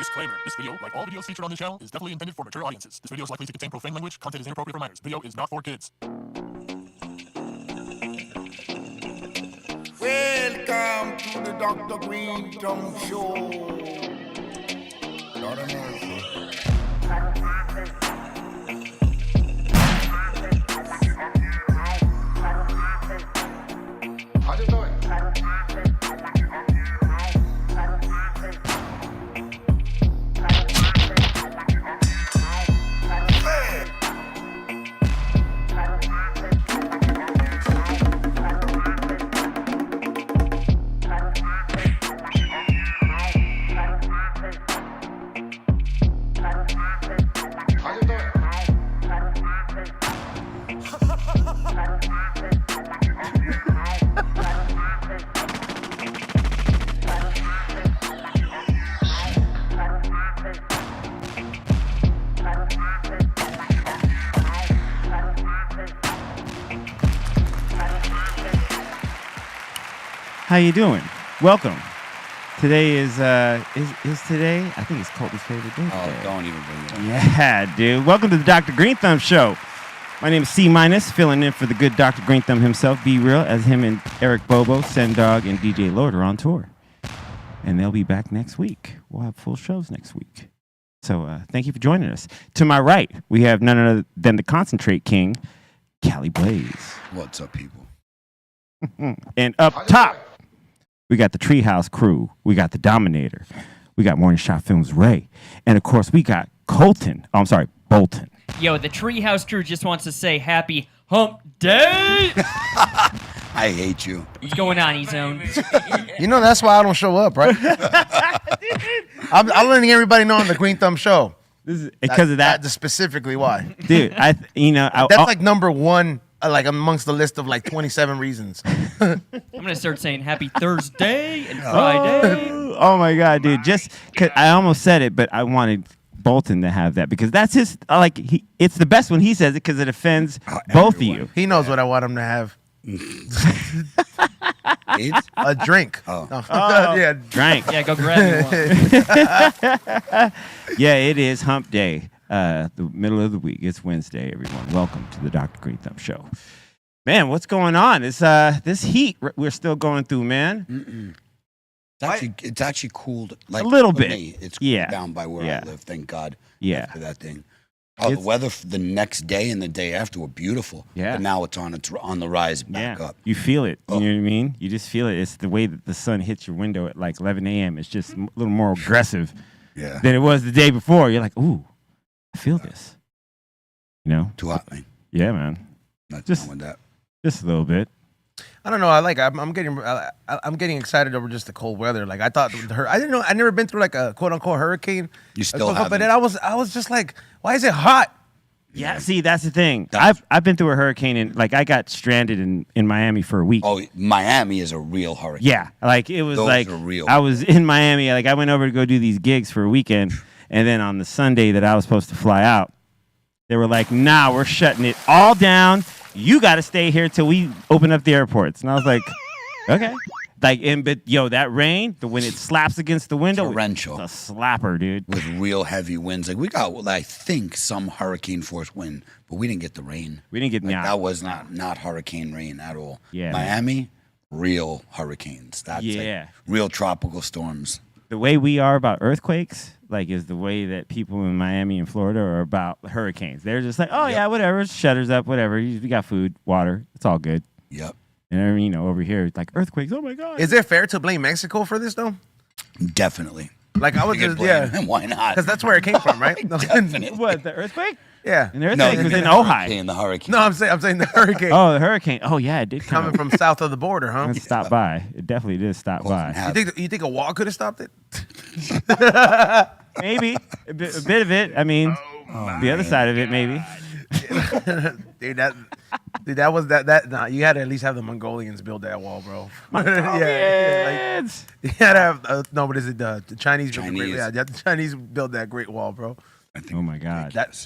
Disclaimer. This video, like all videos featured on this channel, is definitely intended for mature audiences. This video is likely to contain profane language. Content is inappropriate for minors. Video is not for kids. Welcome to the Dr. Greenthumb Show. Lord of mercy. How you doing? How you doing? Welcome. Today is today? I think it's Colby's favorite day. Oh, don't even bring it up. Yeah, dude. Welcome to the Dr. Greenthumb Show. My name is C-, filling in for the good Dr. Greenthumb himself, Be Real, as him and Eric Bobo, Sendog, and DJ Lord are on tour. And they'll be back next week. We'll have full shows next week. So thank you for joining us. To my right, we have none other than the Concentrate King, Cali Blaze. What's up, people? And up top, we got the Treehouse crew. We got the Dominator. We got Morning Shot Films Ray. And, of course, we got Bolton. Yo, the Treehouse crew just wants to say happy hump day. I hate you. What's going on, E-Zone? You know, that's why I don't show up, right? I'm letting everybody know on the Greenthumb Show. This is because of that. That's specifically why. Dude, That's like number one, like amongst the list of like 27 reasons. I'm going to start saying happy Thursday and Friday. Oh my God, dude. Just 'cause I almost said it, but I wanted Bolton to have that because that's his, it's the best when he says it because it offends both of you. He knows what I want him to have. AIDS? A drink. Oh. No. Yeah. Drank. Yeah, go grab me one. Yeah, it is hump day. The middle of the week. It's Wednesday, everyone. Welcome to the Dr. Greenthumb Show. Man, what's going on? It's this heat we're still going through, man. It's actually cooled like a little for bit. me, it's cooled down by where I live, thank God. Yeah. After that thing. Oh, the weather for the next day and the day after were beautiful. Yeah. But now it's on the rise back up. You feel it. You know what I mean? You just feel it. It's the way that the sun hits your window at like 11 a.m. It's just a little more aggressive than it was the day before. You're like, ooh, I feel this. You know? Too hot, man. Yeah, man. Not Just- wrong with that. Just a little bit. I don't know. I'm getting excited over just the cold weather. Like I thought, I didn't know. I never been through like a quote unquote hurricane. You still But haven't. then I was just like, why is it hot? Yeah, see, that's the thing. I've been through a hurricane and like I got stranded in Miami for a week. Oh, Miami is a real hurricane. Yeah, like it was Those like are real. I was in Miami. Like I went over to go do these gigs for a weekend, and then on the Sunday that I was supposed to fly out, they were like, "Nah, we're shutting it all down. You got to stay here till we open up the airports." And I was like, "Okay." Like, but that rain, when it slaps against the window, Torrential. it's a slapper, dude. With real heavy winds. Like we got, I think, some hurricane force wind, but we didn't get the rain. We didn't get That was not hurricane rain at all. Yeah, Miami, real hurricanes. That's like real tropical storms. The way we are about earthquakes, like, is the way that people in Miami and Florida are about hurricanes. They're just like, oh, yeah, whatever, shutters up, whatever. We got food, water, it's all good. Yep. And, over here, it's like earthquakes, oh, my God. Is it fair to blame Mexico for this though? Definitely. Like I was You can just blame them. Why not? because that's where it came from, right? Definitely. What, the earthquake? Yeah. And the earthquake was in Ojai. In the hurricane. No, I'm saying the hurricane Oh, the hurricane. Oh, yeah, it did come coming from south of the border, huh? It stopped by. It definitely did stop by. You think a wall could have stopped it? Maybe. A bit of it. I mean, the other side of it, maybe. Dude, that was that. Nah, you had to at least have the Mongolians build that wall, bro. Yeah. You had to have no, what is it? The Chinese built the Chinese. the Chinese built that Great Wall, bro. Oh my God. That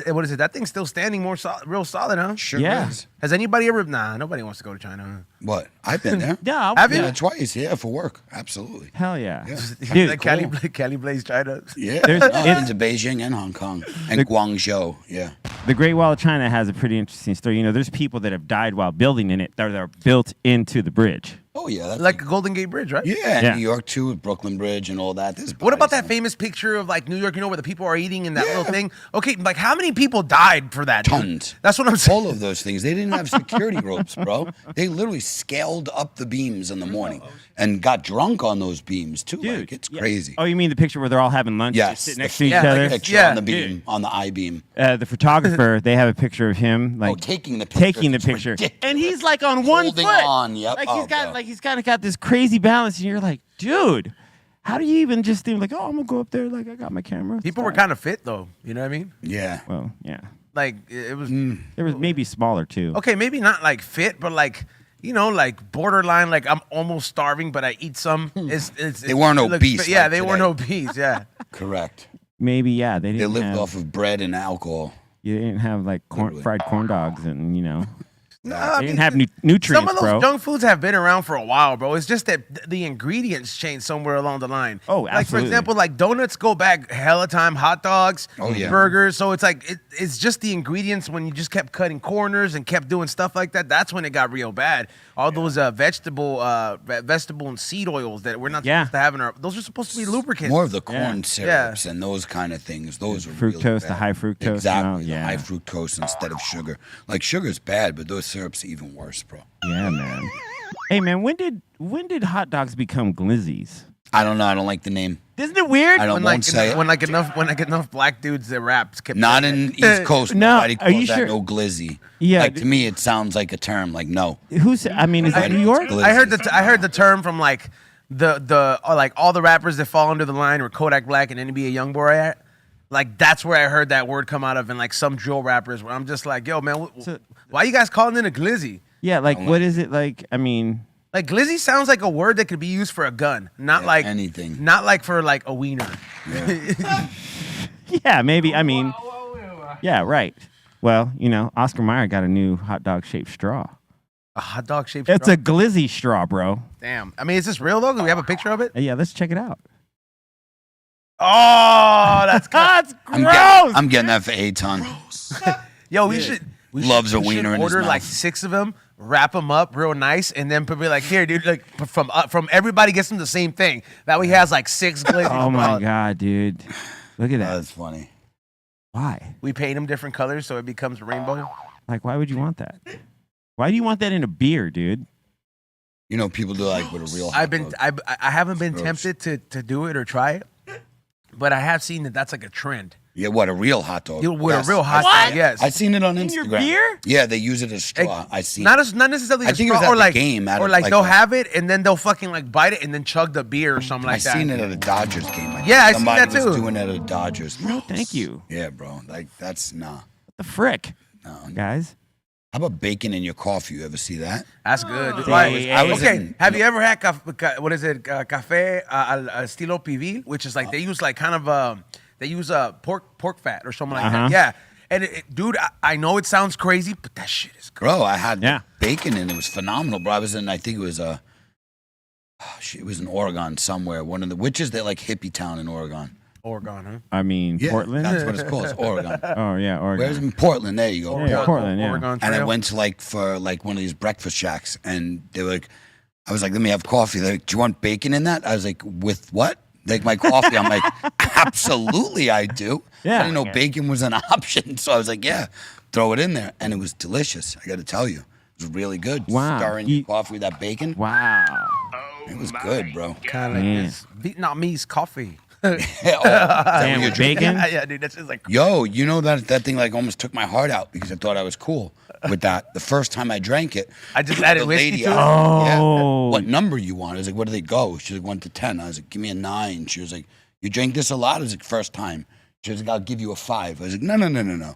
what is it? That thing's still standing real solid, huh? Sure Yeah. is. Has anybody ever? Nah, nobody wants to go to China. Huh? What? I've been there. Yeah, Have you? Yeah, twice. Yeah, for work. Absolutely. hell yeah, Yeah. dude. Like Cali Blaze China. Yeah. There's- I've been it's- to Beijing and Hong Kong and Guangzhou. Yeah. The Great Wall of China has a pretty interesting story. You know, there's people that have died while building in it that are built into the bridge. Oh yeah. That's Like Golden Gate Bridge, right? yeah. Yeah. New York too, with Brooklyn Bridge and all that. There's What about bodies that famous picture of like New York? You know where the people are eating in that little thing. Okay, like how many people died for that? dude? Tons. That's what I'm saying. All of those things. They didn't have security ropes, bro. They literally scaled up the beams in the morning and got drunk on those beams too. Dude, Like, it's yeah. crazy. Oh, you mean the picture where they're all having lunch, Yes. just sitting the next to each yeah, other? like picture Yeah. on the beam, on the I beam. The photographer, they have a picture of him, like taking the picture. taking the It's picture, ridiculous. and he's like on one Holding foot. on, yep. Like Oh, he's got, bro. like he's kind of got this crazy balance, and you're like, dude, how do you even just think like, oh, I'm gonna go up there, like I got my camera. People were kind of fit though. You know what I mean? Yeah. well, yeah. Like it was There was maybe smaller too. okay, maybe not like fit, but like you know, like borderline. Like I'm almost starving, but I eat some. They weren't it looks obese fit. Yeah, like they weren't today. obese. Yeah. Correct. Maybe yeah. They They didn't lived have, off of bread and alcohol. You didn't have like Literally. fried corn dogs, and you know, No, they I didn't mean, have nutrients, some of those bro. junk foods have been around for a while, bro. It's just that the ingredients change somewhere along the line. Oh, Like for absolutely. example, like donuts go back hella time, hot dogs, Oh, yeah. burgers. So it's like it's just the ingredients when you just kept cutting corners and kept doing stuff like that. That's when it got real bad. All those vegetable and seed oils that we're not Yeah. supposed to have in our. Those are supposed to be lubricants. More of the corn Yeah. syrups and those kind of things. Those are really Fructose, the bad. high fructose and Exactly. all, the yeah. high fructose instead of sugar. Like sugar's bad, but those syrups are even worse, bro. Yeah, man. Hey, man, when did hot dogs become glizzies? I don't know. I don't like the name. Isn't it weird? I don't when won't like say it. when like enough black dudes that raps kept Not saying in it. East Coast. No, Nobody are you calls that sure? no glizzy. Yeah, Like to me, it sounds like a term. Like no. Who's? I mean, is that New York? Glizzy. I heard the term from like the like all the rappers that fall under the line where Kodak Black and NBA YoungBoy are at. Like that's where I heard that word come out of, and like some drill rappers where I'm just like, yo, man, why you guys calling it a glizzy? Yeah, like what is it like? I mean, Like glizzy sounds like a word that could be used for a gun, not Yeah, like anything. not like for like a wiener. yeah, maybe. I mean, yeah, right. Well, you know, Oscar Mayer got a new hot dog shaped straw. A hot dog shaped. It's straw? a glizzy straw, bro. Damn. I mean, is this real though? Do we have a picture of it? Yeah, let's check it out. Oh, that's That's I'm, gross. I'm getting that for a ton. yo. We should. We Loves should, a we should wiener in his order like mouth. 6 of them, wrap them up real nice, and then be like, here, dude, like from everybody gets them the same thing. That way he has like 6 glizzies. Oh my god, dude! Look at that. That's funny. Why? We paint them different colors so it becomes a rainbow. Like, why would you want that? Why do you want that in a beer, dude? You know, people do like with a real. Hot dog. I haven't been Gross. tempted to do it or try it, but I have seen that that's like a trend. Yeah, what a real hot dog. You with Yes. a real hot What? dog, yes. I seen it on In Instagram. your beer? Yeah, they use it as straw. I see. not necessarily I a think it was straw, at or the like game, out or of, like like they'll a- have it and then they'll fucking like bite it and then chug the beer or something like I that. seen it at a Dodgers game. Yeah, I seen Somebody that too. was doing it at a Dodgers. No, thank you. Yeah, bro. Like that's nah. What the frick, No. guys? How about bacon in your coffee? You ever see that? That's good. I was okay, in- have you ever had what is it? Café al estilo pibil, which is like they use like kind of they use pork fat or something like Uh-huh. that. Yeah, and dude, I know it sounds crazy, but that shit is good. Bro, I had Yeah. bacon and it was phenomenal, bro. I was in, I think it was it was in Oregon somewhere. One of the witches that like hippie town in Oregon. Oregon, huh? I mean, Yeah, Portland. That's what it's called. It's Oregon. Oh yeah, Oregon. Where's in Portland? There you go. Yeah, Portland, yeah. Oregon And I Trail. went to like for like one of these breakfast shacks, and they were like, I was like, let me have coffee. They're like, do you want bacon in that? I was like, with what? Like my coffee. I'm like, absolutely, I do. Yeah. I didn't know bacon was an option, so I was like, yeah, throw it in there, and it was delicious. I got to tell you, it was really good. Wow. Stir in your coffee with that bacon. Wow. It was good, bro. kind of like Man. this Vietnamese coffee. Yeah, oh, is that Damn, what with you're bacon? yeah, dude, that's just like Yo, you know that thing like almost took my heart out because I thought I was cool with that. The first time I drank it, I just added the whiskey lady to it. asked me, yeah, Oh. what number you want? I was like, what do they go? She's like 1 to 10. I was like, give me a 9. She was like, you drink this a lot? I was like, first time. She was like, I'll give you a 5. I was like, no.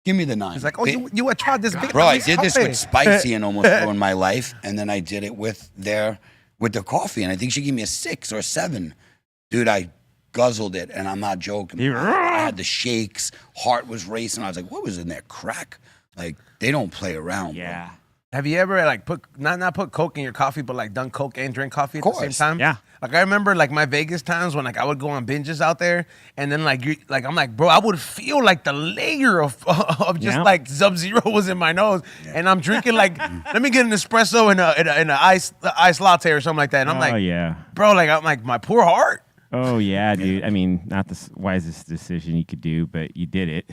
Give me the 9. It's like, oh, you would tried this big. Bro, I did this with spicy and almost ruined my life, and then I did it with the coffee, and I think she gave me a 6 or a 7. Dude, I guzzled it, and I'm not joking. I had the shakes, heart was racing. I was like, what was in there? Crack? Like, they don't play around. Yeah. Bro. Have you ever like put not put Coke in your coffee, but like done Coke and drink coffee at the same time? Yeah. Like I remember like my Vegas times when like I would go on binges out there, and then like I'm like, bro, I would feel like the layer of just like Sub-Zero was in my nose, and I'm drinking like let me get an espresso and a ice latte or something like that, and I'm like, yeah. bro, like I'm like my poor heart. Oh yeah, dude. I mean, not the wisest decision you could do, but you did it.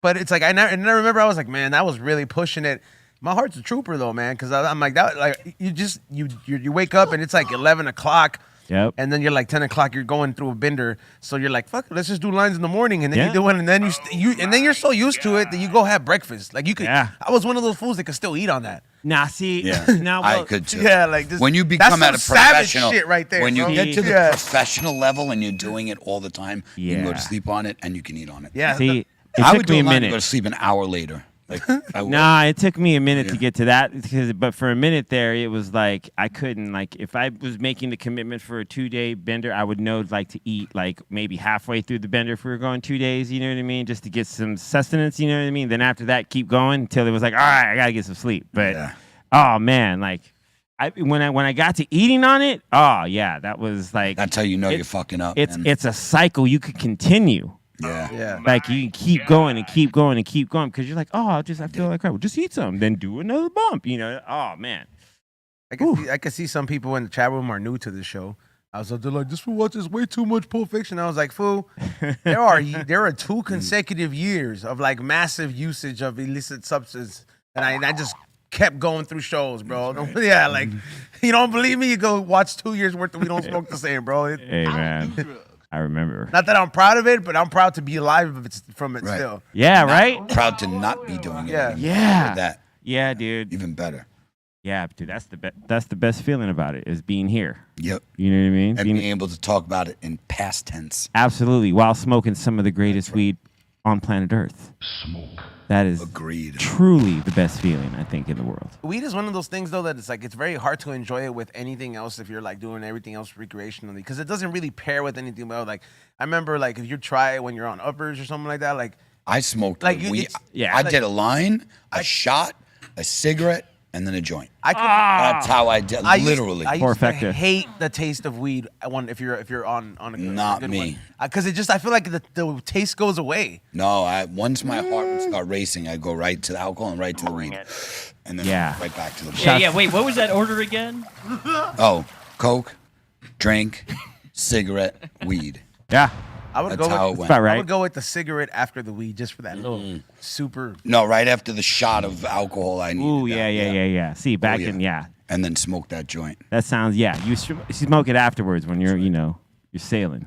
But it's like and I remember I was like, man, that was really pushing it. My heart's a trooper though, man, because I'm like that. Like you wake up and it's like 11 o'clock. Yep. And then you're like 10 o'clock. You're going through a bender, so you're like, "Fuck, let's just do lines in the morning." And then you do it, and then you're so used to it that you go have breakfast. Like you could. Yeah. I was one of those fools that could still eat on that. Nah, see. Yeah, Now, I could too. Yeah, like this, when you become at a that's some savage professional shit right there. when you bro. get to the Yeah. professional level and you're doing it all the time, you can go Yeah. to sleep on it and you can eat on it. Yeah. See, it I took would do me a a line and go to minute. sleep an hour later. Like, I would. Nah, it took me a minute to Yeah. get to that but for a minute there, it was like I couldn't like if I was making the commitment for a 2-day bender, I would know like to eat like maybe halfway through the bender if we were going 2 days. You know what I mean? Just to get some sustenance. You know what I mean? Then after that, keep going until it was like, all right, I gotta get some sleep. But oh man, like when I got to eating on it, oh yeah, that was like That's how you know you're fucking up. man. it's a cycle you could continue. Yeah. Yeah. Like you can keep going and keep going and keep going because you're like, oh, I feel like crap. Well, just eat some, then do another bump. You know? Oh man. I can see some people in the chat room are new to the show. I was like, they're like, this fool watches way too much Pulp Fiction. I was like, fool, there are 2 consecutive years of like massive usage of illicit substance, and I just kept going through shows, bro. Yeah, like you don't believe me? You go watch 2 years worth of We Don't Smoke the Same, bro. Hey man, I remember. Not that I'm proud of it, but I'm proud to be alive from it Right. still. Yeah, right. Proud to not be doing it. Yeah. anymore. Yeah. That Yeah, dude. even better. Yeah, dude. That's the best feeling about it is being here. Yep. You know what I mean? And being able to talk about it in past tense. Absolutely, while smoking some of the greatest weed on planet Earth. That is Agreed. truly the best feeling I think in the world. Weed is one of those things though that it's like it's very hard to enjoy it with anything else if you're like doing everything else recreationally because it doesn't really pair with anything else. Like I remember like if you try it when you're on uppers or something like that, like I smoked Like, weed. it's- yeah, I like- did a line, a shot, a cigarette, and then a joint. I could. That's how I did. I used- Literally. I Poor used to effective. hate the taste of weed. If you're on a good, Not good me. because it just I feel like the taste goes away. No, once my heart would start racing, I go right to the alcohol and right to the weed, and then Yeah. right back to the. Yeah. Wait, what was that order again? Oh, Coke, drink, cigarette, weed. Yeah, I would That's go how with, it went. about I right. would go with the cigarette after the weed just for that little super. No, right after the shot of alcohol, I needed. Ooh, that, yeah. See, back yeah. in And then smoke that joint. that sounds you smoke it afterwards when you're you're sailing.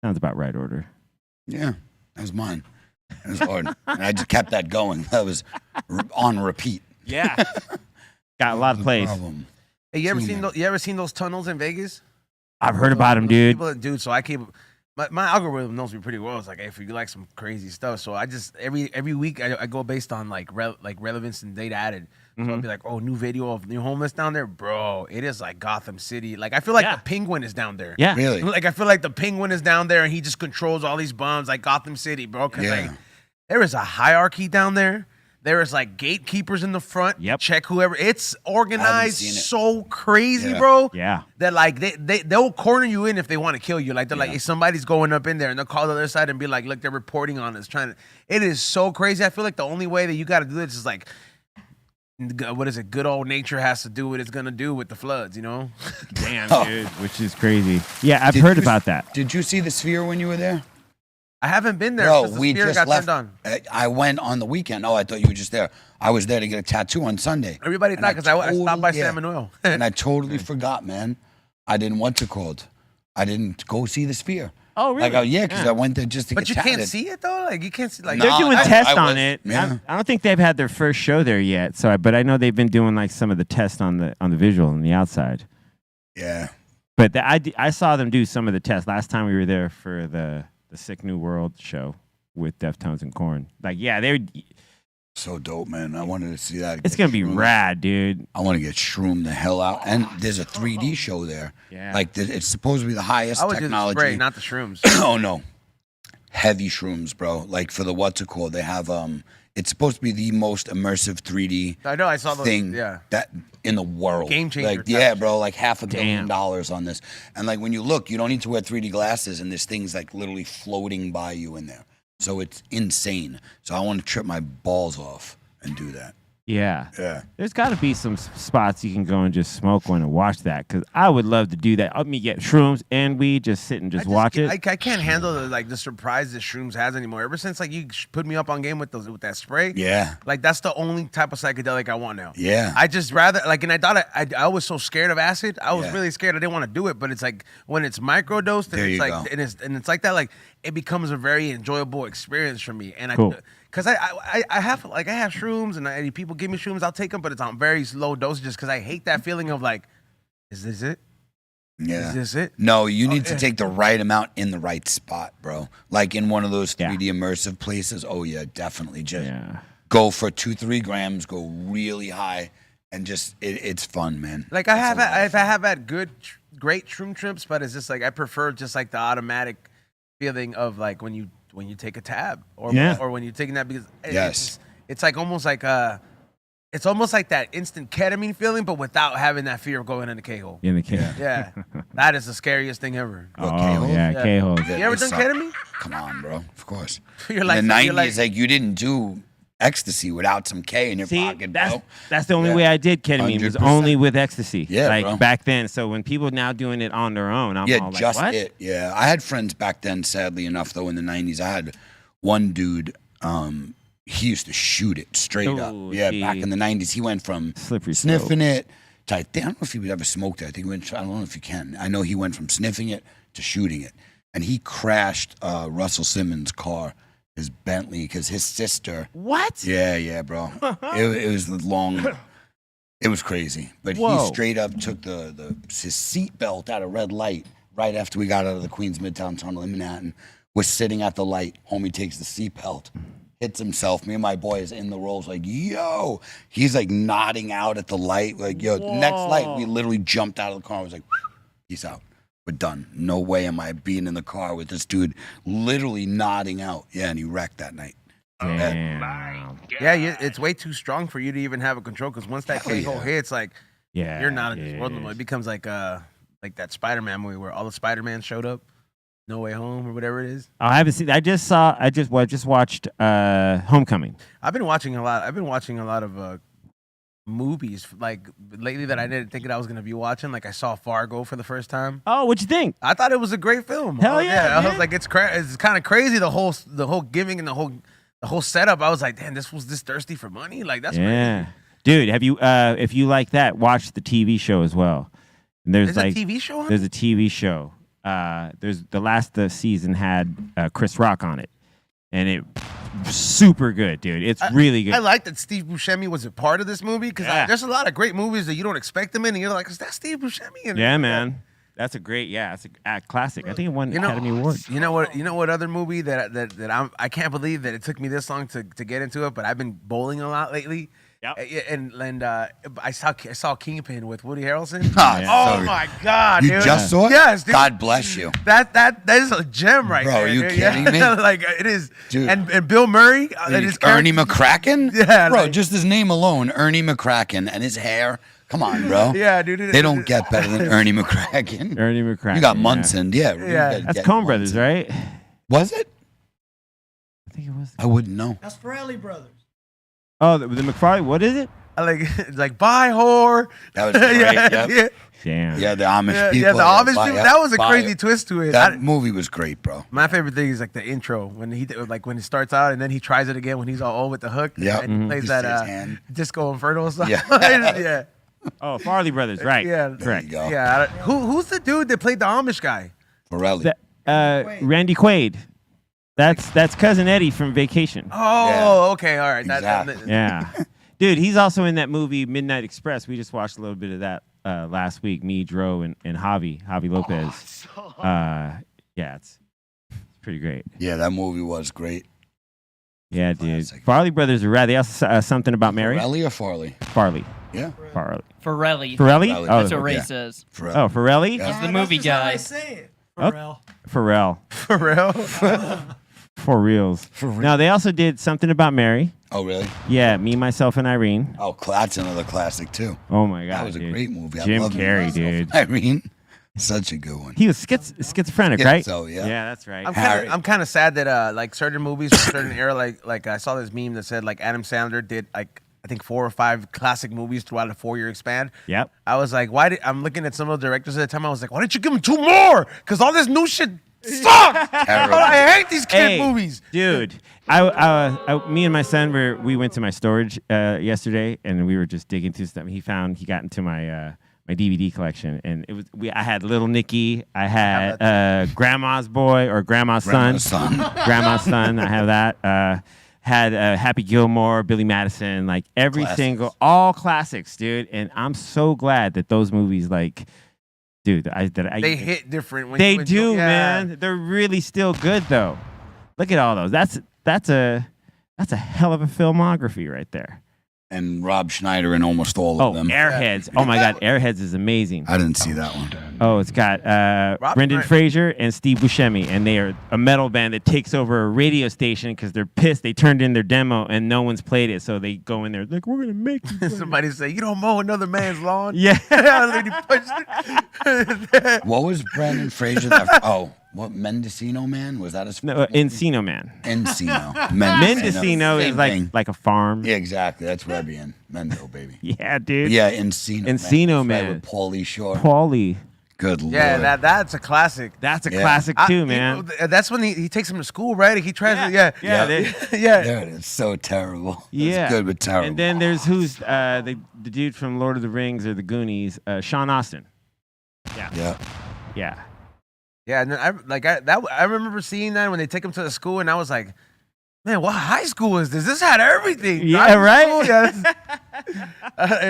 Sounds about right order. Yeah, that was mine. It was hard, and I just kept that going. That was on repeat. Yeah, got a lot of plays. Problem. Hey, you ever Too seen many. those? You ever seen those tunnels in Vegas? I've heard about him, dude. Dude, so I keep my algorithm knows me pretty well. It's like, hey, if you like some crazy stuff, so I just every week I go based on like relevance and data added. So I'll be like, oh, new video of new homeless down there, bro. It is like Gotham City. Like I feel like Yeah. the Penguin is down there. Yeah, Really? Like I feel like the Penguin is down there and he just controls all these bums like Gotham City, bro. Cause Yeah. like there is a hierarchy down there. There is like gatekeepers in the front. Yep. Check whoever. It's organized seen it. so crazy, Yeah. bro. Yeah. That like they'll corner you in if they want to kill you. Like they're like, if somebody's going up in there and they'll call the other side and be like, look, they're reporting on us. It is so crazy. I feel like the only way that you got to do this is like, what is it? Good old nature has to do what it's gonna do with the floods, you know? Damn, Oh. dude, which is crazy. Yeah, I've Did heard you- about that. Did you see the Sphere when you were there? I haven't been there Bro, since the we Sphere just got left. turned on. I went on the weekend. Oh, I thought you were just there. I was there to get a tattoo on Sunday. Everybody And thought because I stopped by yeah. San Manuel. And I totally forgot, man. I didn't what's it called? I didn't go see the Sphere. Oh, really? Like, yeah, because I went there just to But get you tatted. can't see it though. Like you can't see. Like No. They're doing I- tests I on was- it. yeah. I don't think they've had their first show there yet. But I know they've been doing like some of the tests on the visual on the outside. Yeah. But I saw them do some of the tests last time we were there for the Sick New World show with Deftones and Korn. Like, yeah, So dope, man. I wanted to see that. It's Get gonna be shroomed. rad, dude. I want to get shroomed the hell out. And there's a 3D show there. Yeah. Like it's supposed to be the highest I would technology. do the spray, not the shrooms. Oh no, heavy shrooms, bro. Like for the what's it called? They have It's supposed to be the most immersive 3D. I know. I saw those. thing Yeah. that in the world. Game changer Like type yeah, shit. bro. Like $500 Damn. million on this. And like when you look, you don't need to wear 3D glasses, and this thing's like literally floating by you in there. So it's insane. So I want to trip my balls off and do that. Yeah. Yeah. There's got to be some spots you can go and just smoke one and watch that, because I would love to do that. Let me get shrooms and weed, just sit and just watch it. I can't handle the surprise that shrooms has anymore. Ever since like you put me up on game with that spray, Yeah. like that's the only type of psychedelic I want now. Yeah. I just rather like, and I thought I was so scared of acid. I was Yeah. really scared. I didn't want to do it, but it's like when it's microdosed, and There it's you like go. and it's like that. Like it becomes a very enjoyable experience for me. And Cool. Because I have shrooms and people give me shrooms, I'll take them, but it's on very low dosages because I hate that feeling of like, is this it? Yeah. Is this it? No, you need to take the right amount in the right spot, bro. Like in one of those Yeah. 3D immersive places. Oh yeah, definitely. Just Yeah. go for 2-3 grams, go really high, and just it's fun, man. Like It's a lot of I fun. have had great shroom trips, but it's just like I prefer just like the automatic feeling of like when you take a tab or Yeah. or when you're taking that because Yes. it's like almost like it's almost like that instant ketamine feeling, but without having that fear of going in the K-hole. In the case. Yeah, that is the scariest thing ever. Oh, K-hole? yeah, Yeah. K-hole. You ever they done suck. ketamine? Come on, bro. Of course. You're In like the you're 90s, like you didn't do ecstasy without some K in your See, pocket, that's bro. that's the only Yeah. way I did ketamine was 100%. only with ecstasy. Yeah, like bro. back then. So when people now doing it on their own, I'm Yeah, all like, just what? it. Yeah, I had friends back then. Sadly enough, though, in the 90s, I had one dude. He used to shoot it straight Ooh, up. Yeah, back gee. in the 90s, he went from Slippery sniffing it to I don't know if he would ever smoked it. I think he went. I don't know if he can. I know he went from sniffing it to shooting it, and he crashed Russell Simmons' car, his Bentley, because his sister. What? Yeah, bro. it was the long. It was crazy, but Whoa. he straight up took his seatbelt out of red light right after we got out of the Queens Midtown Tunnel in Manhattan. We're sitting at the light. Homie takes the seatbelt, hits himself. Me and my boy is in the rolls like, yo. He's like nodding out at the light. Like, yo, next light. We literally jumped out of the car. I was like, peace out. We're done. No way am I being in the car with this dude literally nodding out. Yeah, and he wrecked that night. Damn. Yeah, it's way too strong for you to even have a control because once that Hell K-hole yeah. hits, like Yeah. you're not in yeah, this world yeah. anymore. It becomes like that Spider-Man movie where all the Spider-Man showed up, No Way Home or whatever it is. I haven't seen. I just watched Homecoming. I've been watching a lot of movies like lately that I didn't think that I was gonna be watching. Like I saw Fargo for the first time. Oh, what'd you think? I thought it was a great film. Hell Oh, yeah, I man. was like, it's kind of crazy the whole giving and the whole setup. I was like, damn, this was this thirsty for money. Like that's Yeah, dude. Have you? If you like that, watch the TV show as well. And there's crazy. like There's a TV show on? there's a TV show. There's the last season had Chris Rock on it, and it super good, dude. It's really good. I like that Steve Buscemi was a part of this movie because Yeah. there's a lot of great movies that you don't expect him in, and you're like, is that Steve Buscemi? And Yeah, man. That's a great. Yeah, it's a classic. I think it won You know, Academy Award. You know what other movie that I can't believe that it took me this long to get into it, but I've been bowling a lot lately. Yep. And I saw Kingpin with Woody Harrelson. Ah, Oh sorry. my God, You dude. just saw it? Yes, dude. God bless you. That is a gem right Bro, there. are you dude. kidding me? Like it is. Dude. And Bill Murray and his Ernie character- McCracken? Yeah, Bro, like- just his name alone, Ernie McCracken, and his hair. Come on, bro. Yeah, dude. They don't get better than Ernie McCracken. Ernie McCracken. You got yeah. Munson. Yeah. Yeah. That's Coen Brothers, right? Was it? I think it was. I wouldn't know. That's Farrelly Brothers. Oh, the McFarlane. What is it? Like bye whore. That was great. yeah, Yep. yeah. Damn. Yeah, the Amish Yeah, people. yeah, the Amish Bye, people. yeah, That was a bye. crazy twist to it. That movie was great, bro. My favorite thing is like the intro when when it starts out and then he tries it again when he's all old with the hook. Yep. And he plays Just that his hand. Disco Inferno song. Yeah. yeah. Oh, Farley Brothers, right? Yeah. Correct. There you go. Yeah. Who's the dude that played the Amish guy? Pirelli. Randy Quaid. That's cousin Eddie from Vacation. Oh, okay, all right. Exactly. Yeah, dude, he's also in that movie Midnight Express. We just watched a little bit of that last week. Me, Dro, and Javi Lopez. Yeah, it's pretty great. Yeah, that movie was great. Yeah, dude. Classic. Farley brothers are rad. They also something about Mary. Farley or Farley? Farley. Yeah. Farley. Farrelly. Farrelly? Farley. Oh, That's what Ray yeah. says. Pharrell. oh, Farrelly? Yeah. He's the movie That's just how guy. I say it. Oh. Pharrell. Pharrell. For real? For reals. No, they also did something about Mary. Oh, really? Yeah, Me, Myself, and Irene. Oh, that's another classic, too. Oh, my God, That was a dude. great movie. I Jim love Carrey, Myself dude. and Irene. Such a good one. He was schizophrenic, right? So, yeah. Yeah, that's right. Harry. I'm kind of sad that like certain movies from a certain era, like I saw this meme that said like Adam Sandler did like I think 4 or 5 classic movies throughout a 4-year span. Yep. I was like, I'm looking at some of the directors at the time. I was like, why didn't you give him 2 more? Because all this new shit sucks. Terrible. I hate these kid Hey, movies. dude. Me and my son we went to my storage yesterday, and we were just digging through stuff. He got into my my DVD collection, and I had Little Nicky, I had Grandma's Boy or Grandma's Son, Grandma's Son. I have that. Had Happy Gilmore, Billy Madison, like every Classics. single, all classics, dude. And I'm so glad that those movies, like, dude, They hit different. they do, yeah. man. They're really still good, though. Look at all those. That's a hell of a filmography right there. And Rob Schneider in almost all Oh, of them. Airheads. Oh my God, Airheads is amazing. I didn't see that one. Oh, it's got Brendan Schneider. Fraser and Steve Buscemi, and they are a metal band that takes over a radio station because they're pissed. They turned in their demo and no one's played it, so they go in there like, we're gonna make you play it." Somebody say, you don't mow another man's lawn. Yeah. Lady punched it. What was Brandon Fraser? What Mendocino Man? Was that his? No, Encino Man. Encino. Mendocino Same is thing. like a farm. Yeah, exactly. That's where I'd be in. Mendo, baby. Yeah, dude. Yeah, Encino. Encino That's Man. Right, with Paulie Shore. Paulie. Good Yeah, lord. that's a classic. That's a Yeah. classic too, man. That's when he takes him to school, right? He tries to, yeah. Yeah, yeah. There it is. So terrible. Yeah. It's good but terrible. And then there's who's the dude from Lord of the Rings or the Goonies, Sean Austin. Yeah. Yeah. Yeah, and then I remember seeing that when they take him to the school, and I was like, man, what high school is this? This had everything. Yeah, Driving right? school,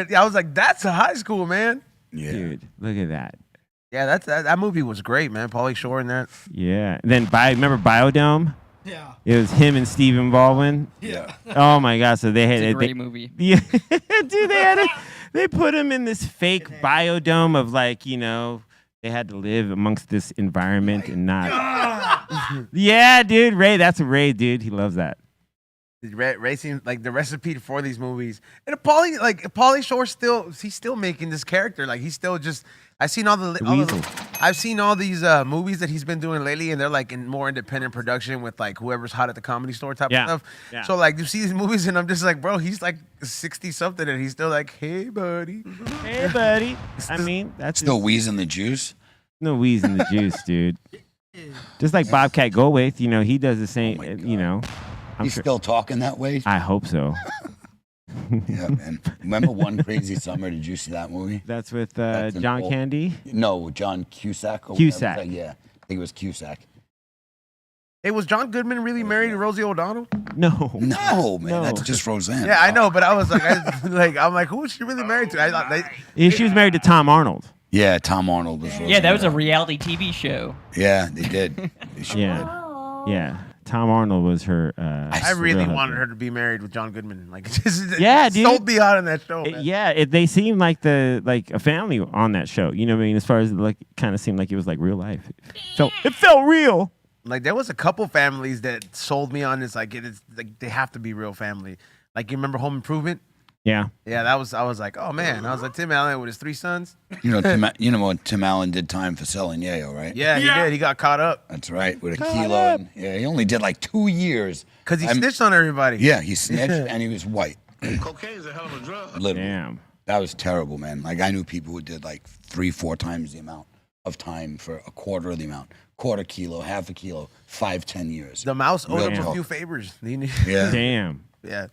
yeah, I was like, that's a high school, man. Yeah. Dude, look at that. Yeah, that movie was great, man. Pauly Shore in that. Yeah. And then remember Biodome? Yeah. It was him and Stephen Baldwin. Yeah. Oh my God! So they had It's a great movie. Yeah, dude, they put him in this fake biodome of like, they had to live amongst this environment and not. Yeah, dude, Ray. That's a Ray, dude. He loves that. Racing like the recipe for these movies, and Pauly Shore he's still making this character. Like he's still just. I've seen I've seen all these movies that he's been doing lately, and they're like in more independent production with like whoever's hot at the Comedy Store type Yeah. of stuff. Yeah. So like you see these movies, and I'm just like, bro, he's like 60 something, and he's still like, hey buddy. Hey, buddy. I mean, that's Still wheezing the juice. no wheeze in the juice, dude. Just like Bobcat Goldthwait, he does the same. Oh my God. I'm He's sure. still talking that way. I hope so. Yeah, man. Remember One Crazy Summer? Did you see that movie? That's with That's an John old- Candy. No, John Cusack. Or Cusack. whatever. Yeah, I think it was Cusack. Hey, was John Goodman really married to Rosie O'Donnell? No. No, man, No. that's just Roseanne. Yeah, I know, but I was like, I'm like, who is she really married to? I thought She was married to Tom Arnold. Yeah, Tom Arnold was. Roseanne. Yeah, that was a reality TV show. Yeah, they did. They sure Yeah. Yeah. Tom Arnold was her. I really real wanted her husband. to be married with John Goodman. Like, just, Yeah, dude. sold me out on that show. Man. They seemed like a family on that show. You know what I mean? As far as like, kind of seemed like it was like real life. It felt real. Like, there was a couple families that sold me on this. Like, it's like they have to be real family. Like, you remember Home Improvement? Yeah. Yeah, I was like, oh man. I was like, Tim Allen with his 3 sons. You know what Tim Allen did time for selling yayo, right? Yeah, he did. He got caught up That's right, with a kilo. And, yeah, he only did like 2 years. because he snitched on everybody. Yeah, he snitched and he was white. Cocaine's a hell of a drug. Literally. Damn. That was terrible, man. Like I knew people who did like 3-4 times the amount of time for a quarter of the amount. Quarter kilo, half a kilo, 5-10 years. The mouse owed him Real a talk. few favors. Yeah. Damn. Yeah.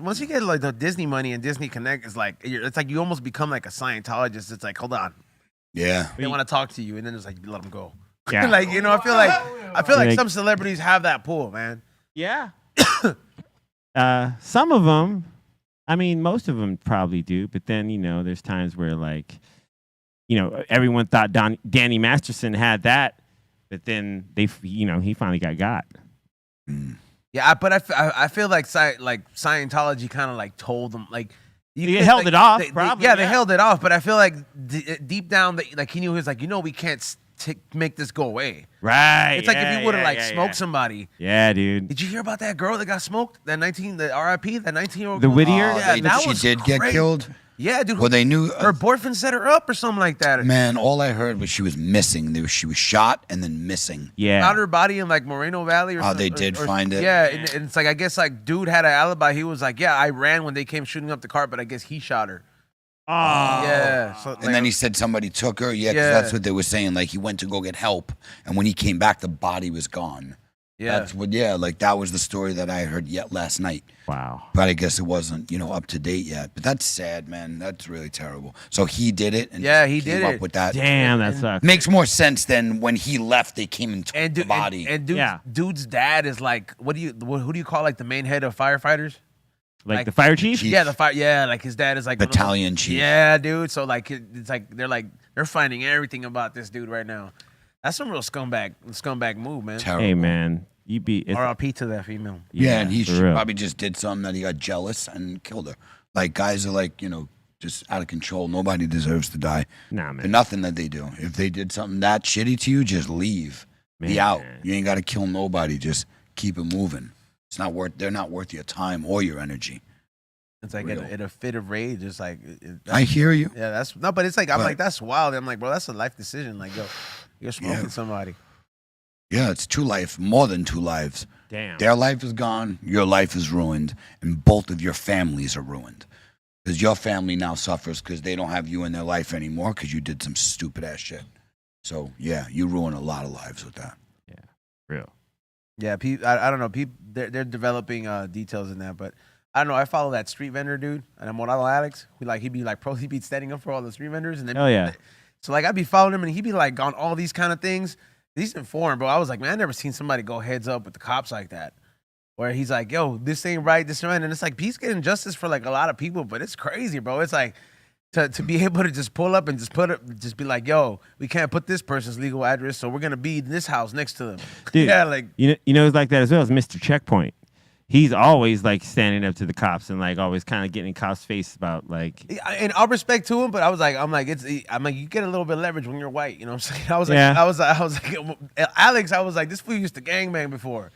Once you get like the Disney money and Disney Connect, it's like you almost become like a Scientologist. It's like, hold on, Yeah. they want to talk to you, and then it's like you let them go. Yeah. Like I feel like Like- some celebrities have that pull, man. Yeah. Some of them, I mean, most of them probably do. But then, there's times where like, everyone thought Danny Masterson had that, but then he finally got. Mm. Yeah, but I feel like Scientology kind of like told them like They held it off, probably, yeah, they yeah. held it off. But I feel like deep down, like he knew he was like, we can't make this go away. Right. It's like if you would have smoked somebody. Yeah, dude. Did you hear about that girl that got smoked? The RIP, that 19-year-old. The Whittier? Yeah, that she was did get crazy. killed. Yeah, dude. Well, they knew her boyfriend set her up or something like that. Man, all I heard was she was missing. She was shot and then missing. Yeah. Found her body in like Moreno Valley or something. They did find it. Yeah, and it's like I guess like dude had an alibi. He was like, yeah, I ran when they came shooting up the car, but I guess he shot her. Oh. Yeah. So, And then he said somebody took her. Yeah, 'cause Yeah. that's what they were saying. Like he went to go get help, and when he came back, the body was gone. yeah. That's what. Yeah, like that was the story that I heard yet last night. Wow. But I guess it wasn't, up to date yet. But that's sad, man. That's really terrible. So he did it. And Yeah, just he came did up it. with that. Damn, that sucks. Makes more sense than when he left. They came and took the body. And Yeah. dude's dad is like, who do you call like the main head of firefighters? Like the fire chief? Chief. Yeah, like his dad is like one of those- Battalion chief. Yeah, dude. So like it's like they're finding everything about this dude right now. That's some real scumbag move, man. Terrible. Hey, man. You be. It's, RIP to that female. Yeah, and he for real. probably just did something that he got jealous and killed her. Like guys are like, just out of control. Nobody deserves to die. Nah, For man. nothing that they do. If they did something that shitty to you, just leave. Be out. Man. You ain't got to kill nobody. Just keep it moving. It's not worth. They're not worth your time or your energy. It's like Real. in a fit of rage. It's like I hear you. yeah, that's no, but it's like I'm But- like that's wild. I'm like, bro, that's a life decision. Like, yo, you're smoking Yeah. somebody. Yeah, it's two life, more than two lives. Damn. Their life is gone. Your life is ruined, and both of your families are ruined. Because your family now suffers because they don't have you in their life anymore because you did some stupid ass shit. So yeah, you ruin a lot of lives with that. Real. Yeah, I don't know. People they're developing details in that, but I don't know. I follow that street vendor dude, and I'm Morado Alex. He'd be standing up for all the street vendors, and then Oh, yeah. So like I'd be following him, and he'd be like on all these kind of things. He's informed, bro. I was like, man, I never seen somebody go heads up with the cops like that. Where he's like, yo, this ain't right, this ain't right. And it's like, he's getting justice for like a lot of people, but it's crazy, bro. It's like to be able to just pull up and just be like, yo, we can't put this person's legal address, so we're gonna be in this house next to them. Dude, yeah, like you know, it's like that as well as Mr. Checkpoint. He's always like standing up to the cops and like always kind of getting in cops' face about like. and all respect to him, but I'm like, you get a little bit of leverage when you're white, you know what I'm saying? I was like, Alex, I was like, this fool used to gangbang before.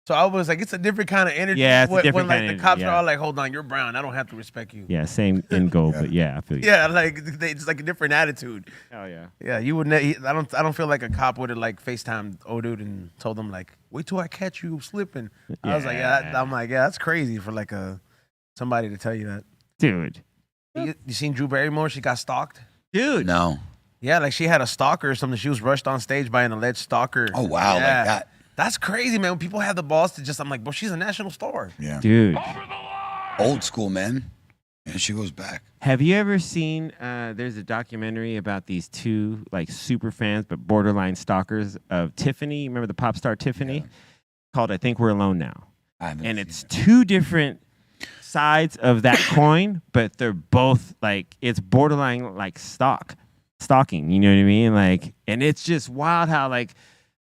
So I was like, it's a different kind of energy. Yeah, it's a when different like kind the of cops energy, are yeah. all like, hold on, you're brown, I don't have to respect you. Yeah, same end goal, but yeah, I feel you. Yeah, like it's like a different attitude. Oh yeah. Yeah, you would. I don't feel like a cop would have like FaceTimed old dude and told him like, wait till I catch you slipping. I was like, I'm like, yeah, that's crazy for like somebody to tell you that. Dude. You seen Drew Barrymore? She got stalked. Dude. No. Yeah, like she had a stalker or something. She was rushed on stage by an alleged stalker. Oh wow, like Yeah. that. That's crazy, man. When people have the balls to just, I'm like, bro, she's a national star. Yeah. Dude. Old school, man. And she goes back. Have you ever seen there's a documentary about these two like super fans but borderline stalkers of Tiffany. You remember the pop star Tiffany? Called I Think We're Alone Now. I haven't And seen it's it. two different sides of that coin, but they're both like it's borderline like stalking, you know what I mean? Like, and it's just wild how like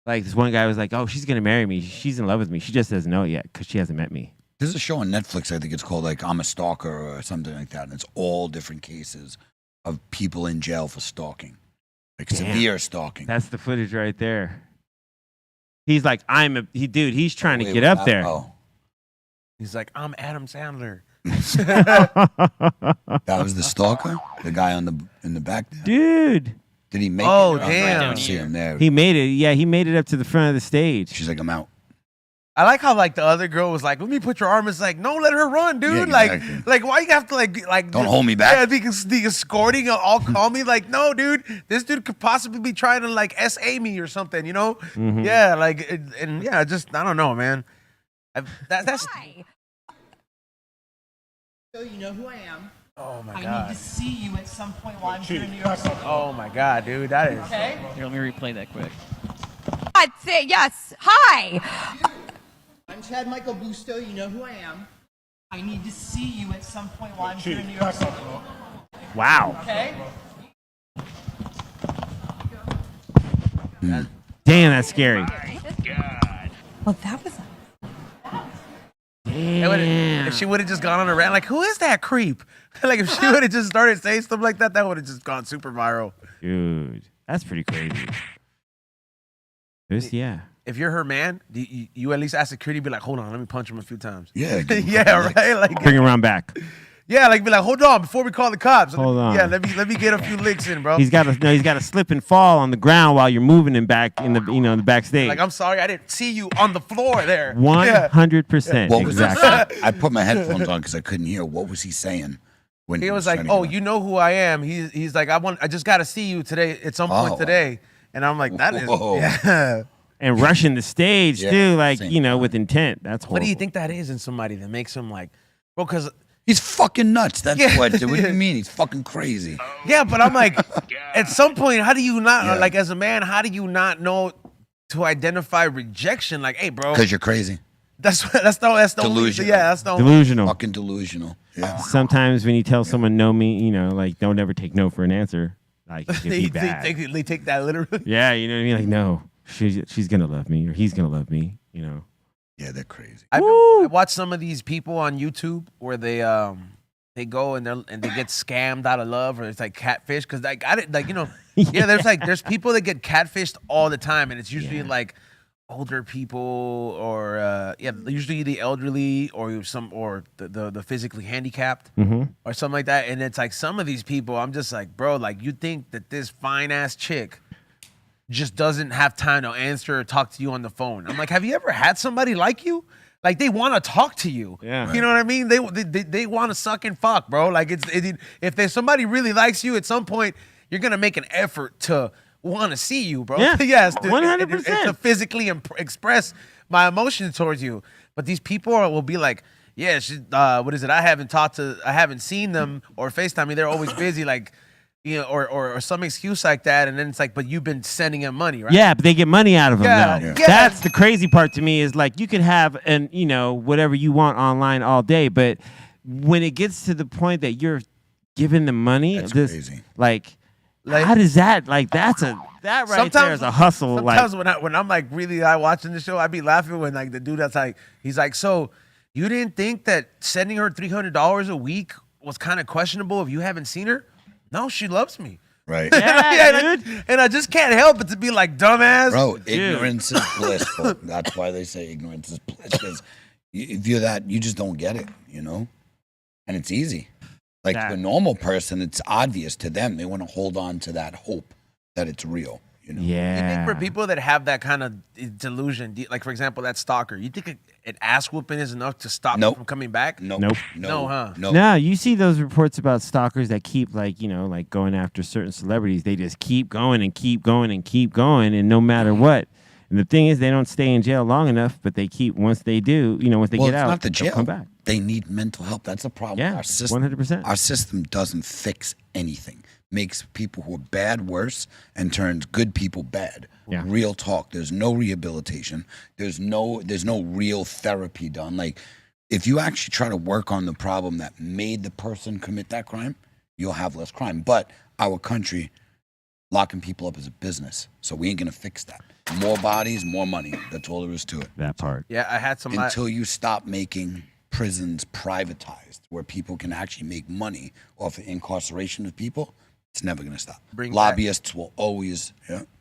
this one guy was like, "Oh, she's gonna marry me. She's in love with me. She just doesn't know it yet because she hasn't met me." There's a show on Netflix, I think it's called like I'm a Stalker or something like that. And it's all different cases of people in jail for stalking. Like Damn. severe stalking. That's the footage right there. He's like, he's trying to Wait, get what up there. Oh, He's like, I'm Adam Sandler. that was the stalker? The guy in the back there? Dude, Did he make Oh, it? damn. I don't see him there. he made it. Yeah, he made it up to the front of the stage. She's like, I'm out. I like how like the other girl was like, let me put your arm. It's like, no, let her run, dude. Yeah, Like, exactly. like why you have to like Don't hold me back. Yeah, the escorting all call me. Like, no, dude, this dude could possibly be trying to like SA me or something, you know? Mhm. Yeah, like and yeah, just I don't know, man. That's Hi. So you know who I am. oh my I need god. to see you at some point while I'm here in New York City. Oh my god, dude, that is. Okay? Here, let me replay that quick. I'd say yes. Hi. I'm Chad Michael Busto. You know who I am. I need to see you at some point while I'm here in New York City. Wow. Okay? Damn, that's scary. Well, that was. If she would have just gone on a rant, like, who is that creep? Like, if she would have just started saying stuff like that, that would have just gone super viral. Dude, that's pretty crazy. Yeah. If you're her man, you at least ask security, be like, hold on, let me punch him a few times. Yeah. Yeah, right? Like, Bring him around back. yeah, like, be like, hold on, before we call the cops. Hold on. Yeah, let me get a few licks in, bro. He's got to slip and fall on the ground while you're moving him back in the backstage. Like, I'm sorry, I didn't see you on the floor there. 100%. What was Exactly. I put my headphones on because I couldn't hear. What was he saying? When He was like, oh, you know who I am. He's like, I just got to see you today at some point today. And I'm like, that is, yeah. And rushing the stage Yeah, too, like, same. with intent. That's horrible. What do you think that is in somebody that makes him like, bro, because, He's fucking nuts. That's Yeah. what. What do you mean? He's fucking crazy. yeah, but I'm like, at some point, how do you not, Yeah. like, as a man, how do you not know to identify rejection? Like, hey, bro, Because you're crazy. that's the only, Delusional. yeah, that's the only. Delusional. Fucking delusional. Yeah. Sometimes when you tell someone no me, like don't ever take no for an answer. Like it can be bad. They take that literally. Yeah, you know what I mean? Like, no, she's gonna love me or he's gonna love me, Yeah, they're crazy. I watch some of these people on YouTube where they go and they get scammed out of love, or it's like catfish, because like yeah, there's people that get catfished all the time, and it's usually like older people or usually the elderly or the physically handicapped or something like that. And it's like some of these people, I'm just like, bro, like you think that this fine ass chick just doesn't have time to answer or talk to you on the phone. I'm like, have you ever had somebody like you? Like they want to talk to you. Yeah. You know what I mean? They want to suck and fuck, bro. Like if there's somebody really likes you, at some point you're gonna make an effort to want to see you, bro. Yeah. Yes, 100%. to physically express my emotions towards you. But these people will be like, yeah, what is it? I haven't seen them or FaceTime me. They're always busy, like. Or some excuse like that, and then it's like, but you've been sending him money, right? Yeah, but they get money out of them Yeah, though. yeah. That's the crazy part to me is like you could have whatever you want online all day, but when it gets to the point that you're giving them money, That's crazy. Like how does that that right there is a hustle. Sometimes when I'm like really watching the show, I be laughing when like the dude that's like, he's like, so you didn't think that sending her $300 a week was kind of questionable if you haven't seen her? No, she loves me. Right. Yeah, dude. And I just can't help but to be like, dumbass. Bro, ignorance is blissful. That's why they say ignorance is bliss. Because if you're that, you just don't get it, And it's easy. Like the normal person, it's obvious to them. They want to hold on to that hope that it's real. Yeah. You think for people that have that kind of delusion, like for example, that stalker, you think an ass whooping is enough to stop them from coming back? Nope. No, huh? No. No, you see those reports about stalkers that keep like going after certain celebrities. They just keep going and keep going and keep going, and no matter what. And the thing is, they don't stay in jail long enough, but they keep once they do, once they get out, not the they'll jail. come back. They need mental help. That's a problem. Yeah, Our system, 100%. Our system doesn't fix anything. Makes people who are bad worse and turns good people bad. Yeah. Real talk. There's no rehabilitation. There's no real therapy done. Like if you actually try to work on the problem that made the person commit that crime, you'll have less crime. But our country, locking people up is a business. So we ain't gonna fix that. More bodies, more money. That's all there is to it. That part. Yeah, I had some. Until you stop making prisons privatized where people can actually make money off of incarceration of people, it's never going to stop. Lobbyists will always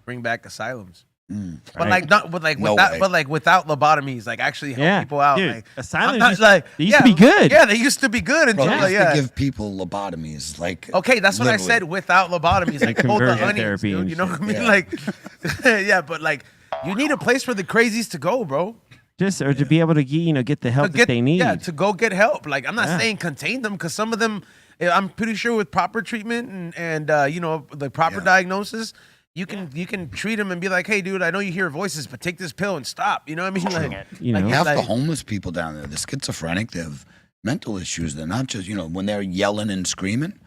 bring back asylums. But Right. like not with like No without way. but like without lobbottomies, like actually help people out. Dude, Like asylums I'm not, used- like they used to be good. Yeah, they used to be good until Bro, like, they used yeah. to give people lobotomies. Like Okay, that's what I literally. said without lobotomies. Like hold the conversion onions, therapy dude, and you know shit. what I mean? Yeah. Like yeah, but like you need a place for the crazies to go, bro. Just or to be able to get the help that they need. Yeah, to go get help. Like I'm not Yeah. saying contain them, because some of them, I'm pretty sure with proper treatment and the proper diagnosis, you can treat them and be like, hey, dude, I know you hear voices, but take this pill and stop. You know what I mean? Like, You know. Half the like- homeless people down there, the schizophrenic, they have mental issues. They're not just, when they're yelling and screaming.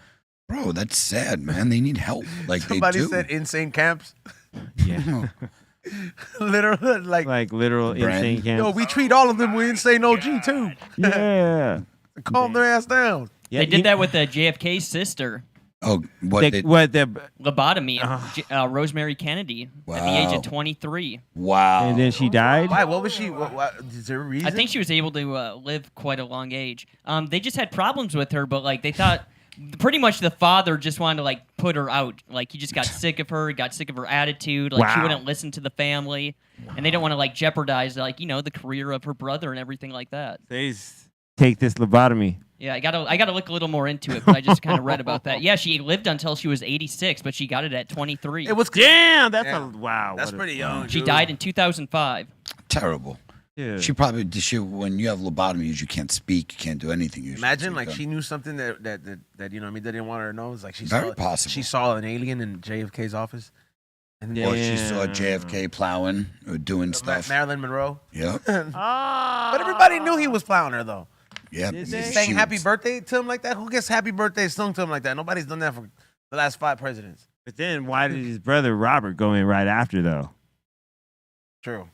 Bro, that's sad, man. They need help. Like somebody they do. said insane camps. Yeah. Literally, Like literal Brand. insane camps. yo, we treat all of them with insane OG too. Yeah. Calm their ass down. Yeah, They did that with JFK's sister. Oh, what? They, what the Lobotomy of Rosemary Kennedy at the age of 23. Wow. and then she died. Why? What was she? What, is there a reason? I think she was able to live quite a long age. They just had problems with her, but like they thought, pretty much the father just wanted to like put her out. Like he just got sick of her, got sick of her attitude. Like she Wow. wouldn't listen to the family, and they didn't want to like jeopardize like the career of her brother and everything like that. They just take this lobotomy. Yeah, I gotta look a little more into it, but I just kind of read about that. Yeah, she lived until she was 86, but she got it at 23. It was Damn, that's Yeah. a wow. That's what a- pretty young. She dude. died in 2005. Terrible. Dude. She probably when you have lobotomies, you can't speak, you can't do anything. Usually. Imagine So like you she knew something that you know what I mean, they didn't want her to know. It's like she Very saw possible. she saw an alien in JFK's office. And Yeah. Or she saw JFK plowing or doing stuff. Marilyn Monroe. Yep. But everybody knew he was plowing her though. Yep. Did She they? Saying happy was- birthday to him like that? Who gets happy birthday sung to him like that? Nobody's done that for the last 5 presidents. But then why did his brother Robert go in right after though? True.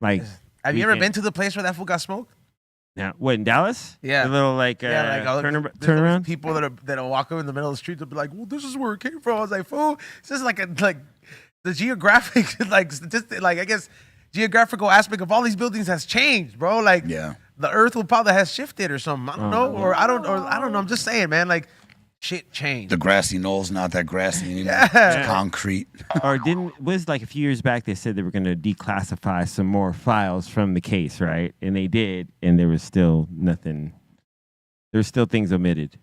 Like, Have we you ever can't- been to the place where that fool got smoked? now what in Dallas? Yeah. The little like all the- there's turn around. People that'll walk up in the middle of the street, they'll be like, "Well, this is where it came from." I was like, "Fool, it's just like the geographic like statistic, like I guess geographical aspect of all these buildings has changed, bro. Like, Yeah. the Earth will probably has shifted or something. I don't know, or I don't know. I'm just saying, man. Like, shit changed. The grassy knoll's not that grassy anymore. Yeah. It's concrete. Or was like a few years back they said they were going to declassify some more files from the case, right? And they did, and there was still nothing. There's still things omitted,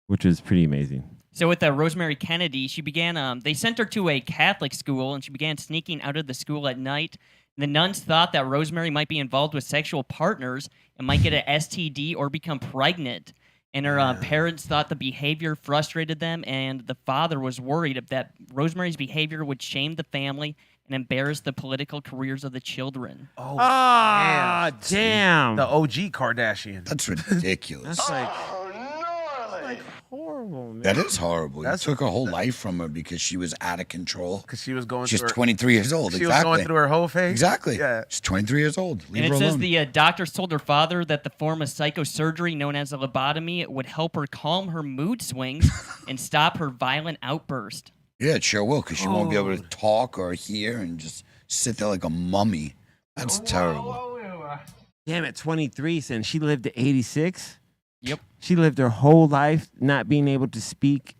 which was pretty amazing. So with Rosemary Kennedy, she began. They sent her to a Catholic school, and she began sneaking out of the school at night. The nuns thought that Rosemary might be involved with sexual partners and might get an STD or become pregnant. And her parents thought the behavior frustrated them, and the father was worried that Rosemary's behavior would shame the family and embarrass the political careers of the children. Oh, Ah, damn. the OG Kardashian. That's ridiculous. That's like horrible, man. That is horrible. That's- You took her whole life from her because she was out of control. Because she was going She's through her, 23 years old. she exactly. was going through her whole phase. Exactly. Yeah. She's 23 years old. Leave And her it says alone. the doctors told her father that the form of psychosurgery known as a lobotomy would help her calm her mood swings and stop her violent outburst. Yeah, it sure will, because she won't be able to talk or hear and just sit there like a mummy. That's terrible. Damn it, 23, and she lived to 86. Yep. She lived her whole life not being able to speak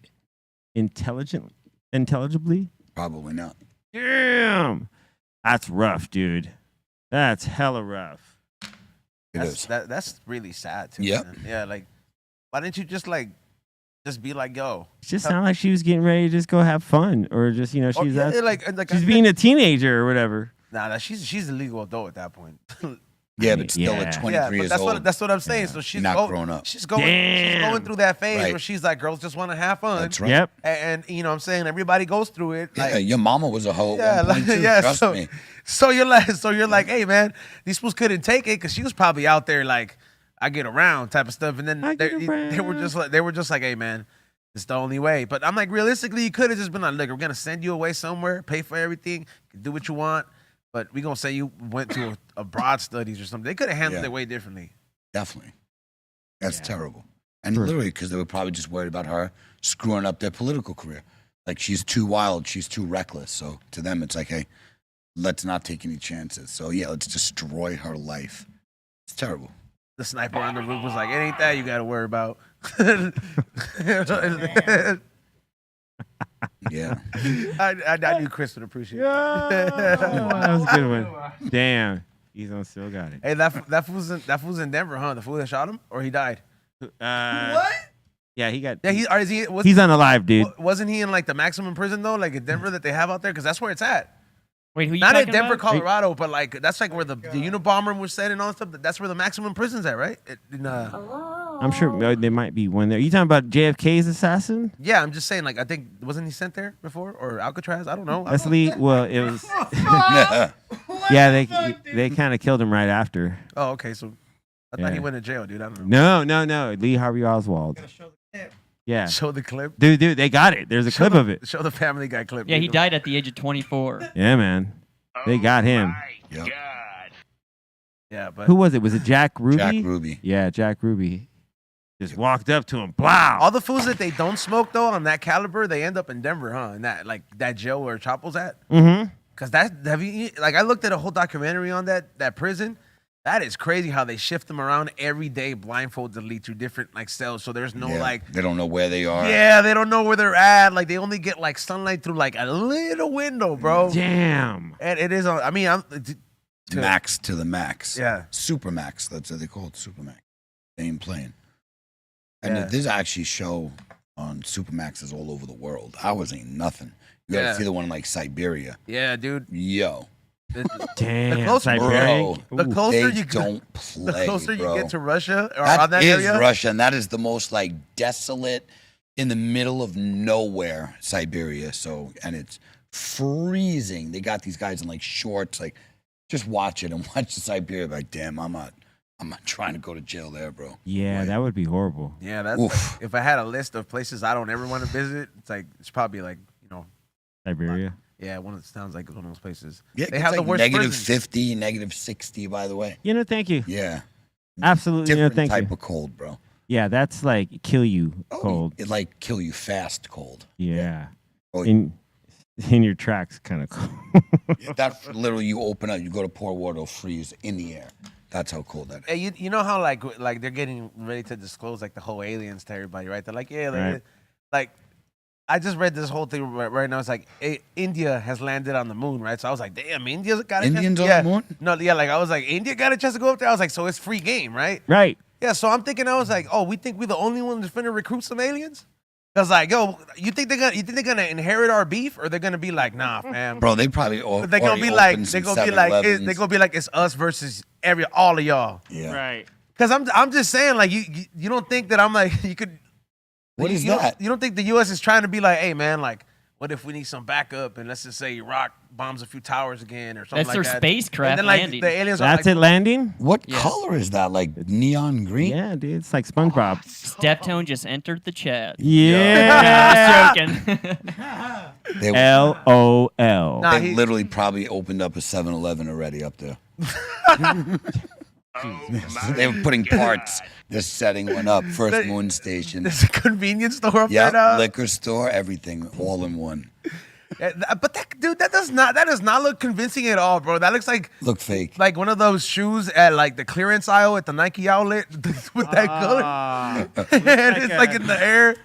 intelligibly. Probably not. Damn. That's rough, dude. That's hella rough. It is. That's really sad too. Yep. Man. Yeah, like, why didn't you just be like, yo? It just sounded like she was getting ready to just go have fun, or just, she Or, was yeah, out, like she's being a teenager or whatever. nah, she's a legal adult at that point. Yeah, but still Yeah. at 23 yeah, but years that's old. that's what I'm saying. Yeah. So she's Not grown up. She's going Damn. through that phase Right. where she's like, girls just want to have fun. That's right. Yep. And you know what I'm saying, everybody goes through it. Yeah, Like, your mama was a hoe at yeah, one like, point too. yeah. Trust So, me. so you're like, hey man, these fools couldn't take it because she was probably out there like, I get around type of stuff. And then I they get were just like, hey man, it's the only way. But I'm like, realistically, you could have just been like, look, we're gonna send you away somewhere, pay for everything, do what you want, but we gonna say you went to abroad studies or something. They could have handled Yeah. it way differently. Definitely. That's Yeah. terrible. And Sure. literally, because they were probably just worried about her screwing up their political career. Like, she's too wild, she's too reckless. So to them, it's like, hey, let's not take any chances. So yeah, let's destroy her life. It's terrible. The sniper on the roof was like, it ain't that you got to worry about. Yeah. I knew Chris would appreciate it. That was a good one. Damn. He's on still got it. Hey, that fool's in Denver, huh? The fool that shot him, or he died? What? Yeah, he got. Yeah, He's unalive, dude. wasn't he in like the maximum prison though, like in Denver that they have out there? Because that's where it's at. Wait, who you Not in talking Denver, about? Colorado, but like that's like where the Unabomber was set and all that stuff. That's where the maximum prison's at, right? I'm sure there might be one there. You talking about JFK's assassin? Yeah, I'm just saying. Like I think wasn't he sent there before or Alcatraz? I don't know. That's Lee. Well, it was. Yeah, they kind of killed him right after. Oh, okay. So I thought he Yeah. went to jail, dude. I don't know. No. Lee Harvey Oswald. Yeah. Show the clip. Dude, they got it. There's a clip of it. Show the Family Guy clip. Yeah, he dude. died at the age of 24. Yeah, man. They got him. Yep. Yeah, but Who was it? Was it Jack Ruby? Jack Ruby. Yeah, Jack Ruby. Just walked up to him. Blah. All the foods that they don't smoke though on that caliber, they end up in Denver, huh? In that jail where Chapo's at. Mm-hmm. Cause I looked at a whole documentary on that prison. That is crazy how they shift them around every day, blindfoldedly to different like cells. So there's no they don't know where they are. Yeah, they don't know where they're at. Like they only get like sunlight through like a little window, bro. Damn. And it is. I mean, Max to the max. Yeah. Super max. That's what they call it. Super max. Same plane. And Yeah. there's actually show on Supermaxes all over the world. Ours ain't nothing. You gotta see the one in like Siberia. Yeah, dude. Yo. Damn. The closer, Siberia. the Ooh. closer They you don't play, the closer bro. you get to Russia or That on that is area, Russia, and that is the most like desolate, in the middle of nowhere, Siberia. So, and it's freezing. They got these guys in like shorts, like just watch it and watch the Siberia. Like, damn, I'm not trying to go to jail there, bro. Yeah, that would be horrible. Yeah, that's Oof. like, if I had a list of places I don't ever want to visit, it's probably like Siberia. yeah, one of the sounds like one of those places. Yeah, they it's have the like worst negative prisons. 50, negative 60, by the way. You know, thank you. Yeah. Absolutely. Different Thank type you. of cold, bro. Yeah, that's like kill you cold. It like kill you fast cold. Yeah. Oh, In your tracks, kind of cold. That literally, you open up, you go to pour water, it'll freeze in the air. That's how cold that is. Hey, you know how like they're getting ready to disclose like the whole aliens to everybody, right? They're like, yeah, Right. like I just read this whole thing right now. It's like India has landed on the moon, right? So I was like, damn, India's got a Indians chance. on the moon? No, yeah, like I was like, India got a chance to go up there. I was like, so it's free game, right? Right. Yeah, so I'm thinking, I was like, oh, we think we're the only ones that's finna recruit some aliens? Cause like, yo, you think they're gonna inherit our beef, or they're gonna be like, nah, fam. Bro, they probably They're gonna be like, it's us versus all of y'all. Yeah. Right. Cause I'm just saying, like, you don't think that I'm like you could. What is you don't- that? You don't think the U.S. is trying to be like, hey, man, like, what if we need some backup and let's just say Iraq bombs a few towers again or something That's like their that. spacecraft and then, like, landing. the aliens That's are it like, landing? What Yeah. color is that? Like neon green? Yeah, dude. It's like SpongeBob. Steptone just entered the chat. Yeah. Just joking. They, LOL. Nah, they literally probably opened up a 7-Eleven already up there. They were putting parts. They're setting one up. First moon station. there's a convenience store up Yep, there now. liquor store, everything, all in one. But that does not look convincing at all, bro. That looks like Fake. like one of those shoes at like the clearance aisle at the Nike outlet with that color. And it's like in the air.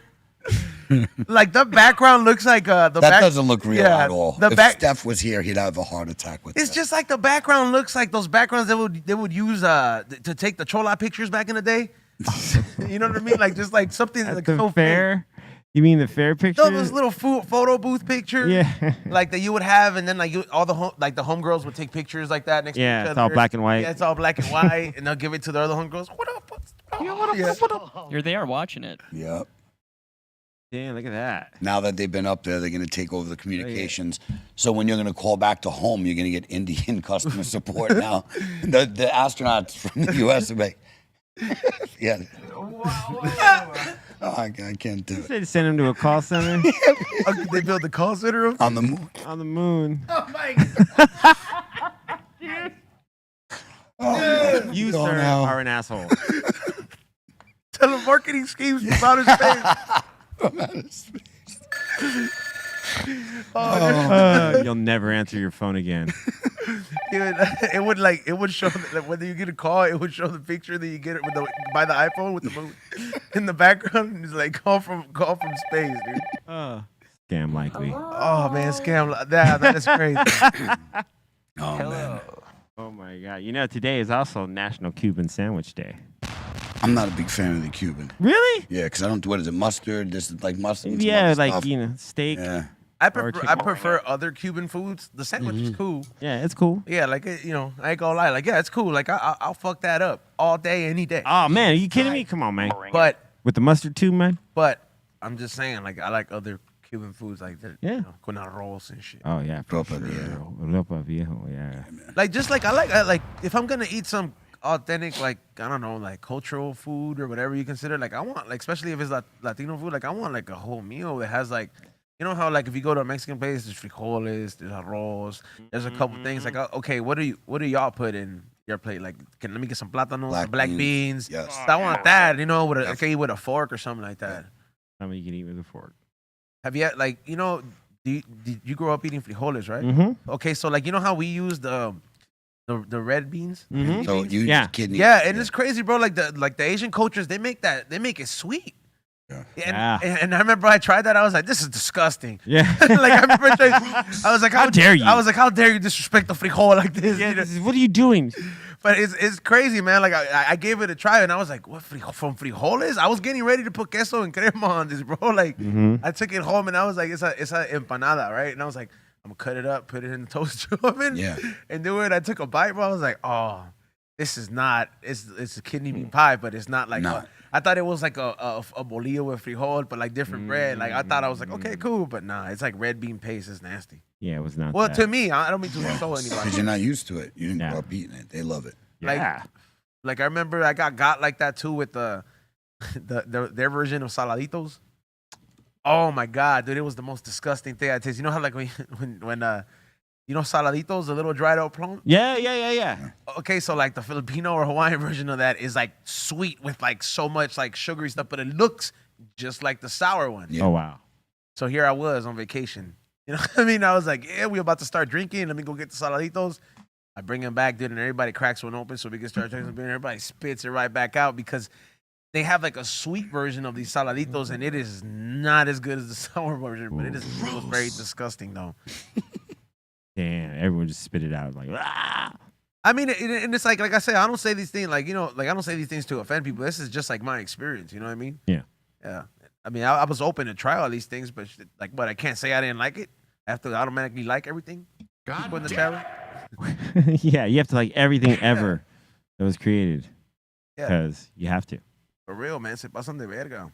Like the background looks like That doesn't look real at all. If Steph was here, he'd have a heart attack with It's that. just like the background looks like those backgrounds they would use to take the chola pictures back in the day. You know what I mean? Like just like something At like the so fake. fair? You mean the fair picture? No, those little photo booth pictures. Yeah. Like that you would have, and then like all the homegirls would take pictures like that next to each Yeah, other. it's all black and white. Yeah, it's all black and white, and they'll give it to the other homegirls. What up? What up? Here they are watching it. Yep. Damn, look at that. Now that they've been up there, they're going to take over the communications. So when you're going to call back to home, you're going to get Indian customer support now. The astronauts from the U.S. are like, yeah. Oh, I can't do it. They send him to a call center They built the call center On the moon. on the moon. Oh my god! You, Going sir, out. are an asshole. Telemarketing schemes from outer space. You'll never answer your phone again. It would show that whether you get a call, it would show the picture that you get it by the iPhone with the moon in the background. And it's like call from space, dude. Scam likely. Oh man, scam! That is crazy. Oh, man. Oh my god. You know, today is also National Cuban Sandwich Day. I'm not a big fan of the Cuban. Really? Yeah, because I don't do, what is it, mustard? This is like mustard. and some Yeah, other like, stuff. you know, steak. Yeah. I chicken. prefer other Cuban foods. The sandwich is cool. Yeah, it's cool. Yeah, like I ain't gonna lie. Like, yeah, it's cool. Like I'll fuck that up all day, any day. Oh man, are you kidding me? Come on, man. But With the mustard too, man? I'm just saying, like I like other Cuban foods like that. Yeah. Con arroz and shit. Oh yeah. for Ropa sure. viejo. Ropa viejo, yeah. Like just like I like if I'm gonna eat some authentic, like I don't know, like cultural food or whatever you consider, like I want, like especially if it's Latino food, like I want like a whole meal that has like, you know how like if you go to a Mexican place, there's frijoles, there's arroz, there's a couple things like okay, what do y'all put in You ever play like, let me get some plátanos, Black some black beans. beans. Yes. I want that, you know, I can eat with a fork or something like that. How many you can eat with a fork? Have you, like, you know, did you grow up eating frijoles, right? Mm-hmm. Okay, so like, you know how we use the red beans? Mhm. So you Yeah. just kidney. Yeah, and it's crazy, bro. Like the Asian cultures, they make it sweet. Yeah. And I remember I tried that. I was like, this is disgusting. Yeah. Like I remember I was like, How dare you? I was like, how dare you disrespect the frijol like this? Yeah, you know? what are you doing? But it's crazy, man. Like I gave it a try, and I was like, what from frijoles? I was getting ready to put queso and crema on this, bro. Like I took it home, and I was like, it's a empanada, right? And I was like, I'm gonna cut it up, put it in the toaster oven, and do it. I took a bite, bro. I was like, oh, this is not. It's a kidney bean pie, but it's not like. I thought it was like a bolillo with frijol, but like different bread. Like I thought I was like, okay, cool, but nah, it's like red bean paste. It's nasty. Yeah, it was not. Well, that. to me, I don't mean to insult Because anybody. you're not used to it. You didn't Yeah. grow up eating it. They love it. Yeah. Like I remember I got like that too with their version of saladitos. Oh my god, dude, it was the most disgusting thing I tasted. You know how like when you know saladitos, the little dried out plum? Yeah. Okay, so like the Filipino or Hawaiian version of that is like sweet with like so much like sugary stuff, but it looks just like the sour one. Yeah. Oh wow. So here I was on vacation. You know what I mean? I was like, yeah, we about to start drinking. Let me go get the saladitos. I bring them back, dude, and everybody cracks one open so we can start drinking some beer. Everybody spits it right back out because they have like a sweet version of these saladitos, and it is not as good as the sour version, but it was very disgusting though. Damn, everyone just spit it out like. Ah! I mean, and it's like I say, I don't say these things like, you know, like I don't say these things to offend people. This is just like my experience. You know what I mean? Yeah. Yeah. I mean, I was open to try all these things, but like, but I can't say I didn't like it. I have to automatically like everything. People in the chat room. Yeah, you have to like everything ever that was created Yeah. because you have to. For real, man. Se pasan de verga.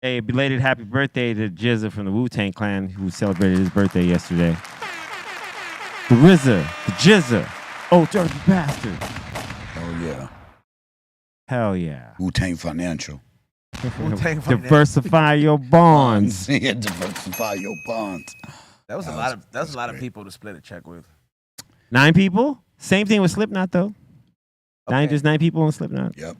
Hey, belated happy birthday to Jizza from the Wu-Tang Clan who celebrated his birthday yesterday. The RZA, the Jizza, oh dirty bastard. Oh, yeah. Hell yeah. Wu-Tang Financial. Wu-Tang Financial. Diversify your bonds. Yeah, diversify your bonds. That was a lot of people to split a check with. 9 people? Same thing with Slipknot though. Okay. Just 9 people on Slipknot. Yep.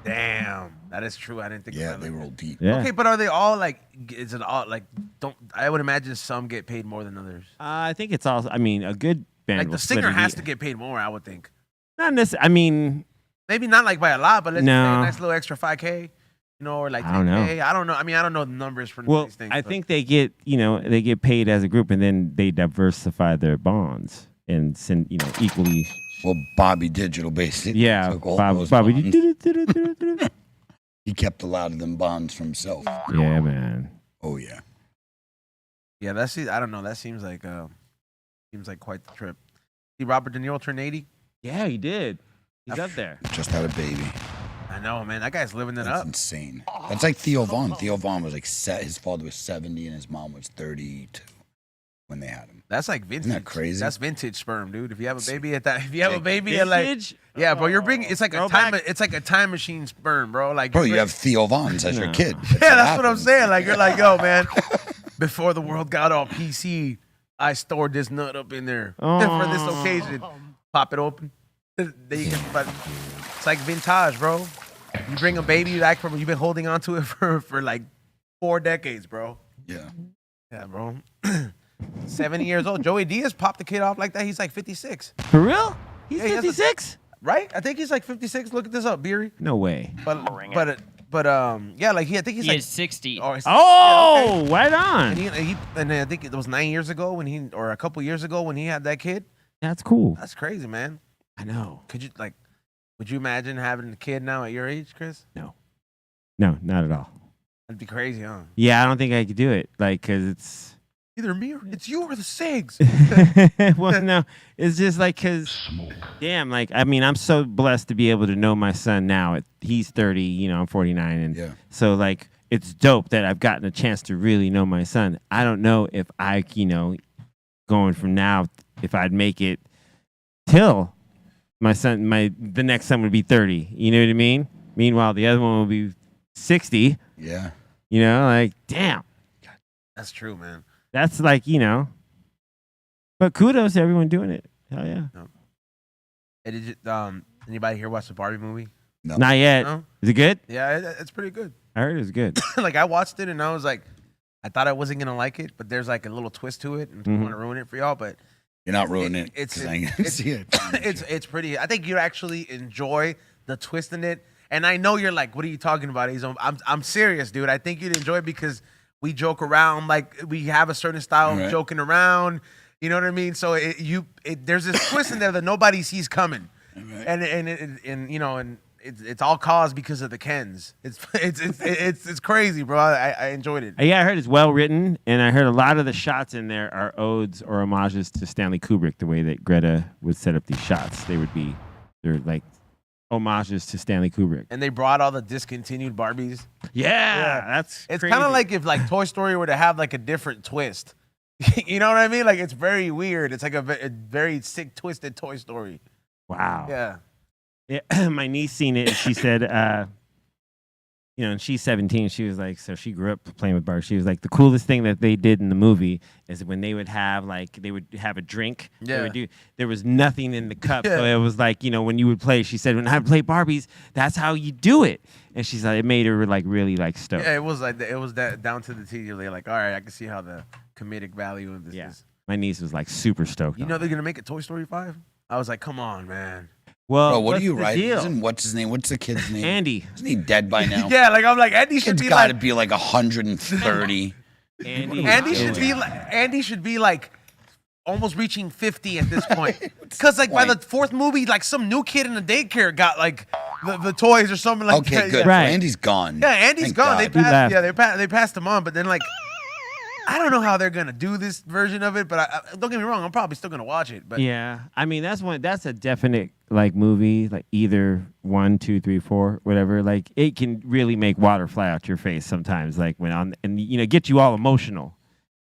Damn, that is true. I didn't think. Yeah, about they it like roll that. deep. Yeah. Okay, but are they all like? Is it all like? Don't I would imagine some get paid more than others. I think it's also. I mean, a good band. Like will the split singer it has e- to get paid more. I would think. Not necessarily. I mean, Maybe not like by a lot, but let's just say No. a nice little extra 5K. You know, or like I don't know. 10K. I don't know. I mean, I don't know the numbers for well, these things. I but- think they get they get paid as a group, and then they diversify their bonds and send equally. Well, Bobby Digital basically Yeah, took all Bobby. those Bobby. bonds. He kept a lot of them bonds for himself. Yeah, man. Oh, yeah. Yeah, that's. I don't know. That seems like quite the trip. See, Robert De Niro turned 80. Yeah, he did. He's up there. Just had a baby. I know, man. That guy's living it That's up. insane. That's like Theo Vaughn. Theo Vaughn was like his father was 70 and his mom was 32 when they had him. That's like vintage. that crazy? That's vintage sperm, dude. If you have a baby at that, if you have a baby at like, Vintage? yeah, bro, you're bringing. It's like a Throwback? time. It's like a time machine sperm, bro. Like, Bro, you're you bringing- have Theo Vaughns as your No. kid. Yeah, that's what I'm saying. Like, you're like, yo, man. Before the world got all PC, I stored this nut up in there for this occasion. Pop it open. Then you can, but it's like vintage, bro. You bring a baby back from you've been holding on to it for like 4 decades, bro. Yeah. Yeah, bro. 70 years old. Joey Diaz popped the kid off like that. He's like 56, For real? He's Yeah, he has a- 56? right? I think he's like 56. Look at this up, Beery. No way. But yeah, like I think he's He like is 60. oh, he's- Oh, yeah, okay. right on. And I think it was 9 years ago or a couple years ago when he had that kid. That's cool. That's crazy, man. I know. Would you imagine having a kid now at your age, Chris? No, not at all. That'd be crazy, huh? Yeah, I don't think I could do it. Like, cause it's. Either me or it's you or the Sigs. Well, no, it's just like, cause, damn, like, I mean, I'm so blessed to be able to know my son now. He's 30, I'm 49, and Yeah. so like, it's dope that I've gotten a chance to really know my son. I don't know if I, going from now, if I'd make it till my son, the next son would be 30. You know what I mean? Meanwhile, the other one will be 60. Yeah. Like, damn. That's true, man. That's like, but kudos to everyone doing it. Hell yeah. Anybody here watch the Barbie movie? No. Not yet. No? Is it good? Yeah, it's pretty good. I heard it was good. Like I watched it and I was like, I thought I wasn't gonna like it, but there's like a little twist to it, and I don't want to ruin it for y'all. But You're not ruining it. it's 'cause I ain't gonna see it. it's pretty. I think you actually enjoy the twist in it, and I know you're like, what are you talking about? I'm serious, dude. I think you'd enjoy it because we joke around, like we have a certain style of Right. joking around. You know what I mean? So there's this twist in there that nobody sees coming, Right. and you know, and it's all caused because of the Kens. It's crazy, bro. I enjoyed it. Yeah, I heard it's well written, and I heard a lot of the shots in there are odes or homages to Stanley Kubrick. The way that Greta would set up these shots, they're like homages to Stanley Kubrick. And they brought all the discontinued Barbies. Yeah, that's It's crazy. kind of like if like Toy Story were to have like a different twist. You know what I mean? Like it's very weird. It's like a very sick, twisted Toy Story. wow. Yeah. Yeah, my niece seen it and she said, and she's 17. She was like, so she grew up playing with Barbie. She was like, the coolest thing that they did in the movie is when they would have a drink. Yeah. There was nothing in the cup. Yeah. So it was like, when you would play, she said, when I play Barbies, that's how you do it. And she's like, it made her like really like stoked. Yeah, it was that down to the T. You're like, all right, I can see how the comedic value of this Yeah. is. My niece was like super stoked. You on know it. they're gonna make a Toy Story 5? I was like, come on, man. Well, Bro, what what's are you the writing? deal? What's his name? What's the kid's name? Andy. Isn't he dead by now? Yeah, like I'm like Andy should Kid's be got to like be like 130. Andy should be like almost reaching 50 at this point. Because like by the fourth movie, like some new kid in the daycare got like the toys or something like that. Okay, good. Right. Andy's gone. Yeah, Andy's Thank gone. God. They passed, left. they passed him on, but then like I don't know how they're gonna do this version of it, but I don't get me wrong, I'm probably still gonna watch it. But Yeah, I mean that's a definite like movie, like either 1, 2, 3, 4, whatever. Like it can really make water fly out your face sometimes, like and get you all emotional.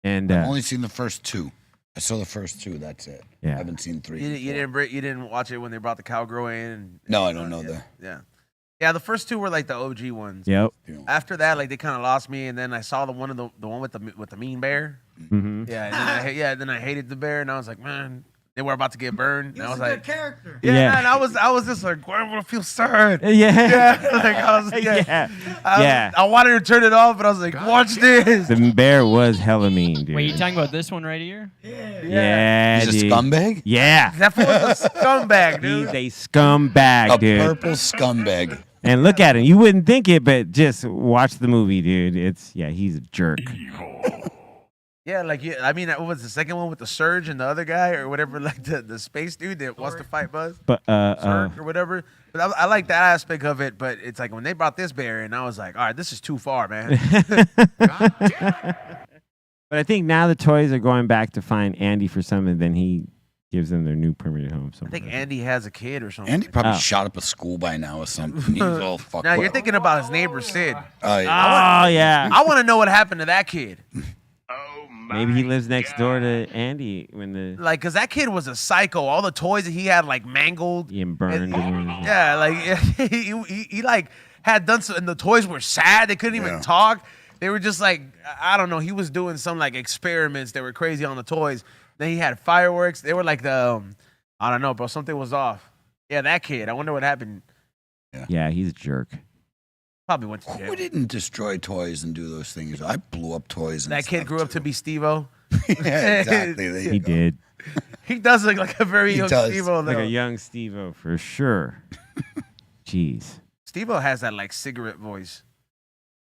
And I've only seen the first two. I saw the first two. That's it. Yeah. I haven't seen 3. you didn't watch it when they brought the cowgirl in. And, No, I don't know that. Yeah. The first two were like the OG ones. Yep. After that, like they kind of lost me, and then I saw the one with the mean bear. Mm-hmm. Yeah, and then then I hated the bear, and I was like, man, they were about to get burned. And I was like, character. yeah, Yeah. and I was just like, why would I feel sad? Yeah. Yeah, like I was, I wanted to turn it off, but I was like, watch this. The bear was hella mean, dude. Wait, you talking about this one right here? Yeah, He's a dude. scumbag? Yeah. That fool was a scumbag, dude. He's a scumbag, A dude. purple scumbag. And look at him. You wouldn't think it, but just watch the movie, dude. He's a jerk. Yeah, like I mean, what was the second one with the Surge and the other guy or whatever, like the space dude that wants to fight Buzz? But Surge or whatever. But I like that aspect of it. But it's like when they brought this bear in, I was like, all right, this is too far, man. but I think now the toys are going back to find Andy for some, and then he gives them their new permanent home. I think Andy has a kid or something. Andy probably Oh. shot up a school by now or something. He's all fucked Now up. you're thinking about his neighbor Sid. Oh, yeah. Oh yeah. I want to know what happened to that kid. Maybe he lives next door to Andy when the Like, cause that kid was a psycho. All the toys that he had, like mangled. and burned. And, Yeah, like he like had done some, and the toys were sad. They couldn't even Yeah. talk. They were just like, I don't know. He was doing some like experiments that were crazy on the toys. Then he had fireworks. They were like I don't know, bro. Something was off. Yeah, that kid. I wonder what happened. yeah, he's a jerk. Probably went to jail. Who didn't destroy toys and do those things? I blew up toys. And That kid stuff, grew up to too. be Steve-O. Yeah, exactly. There you He go. did. He does look like a very He young does. Steve-O. Like though. a young Steve-O for sure. Jeez. Steve-O has that like cigarette voice.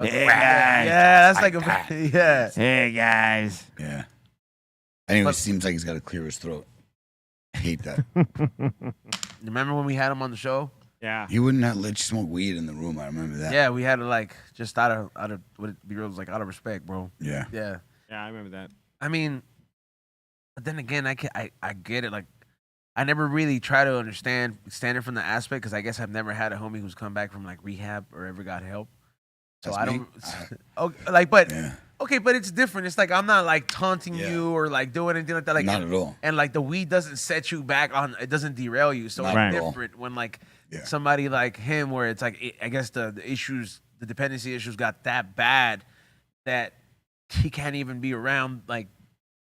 Hey, Yeah, guys. that's like a yeah. Hey guys. Yeah. Anyway, But- seems like he's got to clear his throat. I hate that. Remember when we had him on the show? Yeah. He wouldn't let you smoke weed in the room. I remember that. Yeah, we had to like just out of what it be real was like out of respect, bro. Yeah. Yeah. Yeah, I remember that. I mean, but then again, I get it. Like, I never really try to understand it from the aspect because I guess I've never had a homie who's come back from like rehab or ever got help. So That's I me. don't like, but Yeah. okay, but it's different. It's like I'm not like taunting Yeah. you or like doing anything like that. Like Not at all. And like the weed doesn't set you back on. It doesn't derail you. So Not it's at all. different when like Yeah. somebody like him, where it's like I guess the issues, the dependency issues got that bad that he can't even be around like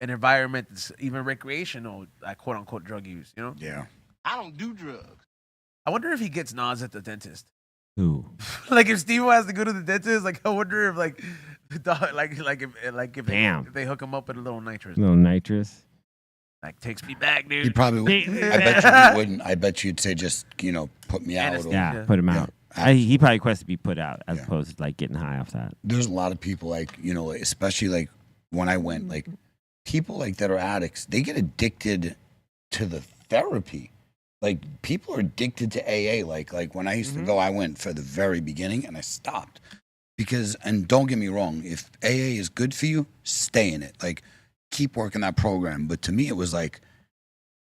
an environment that's even recreational, like quote unquote drug use. You know? Yeah. I don't do drugs. I wonder if he gets nods at the dentist. Ooh. Like if Steve has to go to the dentist, like I wonder if like if Damn. they hook him up with a little nitrous. Little nitrous. Like takes me back, dude. He probably would. I bet you he wouldn't. I bet you'd say just, put me out. Or, Yeah, Yeah. put him Yeah. out. He probably requests to be put out as opposed to like getting high off that. There's a lot of people like, especially like when I went, like people like that are addicts, they get addicted to the therapy. Like people are addicted to AA. Like when I used to go, I went for the very beginning and I stopped because, and don't get me wrong, if AA is good for you, stay in it. Like keep working that program. But to me, it was like,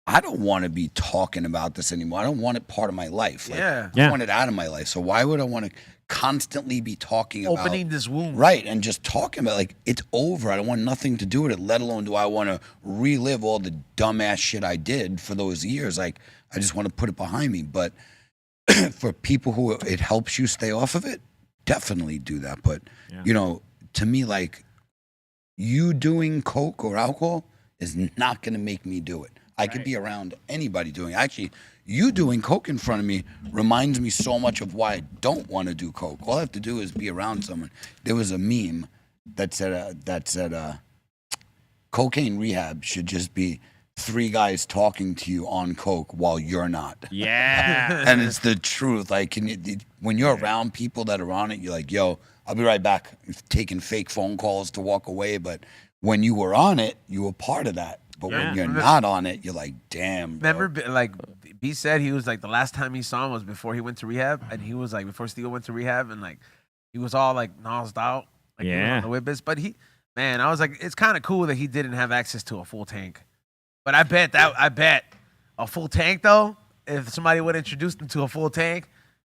I don't want to be talking about this anymore. I don't want it part of my life. Like, Yeah. I want it out of my life. So why would I want to constantly be talking about Opening this wound. Right, and just talking about like it's over. I don't want nothing to do with it, let alone do I want to relive all the dumbass shit I did for those years. Like I just want to put it behind me. But for people who it helps you stay off of it, definitely do that. But to me, like you doing coke or alcohol is not going to make me do it. I could be around anybody doing it. Actually, you doing coke in front of me reminds me so much of why I don't want to do coke. All I have to do is be around someone. There was a meme that said cocaine rehab should just be 3 guys talking to you on coke while you're not. Yeah. And it's the truth. Like when you're around people that are on it, you're like, yo, I'll be right back. Taking fake phone calls to walk away. But when you were on it, you were part of that. But when you're not on it, you're like, damn, bro. Remember, like B said, he was like the last time he saw him was before he went to rehab, and he was like before Steve went to rehab, and like he was all like nosed out, like he was on the whippets. But I was like, it's kind of cool that he didn't have access to a full tank. But I bet a full tank though, if somebody would have introduced him to a full tank,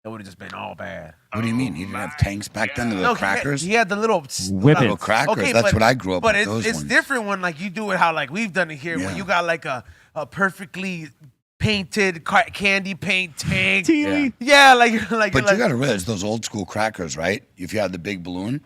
it would have just been all bad. What do you mean? He didn't have tanks back then? The little crackers? He had the little Whippets. Little crackers. That's what I grew up but with. Those it's ones. different when like you do it how like we've done it here, when you got like a perfectly painted candy paint tank. Yeah, like. But you got to realize those old school crackers, right? If you had the big balloon,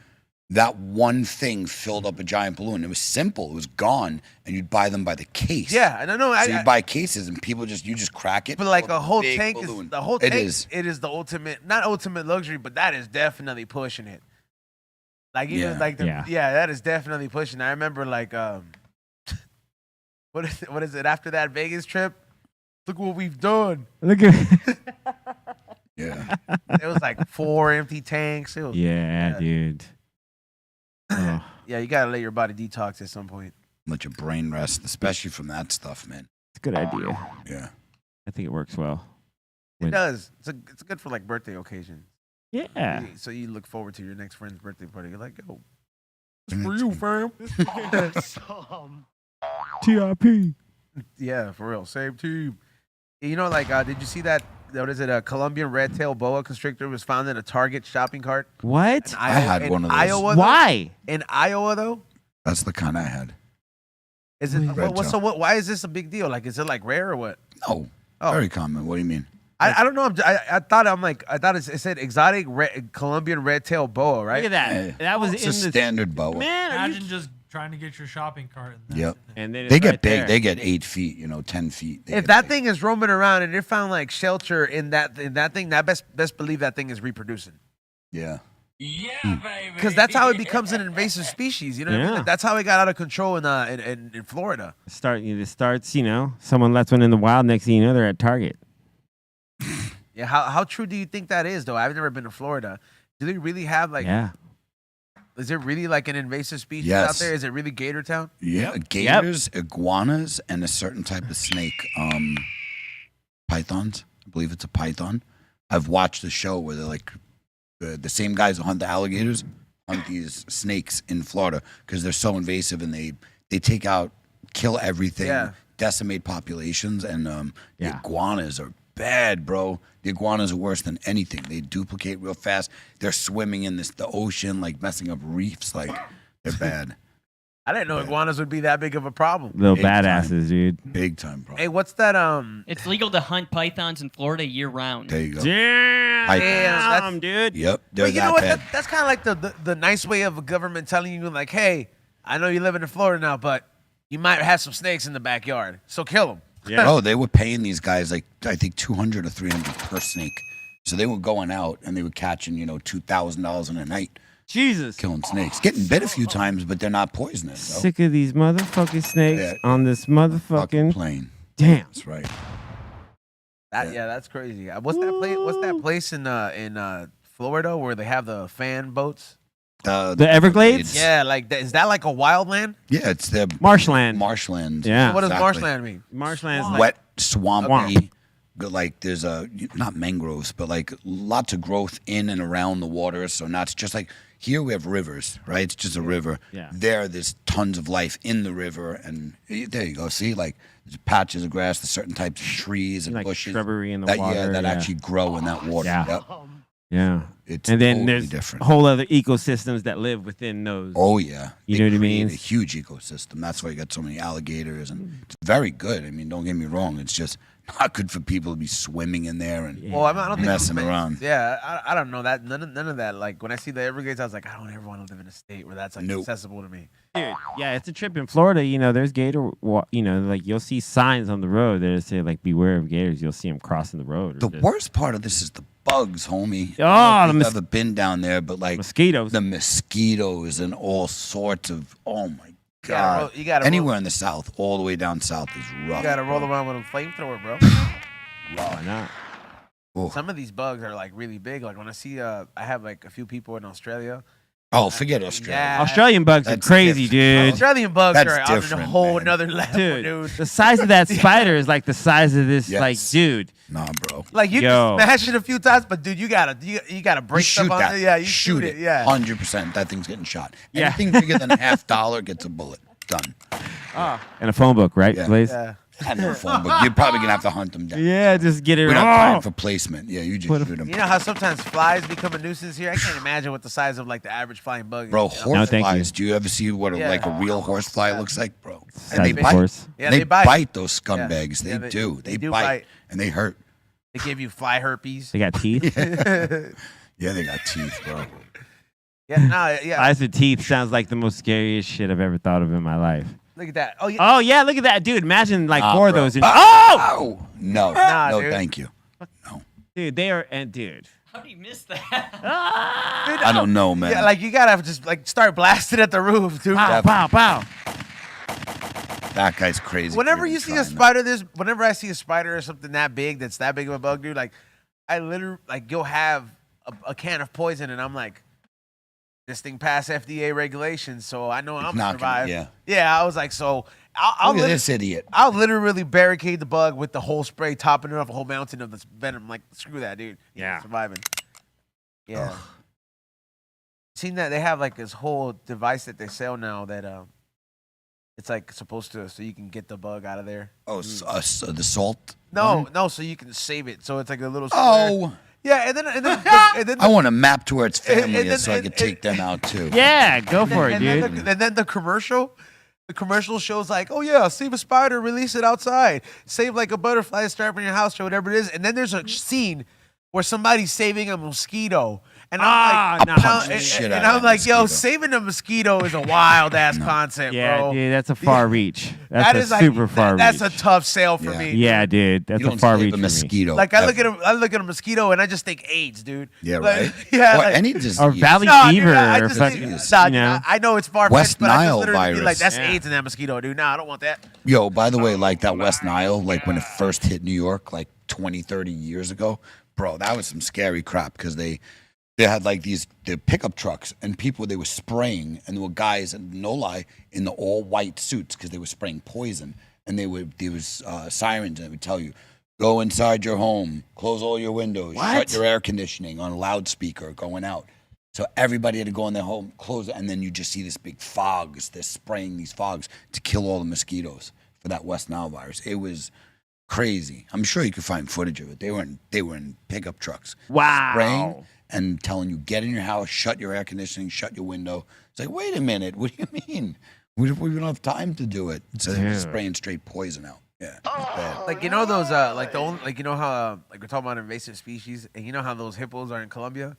that one thing filled up a giant balloon. It was simple. It was gone, and you'd buy them by the case. Yeah, I don't know. So you'd buy cases, and people you just crack it. But like fill a up whole big tank balloon. is the whole tank. It is. It is the ultimate, not ultimate luxury, but that is definitely pushing it. Like even like that is definitely pushing. I remember like what is it after that Vegas trip? Look what we've done. Look at Yeah. It was like 4 empty tanks. It was, dude. Oh. Yeah, you gotta let your body detox at some point. Let your brain rest, especially from that stuff, man. It's a good idea. Yeah. I think it works well. It does. It's good for like birthday occasion. Yeah. So you look forward to your next friend's birthday party. You're like, yo, it's for you, fam. TRP. Yeah, for real. Same team. You know, like, did you see that? What is it? A Colombian red-tailed boa constrictor was found in a Target shopping cart. What? I had one of those. Iowa, Why? In Iowa, though? That's the kind I had. Is it? Red-tail. Why is this a big deal? Like, is it like rare or what? No. Oh. Very common. What do you mean? I don't know. I thought it said exotic Colombian red-tailed boa, right? Look at that. Hey, That was it's in a the standard boa. Man, Imagine just trying to get your shopping cart. Yep. and then They get big. They get 8 feet, 10 feet. They If get that big. thing is roaming around and they found like shelter in that thing, that best believe that thing is reproducing. Yeah. Because that's how it becomes an invasive species. You know what I mean? Yeah. Like, that's how it got out of control in Florida. it starts, someone lets one in the wild, next thing you know, they're at Target. Yeah. How true do you think that is, though? I've never been to Florida. Do they really have like? Yeah. Is it really like an invasive species Yes. out there? Is it really Gator Town? Yeah. Gators, iguanas, and a certain type of snake. Pythons. I believe it's a python. I've watched the show where they're like the same guys who hunt the alligators hunt these snakes in Florida because they're so invasive and they take out, kill everything, decimate populations, and the iguanas are bad, bro. The iguanas are worse than anything. They duplicate real fast. They're swimming in the ocean, like messing up reefs. Like they're bad. I didn't know iguanas would be that big of a problem. Little Big time. badasses, dude. Big time, bro. Hey, what's that? It's legal to hunt pythons in Florida year-round. There you go. Damn, dude. Yep, they're But you know that what? bad. That's kind of like the nice way of a government telling you, like, hey, I know you live in Florida now, but you might have some snakes in the backyard, so kill them. Yeah. Oh, they were paying these guys like I think 200 or 300 per snake. So they were going out and they were catching $2,000 in a night, Jesus. killing snakes, getting bit a few times, but they're not poisonous. So. Sick of these motherfucking snakes Yeah. on this Fucking motherfucking plane. damn. That's right. That's crazy. What's that place in Florida where they have the fan boats? The Everglades? Yeah, is that like a wildland? Yeah, it's the Marshland. marshland. Yeah. What does Exactly. marshland mean? Marshland's like Wet, swampy. Like there's not mangroves, but like lots of growth in and around the water. So not just like here we have rivers, right? It's just a river. Yeah. There's tons of life in the river, and there you go. See, like there's patches of grass, there's certain types of trees and like bushes shrubbery in the that water. that yeah. actually grow in that water. Yeah. Yep. Yeah. It's And then totally there's different. whole other ecosystems that live within those. Oh yeah, You They know what I create mean? A huge ecosystem. That's why you got so many alligators, and it's very good. I mean, don't get me wrong. It's just not good for people to be swimming in there and Well, I don't think messing around. Yeah, I don't know that. None of that. Like when I see the Everglades, I was like, I don't ever want to live in a state where that's like Nope. accessible to me. Dude, yeah, it's a trip in Florida. There's gator. Like you'll see signs on the road that say like "Beware of gators." You'll see them crossing the road. or The just- worst part of this is the bugs, homie. Oh, I the don't know if you've ever been down there, but like mosquitoes. the mosquitoes and all sorts of. Oh my You gotta god! you gotta Anywhere in the south, all the way down south is rough. You gotta roll around with a flamethrower, bro. Why not? Oh. Some of these bugs are like really big. Like when I see, I have like a few people in Australia. Oh, forget Australia. Yeah. Australian bugs are That's crazy, different. dude. Australian bugs That's are on a different, whole man. another level, dude. The size of that spider is like the size of this, Yes. like, dude. Nah, bro. Like you Yo. can smash it a few times, but dude, you gotta break You stuff shoot on that. it. Yeah, you shoot it. Yeah. 100%. That thing's getting shot. Yeah. Anything bigger than $50 gets a bullet. Done. And a phone book, right, Yeah. Blaze? Yeah. And no phone book. You're probably gonna have to hunt them down. Yeah, just get it. We're not Oh! trying for placement. Yeah, you just Put a- shoot them. You know how sometimes flies become a nuisance here? I can't imagine what the size of like the average flying bug is. Bro, you know? horse No, thank you. flies. Do you ever see what Yeah. like a real horse fly looks like, bro? Size And they of bite. horse. Yeah, they they bite. bite those scumbags. Yeah, They do. they They do bite. bite. And they hurt. They give you fly herpes. They got teeth. Yeah, they got teeth, bro. Yeah, no, yeah. Eyes with teeth sounds like the most scariest shit I've ever thought of in my life. Look at that. Oh, yeah. Oh, yeah, look at that, dude. Imagine like Nah, four of bro. those. And, oh! Oh! No. Nah, no, dude. thank you. No. Dude, they are, and dude. How do you miss that? I don't know, man. Yeah, like you gotta just like start blasting at the roof, dude. Pow, pow, pow. That guy's crazy. Whenever Really you see a trying to- spider, whenever I see a spider or something that big, that's that big of a bug, dude, like I literally like you'll have a can of poison, and I'm like, this thing passed FDA regulations, so I know I'm not gonna gonna- survive. yeah. Yeah, I was like, so I'll Look at this idiot. I'll literally barricade the bug with the whole spray, topping it off a whole mountain of this venom. Like, screw that, dude. You're Yeah. surviving. Yeah. Seen that they have like this whole device that they sell now that it's like supposed to so you can get the bug out of there. Oh, the salt. No, so you can save it. So it's like a little square. Oh, Yeah, and then I want a map to where its And- family and is so I then- could take them out too. Yeah, go for it, and dude. then the commercial shows like, oh yeah, save a spider, release it outside, save like a butterfly strap in your house or whatever it is, and then there's a scene where somebody's saving a mosquito, and I'm like, nah. and punch the I'm- shit and out of I'm that like, yo, mosquito. saving a mosquito is a wild ass concept, Yeah, bro. dude, that's a far reach. That's That a is like super far that's reach. a tough sale for Yeah. me. Yeah, dude, that's You a don't far save reach a for me. mosquito. Like I ever. look at a mosquito and I just think AIDS, dude. Yeah, Like, right. Yeah, Or like, any disease. Or Valley No, dude, fever, I or just fucking, think, you know. I know it's far West fetched, but I just Nile literally be like, virus. that's Yeah. AIDS in that mosquito, dude. Nah, I don't want that. Yo, by the way, like that West Nile, like when it first hit New York, like 20, 30 years ago, bro, that was some scary crap because they had like the pickup trucks and people, they were spraying, and there were guys, and no lie, in the all white suits because they were spraying poison, and there was sirens, and they would tell you, go inside your home, close all your windows, shut your air conditioning on a loudspeaker going out. So everybody had to go in their home, close it, and then you just see this big fogs. They're spraying these fogs to kill all the mosquitoes for that West Nile virus. It was crazy. I'm sure you could find footage of it. They were in pickup trucks. Wow. Spraying and telling you, get in your house, shut your air conditioning, shut your window. It's like, wait a minute, what do you mean? We don't have time to do it. So they were Dude. spraying straight poison out. Yeah, it was bad. Like you know those like the only like you know how like we're talking about invasive species, and you know how those hippos are in Colombia.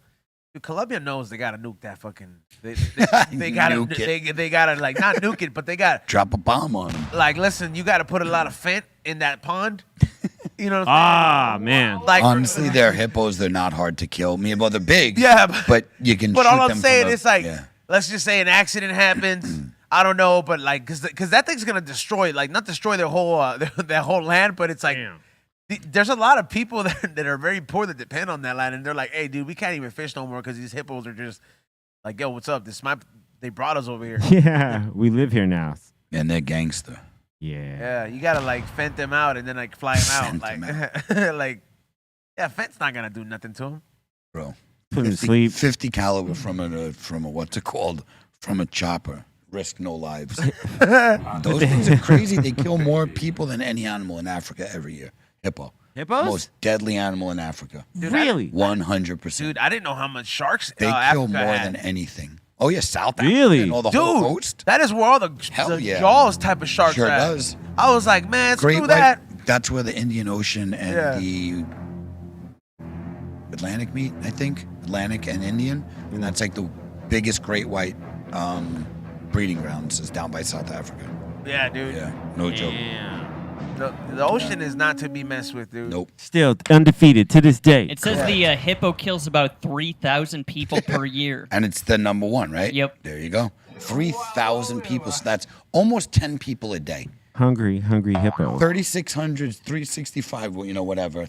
Dude, Colombia knows they gotta nuke that fucking. They gotta Nuke it. they gotta like not nuke it, but they got Drop a bomb on them. like listen. You gotta put a lot of fent in that pond. You know what I'm Ah, man. saying? Like Honestly, they're hippos. They're not hard to kill. Well, they're big. Yeah, but you can. But shoot all I'm them saying from is like, yeah. let's just say an accident happens. I don't know, but like, cause that thing's gonna destroy, like, not destroy their whole their whole land, but it's like, there's a lot of people that are very poor that depend on that land, and they're like, hey, dude, we can't even fish no more because these hippos are just like, yo, what's up? They brought us over here. Yeah, we live here now. And they're gangster. Yeah. Yeah, you gotta like fent them out and then like fly them out, Fent like, them like, yeah, fent's not gonna do nothing to them. Bro. Put him to sleep. 50 caliber from a what's it called? From a chopper. Risk no lives. Those things are crazy. They kill more people than any animal in Africa every year. Hippo. Hippos? Most deadly animal in Africa. Dude, Really? 100%. Dude, I didn't know how much sharks They kill Africa more had. than anything. Oh yeah, South Africa. Really? And all the whole Dude, coast. that is where all the Hell yeah. Jaws type of sharks Sure are at. does. I was like, man, Great screw white. that. That's where the Indian Ocean and Yeah. the Atlantic meet, I think. Atlantic and Indian. And that's like the biggest great white breeding grounds is down by South Africa. Yeah, dude. Yeah, no joke. The ocean is not to be messed with, dude. Nope. Still undefeated to this day. It says the hippo kills about 3,000 people per year. And it's the number one, right? Yep. There you go. 3,000 people. So that's almost 10 people a day. Hungry hippo. 3,600, 365, well, whatever,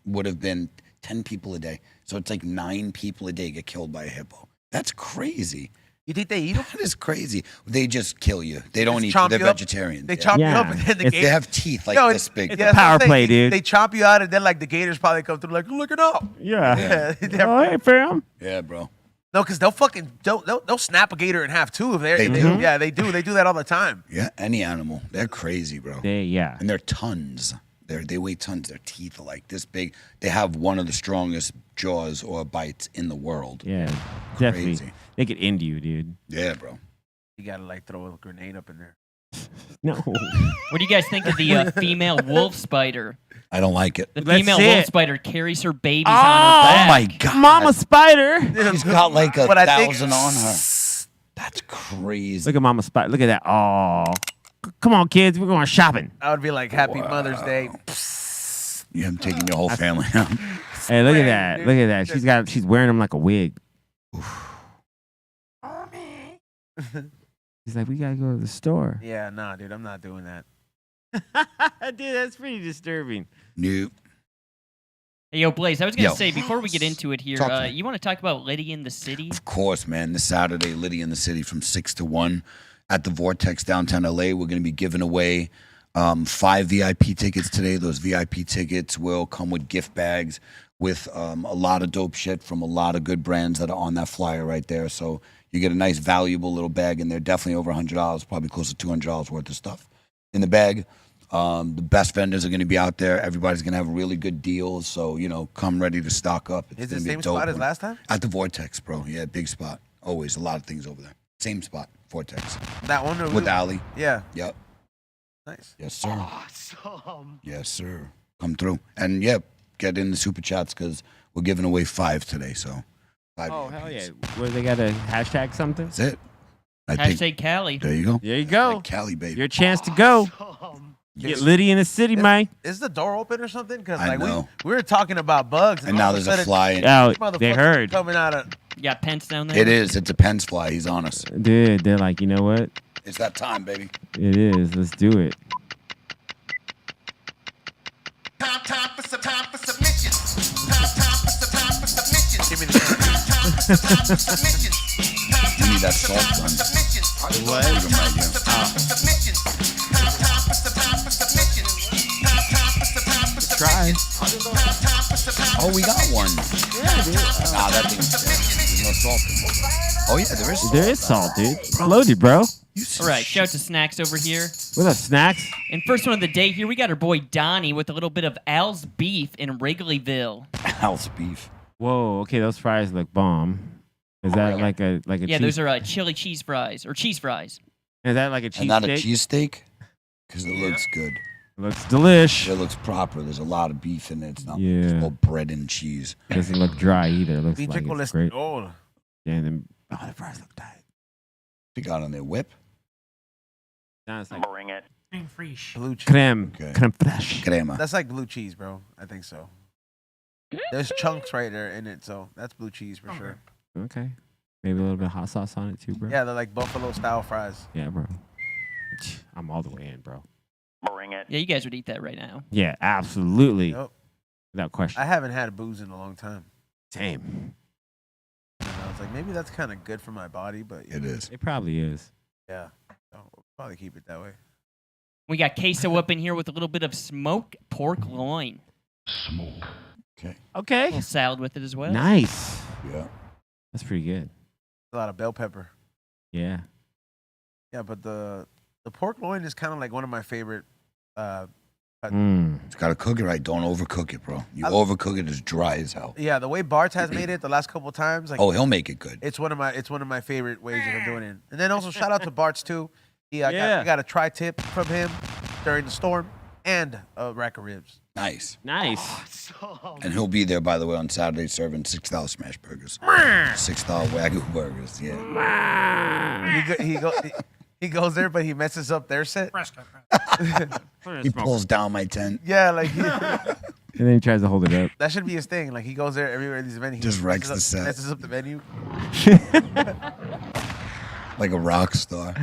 would have been 10 people a day. So it's like 9 people a day get killed by a hippo. That's crazy. You think they eat them? That is crazy. They just kill you. They don't eat you. chomp They're you up. vegetarians. They Yeah. chop you Yeah. up and then the It's- They gator. have teeth like Yo, this big. it's a power play, dude. They chop you out and then like the gators probably come through like, look it up. Yeah. They're- Oh, hey, fam. Yeah, bro. No, because they'll snap a gator in half too if they're. They do? Yeah, they do. They do that all the time. Yeah, any animal. They're crazy, bro. Yeah. And they're tons. They weigh tons. Their teeth are like this big. They have one of the strongest jaws or bites in the world. Yeah. Definitely. Crazy. They could end you, dude. Yeah, bro. You gotta like throw a grenade up in there. No. What do you guys think of the female wolf spider? I don't like it. The Let's female see wolf it. spider carries her babies Oh, on her back. Oh my god. Mama spider. She's got like But I think- 1,000 on her. That's crazy. Look at Mama spider. Look at that. Oh. Come on, kids. We're going shopping. I would be like, Happy Mother's Day. Yeah, I'm taking your whole family out. Hey, look at Swag, that. dude. Look at that. She's wearing them like a wig. She's like, we gotta go to the store. Yeah, nah, dude, I'm not doing that. Dude, that's pretty disturbing. Nope. Hey, yo, Blaze, I was going Yo. to say, before we get into it here, Talk to me. you want to talk about Liddy in the City? Of course, man. This Saturday, Liddy in the City from 6 to 1 at the Vortex downtown LA. We're going to be giving away 5 VIP tickets today. Those VIP tickets will come with gift bags with a lot of dope shit from a lot of good brands that are on that flyer right there. So you get a nice, valuable little bag in there. Definitely over $100, probably close to $200 worth of stuff in the bag. The best vendors are going to be out there. Everybody's going to have really good deals. So, come ready to stock up. It's Is it gonna the be a same dope spot as one. last time? At the Vortex, bro. Yeah, big spot. Always a lot of things over there. Same spot, Vortex. That one? Or With Ali. Yeah, Yep. nice. Yes, sir. Awesome. Yes, sir. Come through. And, get in the super chats because we're giving away 5 today. So, 5 Oh, VIPs. hell yeah. Where they got a hashtag something? That's it. I think. Hashtag Cali. There you go. There you go. Like Cali, baby. Your chance to go. Get Liddy in the city, man. Is the door open or something? Because I like know. we were talking about bugs, And now all of there's a sudden, fly. In. Oh, this they motherfucker's heard. coming out of. You got Pence down there? It is. It's a Pence fly. He's on us. Dude, they're like, you know what? It's that time, baby. It is. Let's do it. Time for submissions. Time for submissions. Give me the Time for submissions. You need that salt gun. What? Put 'em right here. Try. Oh, we got one. Yeah, dude. Nah, that thing's there's no salt in it. Oh, yeah, there is salt. There is salt, dude. Loaded, bro. All right, shout out to Snacks over here. What up, Snacks? And first one of the day here, we got our boy Donnie with a little bit of Al's beef in Wrigleyville. Al's beef. Whoa, okay, those fries look bomb. Is that like a Yeah, cheese? those are chili cheese fries or cheese fries. Is that like a cheese And not steak? a cheesesteak? Because it looks good. It looks delish. It looks proper. There's a lot of beef in it. It's not Yeah. just all bread and cheese. Doesn't look dry either. It looks like it's great. Oh, Yeah, and then the fries look tight. They got on their whip. Now it's like Bring it. Being fresh. blue cheese. creme, Okay. creme fraiche. Crema. That's like blue cheese, bro. I think so. There's chunks right there in it, so that's blue cheese for sure. Okay. Maybe a little bit of hot sauce on it too, bro. Yeah, they're like buffalo style fries. Yeah, bro. I'm all the way in, bro. Bring it. Yeah, you guys would eat that right now. Yeah, absolutely. Yep. Without question. I haven't had booze in a long time. Same. And I was like, maybe that's kind of good for my body, but It is. It probably is. yeah, so we'll probably keep it that way. We got queso up in here with a little bit of smoked pork loin. Okay. A Okay. little salad with it as well. Nice. Yeah. That's pretty good. A lot of bell pepper. Yeah. Yeah, but the pork loin is kind of like one of my favorite. It's got to cook it right. Don't overcook it, bro. You overcook it, it's dry as hell. Yeah, the way Bart has made it the last couple times, like Oh, he'll make it good. it's one of my favorite ways of doing it. And then also shout out to Bart's too. I Yeah. got a tri-tip from him during the storm and a rack of ribs. Nice. Nice. And he'll be there, by the way, on Saturday serving $6 smash burgers. $6 Wagyu burgers. Yeah. He goes there, but he messes up their set. He pulls down my tent. Yeah, like And then he tries to hold it up. that should be his thing. Like he goes there everywhere in these venues. Just wrecks the set. Messes up the venue. Like a rock star.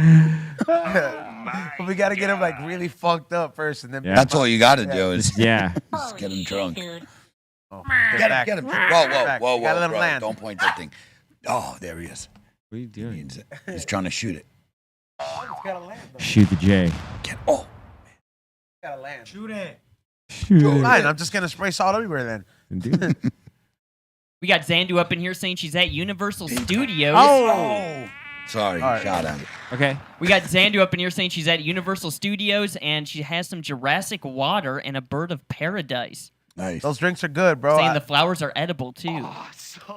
But we gotta get him like really fucked up first, and then Yeah. That's all you got to do is Yeah. just get him drunk. Oh, Get him. Whoa, Back. whoa, You gotta let him bro. land. Don't point that thing. Oh, there he is. What are you doing? He's trying to shoot it. gotta land. Though. Shoot the J. Oh, Gotta land. Shoot it. Shoot it. Fine, I'm just gonna spray salt everywhere then. Dude. We got Zandu up in here saying she's at Universal Studios. Oh. sorry. All right. Shout out. Okay. We got Zandu up in here saying she's at Universal Studios and she has some Jurassic water and a bird of paradise. Nice. Those drinks are good, bro. Saying the flowers are edible too.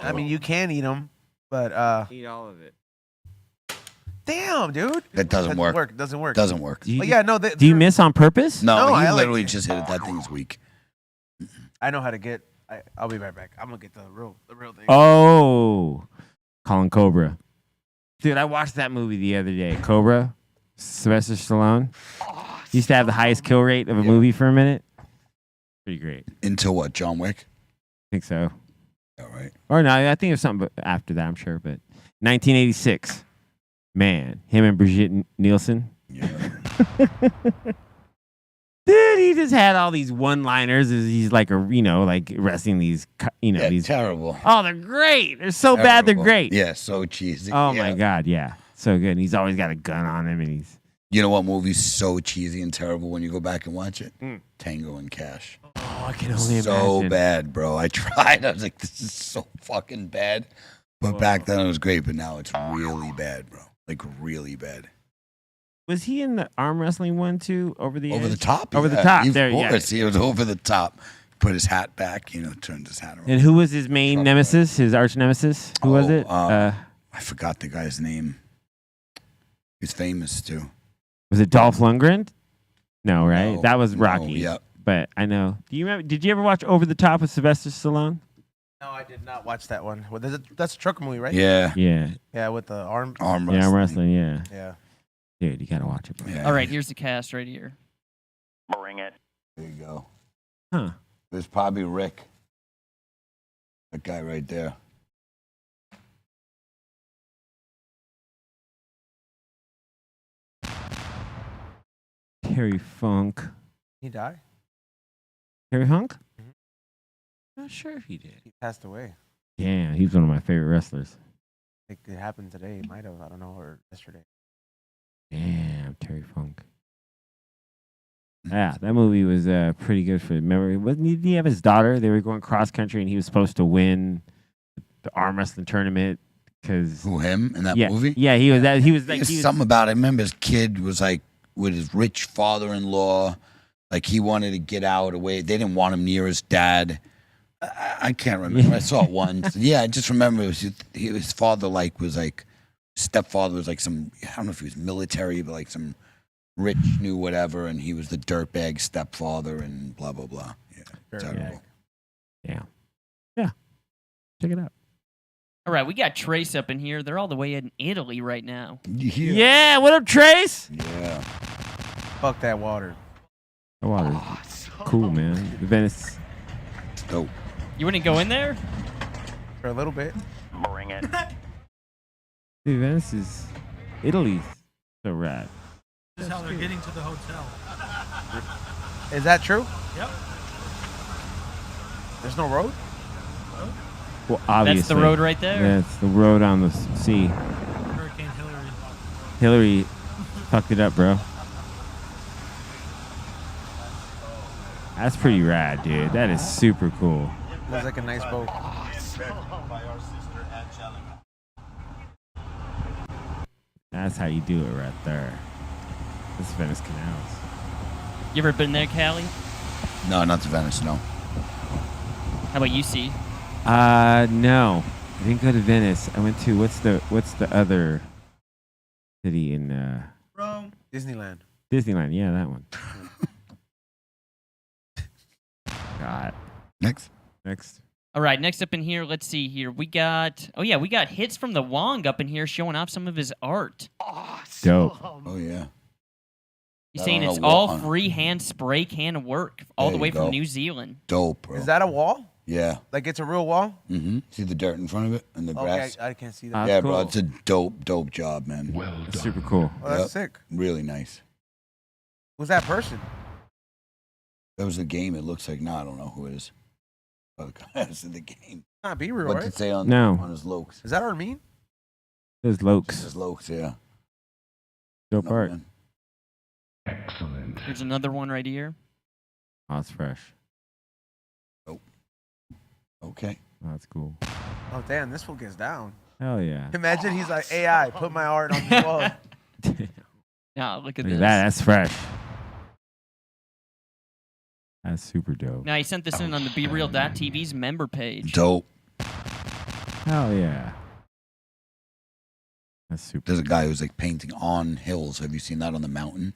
I mean, you can eat them, but Eat all of it. damn, dude, That doesn't work. Doesn't work. Doesn't work. Do you, But yeah, no. do you miss on purpose? No, No, he I like- literally just hit it. That thing's weak. I know how to get. I'll be right back. I'm gonna get the real thing. Oh. Colin Cobra. Dude, I watched that movie the other day. Cobra. Sylvester Stallone. He used to have the highest kill rate of a movie for a minute. Pretty great. Until what? John Wick? I think so. All right. Or no, I think it was something after that, I'm sure. But 1986. Man, him and Brigitte Nielsen. Yeah. Dude, he just had all these one-liners as he's like like wrestling these, Yeah, these. terrible. Oh, they're great. They're so bad, they're Terrible. great. Yeah, so cheesy. Oh Yeah. my God, yeah, so good. And he's always got a gun on him, and he's. You know what movie's so cheesy and terrible when you go back and watch it? Mm. Tango and Cash. Oh, I can only So imagine. bad, bro. I tried. I was like, this is so fucking bad. But back then it was great, but now it's really bad, bro. Like really bad. Was he in the arm wrestling one too? Over the Over the edge? top? Over the yeah. top. Of There, yeah. course, he was over the top. Put his hat back, turned his hat around. And who was his main nemesis? His arch nemesis? Who was it? I forgot the guy's name. He's famous too. Was it Dolph Lundgren? No, right? No, That was no, Rocky. yep. But I know. Do you remember? Did you ever watch Over the Top with Sylvester Stallone? No, I did not watch that one. Well, that's a trucker movie, right? Yeah. Yeah. Yeah, with the arm. Arm Yeah, wrestling. I'm wrestling. Yeah. Yeah. Dude, you gotta watch it, bro. Yeah. All right, here's the cast right here. Bring it. There you go. Huh. There's probably Rick. That guy right there. Terry Funk. He died. Terry Funk? Not sure if he did. He passed away. Damn, he's one of my favorite wrestlers. I think it happened today. It might have. I don't know, or yesterday. Damn, Terry Funk. Yeah, that movie was pretty good for. Remember, did he have his daughter? They were going cross country, and he was supposed to win the arm wrestling tournament because Who, him in that yeah, movie? yeah, he was that. He was like There's he was, something about it. I remember his kid was like with his rich father-in-law. Like he wanted to get out away. They didn't want him near his dad. I can't remember. I saw it once. Yeah, I just remember it was his father was like stepfather was like some, I don't know if he was military, but like some Rich knew whatever, and he was the dirtbag stepfather, and blah blah blah. Yeah, terrible. Yeah. Yeah. Check it out. All right, we got Trace up in here. They're all the way in Italy right now. Yeah. What up, Trace? Yeah. Fuck that water. The water's cool, man. The Venice. Dope. You wouldn't go in there? For a little bit. Bring it. Dude, Venice is Italy's so rad. This is how they're getting to the hotel. Is that true? Yep. There's no road? Well, obviously. That's the road right there? That's the road on the sea. Hurricane Hillary. Hillary fucked it up, bro. That's pretty rad, dude. That is super cool. Looks like a nice boat. That's how you do it right there. This is Venice Canals. You ever been there, Callie? No, not to Venice. No. How about you, C? No. I didn't go to Venice. I went to what's the other city in Rome. Disneyland. Disneyland? Yeah, that one. God. Next. All right, next up in here, let's see here. We got hits from the Wong up in here showing off some of his art. Dope. Oh yeah. He's I saying don't it's know all what- free hand spray can work all There the way you from go. New Zealand. Dope, bro. Is that a wall? Yeah. Like it's a real wall? Mm-hmm. See the dirt in front of it and the Okay, grass. I can't see that. That's Yeah, cool. bro. It's a dope job, man. That's super cool. Oh, that's Yep. sick. Really nice. Who's that person? That was the game. It looks like. No, I don't know who it is. Oh, that's in the game. Not be real, What right? did it say on No. on his lokes? Is that Armin? There's Lokes. His lokes, yeah. Dope No, art. man. Here's another one right here. Oh, it's fresh. Okay. Oh, that's cool. Oh, damn, this fool gets down. Hell yeah. Imagine he's like, AI, put my art on the wall. Now look at Look this. at that. That's fresh. That's super dope. Now he sent this in on the BeReal.tv's member page. Dope. Hell yeah. That's super. There's a guy who's like painting on hills. Have you seen that on the mountain?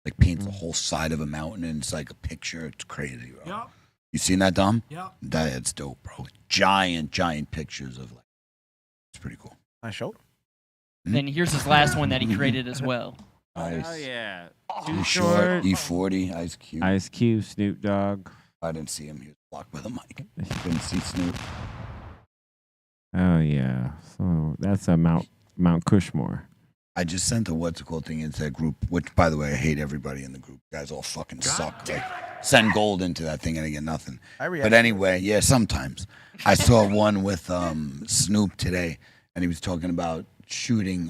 Like paints the whole side of a mountain and it's like a picture. It's crazy, bro. Yep. You seen that, Dom? Yep. That's dope, bro. Giant pictures of like. It's pretty cool. I showed. Then here's his last one that he created as well. Nice. Hell yeah. Too short. E40. Ice Cube. Ice Cube, Snoop Dogg. I didn't see him. He was blocked by the mic. Didn't see Snoop. Oh yeah. So that's a Mount Cushmore. I just sent a what's it called thing into that group, which by the way, I hate everybody in the group. You guys all fucking suck. Like, send gold into that thing and I get nothing. But anyway, yeah, sometimes. I saw one with Snoop today, and he was talking about shooting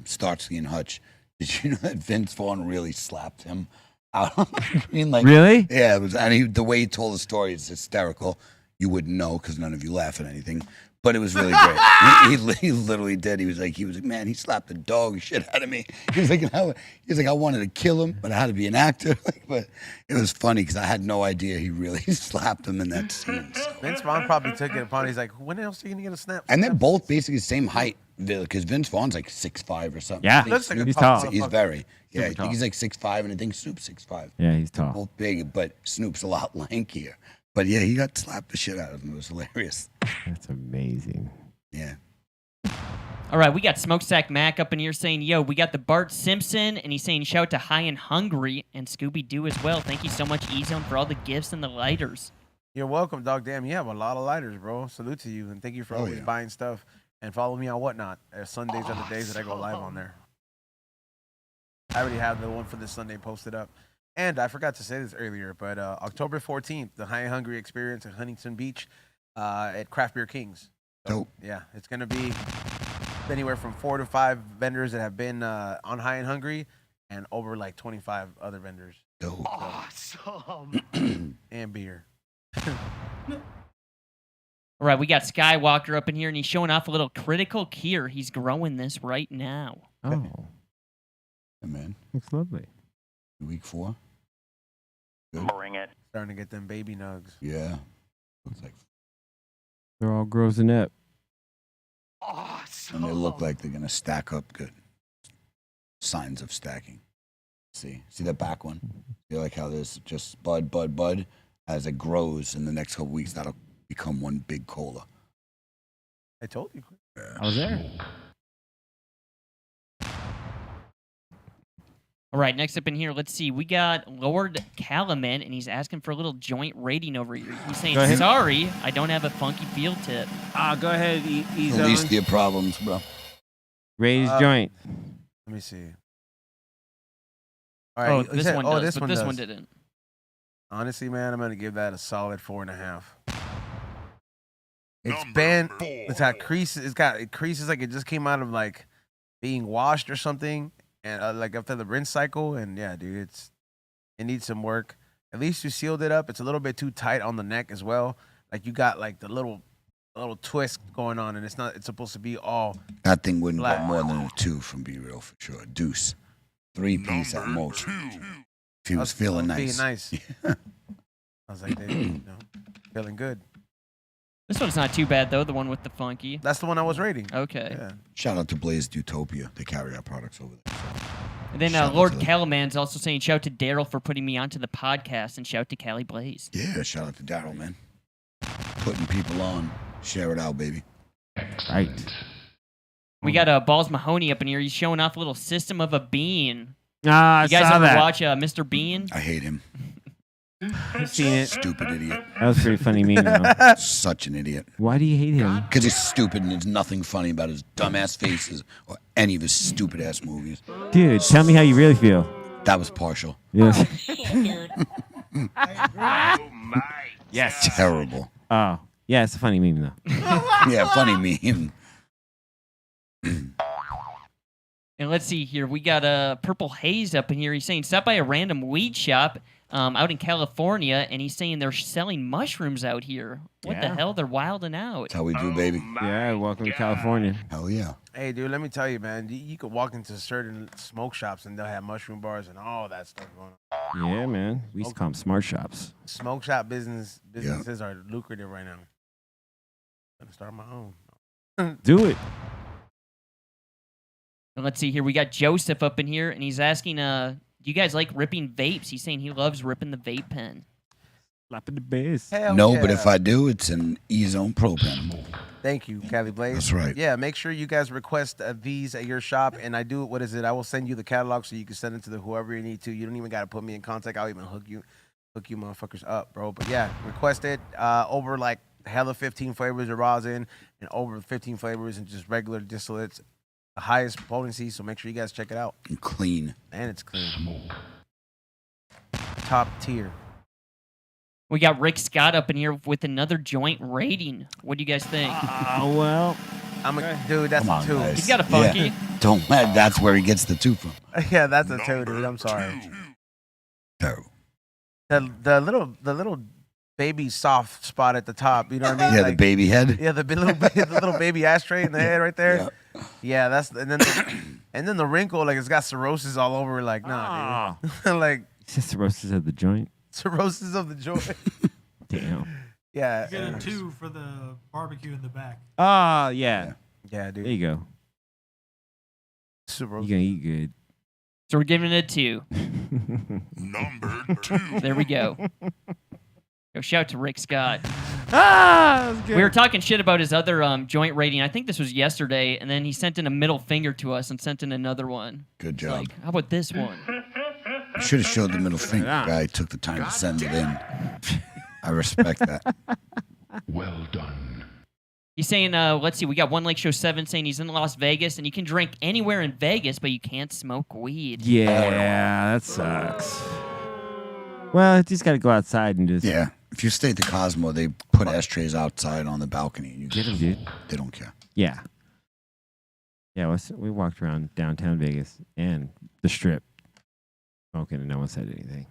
Starsky and Hutch. Did you know that Vince Vaughn really slapped him out on the screen? Like, Really? Yeah, it was, and the way he told the story is hysterical. You wouldn't know because none of you laugh at anything. But it was really great. He literally did. He was like, man, he slapped the dog shit out of me. He's like, I wanted to kill him, but I had to be an actor. But it was funny because I had no idea he really slapped him in that scene. So. Vince Vaughn probably took it upon. He's like, when else are you going to get a snap? And they're both basically the same height because Vince Vaughn's like 6'5" or something. Yeah. I think Looks like a He's tall tall. He's very. Yeah, I Super think he's like 6'5", and I think Snoop's 6'5". Yeah, he's tall. Both big, but Snoop's a lot lankier. But yeah, he got slapped the shit out of him. It was hilarious. That's amazing. Yeah. All right, we got Smokestack Mac up in here saying, yo, we got the Bart Simpson, and he's saying shout out to High and Hungry and Scooby-Doo as well. Thank you so much, E-Zone, for all the gifts and the lighters. You're welcome, dog. Damn, you have a lot of lighters, bro. Salute to you, and thank you for always yeah. buying stuff. And follow me on Whatnot. Sundays are the days that I go live on there. I already have the one for this Sunday posted up. And I forgot to say this earlier, but October 14th, the High and Hungry experience at Huntington Beach at Craft Beer Kings. So, Dope. yeah, it's going to be anywhere from 4 to 5 vendors that have been on High and Hungry and over like 25 other vendors. Dope. Awesome. And beer. All right, we got Skywalker up in here, and he's showing off a little critical cure. He's growing this right now. Oh, Hey, man. looks lovely. Week 4. Bring it. Starting to get them baby nugs. Yeah. Looks like. They're all growing up. And they look like they're gonna stack up good. Signs of stacking. See that back one? You like how there's just bud, bud, bud? As it grows in the next couple weeks, that'll become one big cola. I told you. I was there. All right, next up in here, let's see. We got Lord Calaman, and he's asking for a little joint rating over here. He's saying, Go ahead. sorry, I don't have a funky field tip. Go ahead, ease The least of your problems, bro. Raise joint. Let me see. Oh, All right. you this said- one oh, does, this but one this does. one didn't. Honestly, man, I'm gonna give that a solid 4.5. It's been, it's got creases. It's got creases like it just came out of like being washed or something, and like after the rinse cycle. And yeah, dude, it needs some work. At least you sealed it up. It's a little bit too tight on the neck as well. Like you got like the little twist going on, and it's not. It's supposed to be all. That thing wouldn't Black. go more than a 2 from Be Real for sure. Deuce. 3-piece at most. If he was feeling nice. Being nice. I was like, dude, feeling good. This one's not too bad, though, the one with the funky. That's the one I was rating. Okay. Yeah. Shout out to Blaze Utopia. They carry our products over there. And then Shout out Lord to them. Calaman's also saying, shout to Daryl for putting me onto the podcast, and shout to Cali Blaze. Yeah, shout out to Daryl, man. Putting people on. Share it out, baby. Right. We got Balls Mahoney up in here. He's showing off a little System of a Bean. I You guys saw ever that. watch Mr. Bean? I hate him. Seen it. Stupid idiot. That was pretty funny meme, though. Such an idiot. Why do you hate him? Because he's stupid and there's nothing funny about his dumbass faces or any of his stupid ass movies. Dude, tell me how you really feel. That was partial. Yes. Yes. Terrible. Oh, yeah, it's a funny meme, though. Yeah, funny meme. And let's see here. We got Purple Haze up in here. He's saying, stop by a random weed shop out in California, and he's saying they're selling mushrooms out here. What the Yeah. hell? They're wilding out. That's how we do, baby. Yeah, welcome to California. Hell yeah. Hey, dude, let me tell you, man. You could walk into certain smoke shops and they'll have mushroom bars and all that stuff going on. Yeah, man. We used to call them smart shops. Smoke shop businesses are lucrative right now. I'm gonna start my own. Do it. And let's see here. We got Joseph up in here, and he's asking, do you guys like ripping vapes? He's saying he loves ripping the vape pen. Slapping the bass. Hell No, yeah. but if I do, it's an E-Zone Pro Pen. Thank you, Cali Blaze. That's right. Yeah, make sure you guys request these at your shop, and I do. What is it? I will send you the catalog so you can send it to whoever you need to. You don't even got to put me in contact. I'll even hook you motherfuckers up, bro. But yeah, request it over like hella 15 flavors of rosin and over 15 flavors and just regular distillates, the highest potency. So make sure you guys check it out. And clean. And it's clean. Top tier. We got Rick Scott up in here with another joint rating. What do you guys think? Oh, well. Dude, that's Come on, a 2. guys. He's got a funky. Yeah. Don't let. That's where he gets the 2 from. Yeah, that's a 2, dude. I'm sorry. Terrible. The little baby soft spot at the top. You know what I mean? Yeah, Like, the baby head. Yeah, the little baby ashtray in the head right there. Yeah, that's and then the wrinkle, like it's got cirrhosis all over. Like, nah, dude. Like It's just cirrhosis of the joint. cirrhosis of the joint. Damn. Yeah. You get a 2 for the barbecue in the back. Oh, yeah. Yeah, dude. There you go. Cirrhosis. You gonna eat good. So we're giving it a 2. Number 2. There we go. Go shout to Rick Scott. That was good. We were talking shit about his other joint rating. I think this was yesterday, and then he sent in a middle finger to us and sent in another one. Good It's job. like, how about this one? You should have showed the middle finger. Yeah. Guy took the time to send it in. I respect that. Well done. He's saying, let's see, we got One Lake Show 7 saying he's in Las Vegas, and you can drink anywhere in Vegas, but you can't smoke weed. Yeah, that sucks. Well, you just got to go outside and just Yeah. If you stay at the Cosmo, they put ashtrays outside on the balcony. And you get them, dude. They don't care. Yeah. Yeah, we walked around downtown Vegas and the Strip smoking, and no one said anything.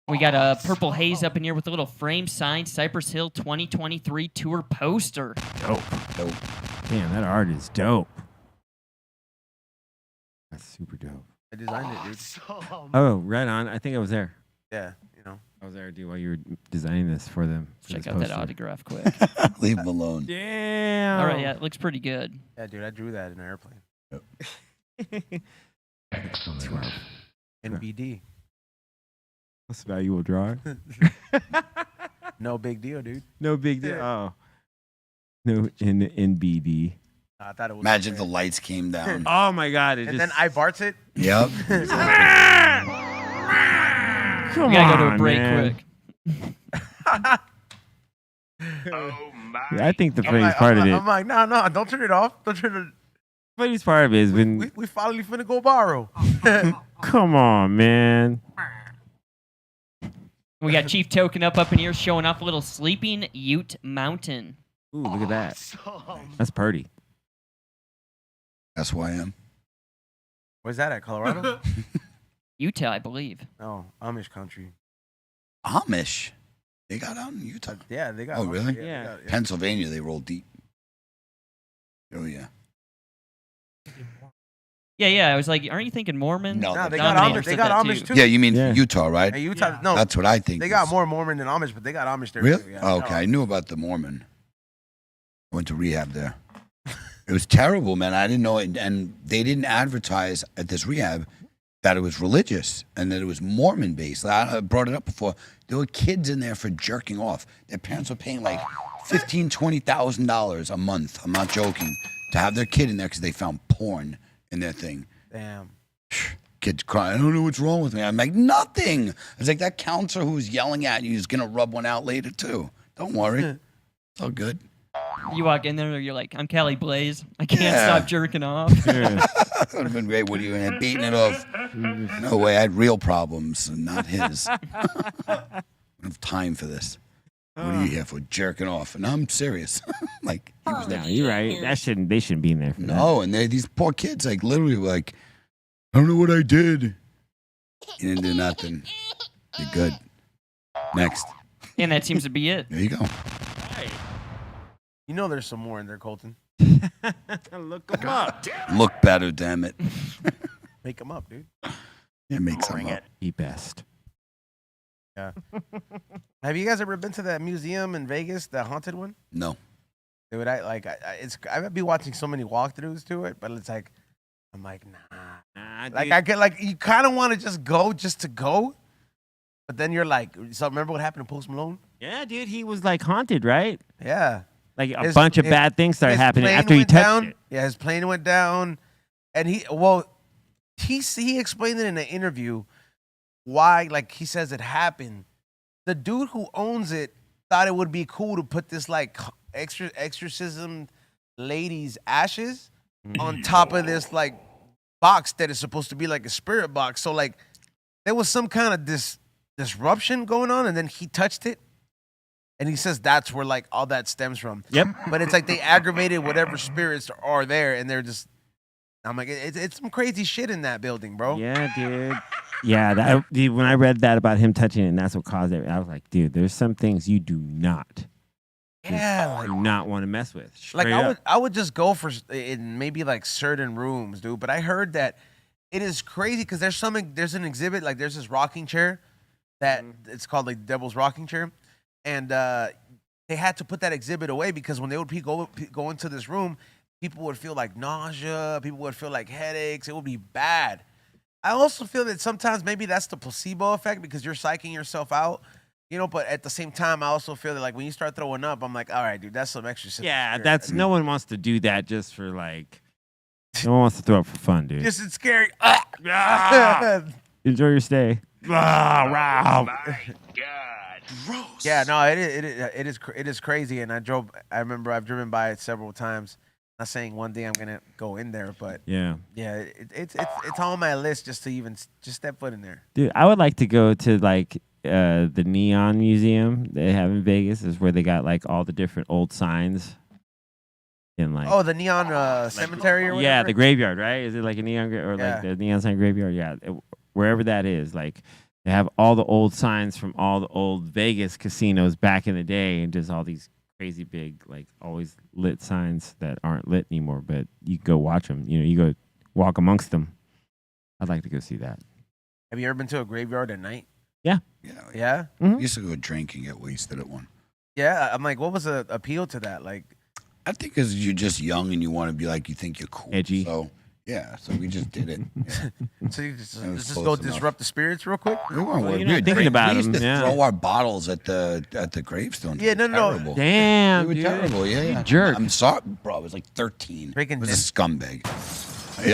We got a Purple Haze up in here with a little frame signed Cypress Hill 2023 tour poster. Dope. Dope. Damn, that art is dope. That's super dope. I designed it, dude. Oh, right on. I think I was there. Yeah, you know. I was there, dude, while you were designing this for them. For Check this out that poster. autograph quick. Leave him alone. Damn. All right, yeah, it looks pretty good. Yeah, dude, I drew that in an airplane. NBD. What's the value will draw? No big deal, dude. No big deal. Oh. No, in NBD. I thought it was. Imagine if the lights came down. Oh my God! It And just, then I barts it. Yep. come We gotta go to on, a break man. quick. I think the funniest part of it. I'm like, no, don't turn it off. Don't turn it. Funniest part of it is when. We finally finna go borrow. Come on, man. We got Chief Token up in here showing off a little sleeping Ute Mountain. Ooh, look at that. That's pretty. That's who I am. Where's that at? Colorado? Utah, I believe. Oh, Amish country. Amish. They got out in Utah. Yeah, they got. Oh, really? Yeah. Pennsylvania, they roll deep. Oh, yeah. Yeah. I was like, aren't you thinking Mormon? No, No, they got got Dominator Amish. They said got that Amish too. too. Yeah, you mean Yeah. Utah, right? Hey, Utah. Yeah. No, That's what I think. they got more Mormon than Amish, but they got Amish there Really? too. Yeah. Oh, okay, I knew about the Mormon. I went to rehab there. It was terrible, man. I didn't know it. And they didn't advertise at this rehab that it was religious and that it was Mormon based. I brought it up before. There were kids in there for jerking off. Their parents were paying like $15,000, $20,000 a month. I'm not joking. To have their kid in there because they found porn in their thing. Damn. Kids crying, I don't know what's wrong with me. I'm like, nothing. I was like, that counselor who was yelling at you is going to rub one out later, too. Don't worry. It's all good. You walk in there, you're like, I'm Callie Blaze. I can't Yeah. stop jerking off. Yeah. That would have been great. What are you in there beating it off? No way. I had real problems and not his. I don't have time for this. What are you here for? Jerking off. And I'm serious. Like, he was No, like, you're right. They shouldn't be in there for that. no. And these poor kids, like, literally were like, I don't know what I did. You didn't do nothing. You're good. Next. And that seems to be it. There you go. You know there's some more in there, Colton. Look them up. Look better, damn it. Make them up, dude. Yeah, make some up. Be best. Yeah. Have you guys ever been to that museum in Vegas, the haunted one? No. Dude, I'd be watching so many walkthroughs to it, but it's like, I'm like, nah. Like I get like you kind of want to just go just to go, but then you're like, so remember what happened to Post Malone? Yeah, dude, he was like haunted, right? Yeah. Like a His- bunch of his- bad things started his happening plane after he went touched down. it. Yeah, his plane went down, and he explained it in an interview why, like he says it happened. The dude who owns it thought it would be cool to put this like exorcism lady's ashes on top of this like box that is supposed to be like a spirit box. So like there was some kind of disruption going on, and then he touched it. And he says that's where like all that stems from. Yep. But it's like they aggravated whatever spirits are there, and they're just. I'm like, it's some crazy shit in that building, bro. Yeah, dude. Yeah, dude, when I read that about him touching it, and that's what caused it, I was like, dude, there's some things you do not want to mess with. Like Straight up. I would just go for in maybe like certain rooms, dude. But I heard that it is crazy because there's an exhibit like there's this rocking chair that it's called like Devil's Rocking Chair, and they had to put that exhibit away because when they would go into this room, people would feel like nausea, people would feel like headaches. It would be bad. I also feel that sometimes maybe that's the placebo effect because you're psyching yourself out, you know. But at the same time, I also feel that like when you start throwing up, I'm like, all right, dude, that's some extra. Yeah, that's no one wants to do that just for like. No one wants to throw up for fun, dude. Just it's scary. Enjoy your stay. Wow. Yeah, no, it is crazy, and I remember I've driven by it several times. Not saying one day I'm gonna go in there, but Yeah. it's on my list just to even just step foot in there. Dude, I would like to go to like the Neon Museum they have in Vegas. Is where they got like all the different old signs. In like Oh, the neon cemetery or whatever? yeah, the graveyard, right? Is it like a neon or Yeah. like the neon sign graveyard? Yeah, wherever that is, like they have all the old signs from all the old Vegas casinos back in the day, and just all these crazy big, like always lit signs that aren't lit anymore. But you go watch them. You know, you go walk amongst them. I'd like to go see that. Have you ever been to a graveyard at night? Yeah. Yeah, I used to go drink and get wasted at one. yeah. I'm like, what was the appeal to that? Like, I think because you're just young and you want to be like, you think you're cool. Edgy. So Yeah, so we just did it. Yeah. So you just, It was let's just close go enough. disrupt the spirits real quick. We weren't worried. you're We not were thinking about we used them, to yeah. throw our bottles at the gravestone. Yeah, no, no. Terrible. Damn, We were dude. terrible. Yeah, You yeah. jerk. I'm sorry, bro. I was like 13. Freaking I was a scumbag.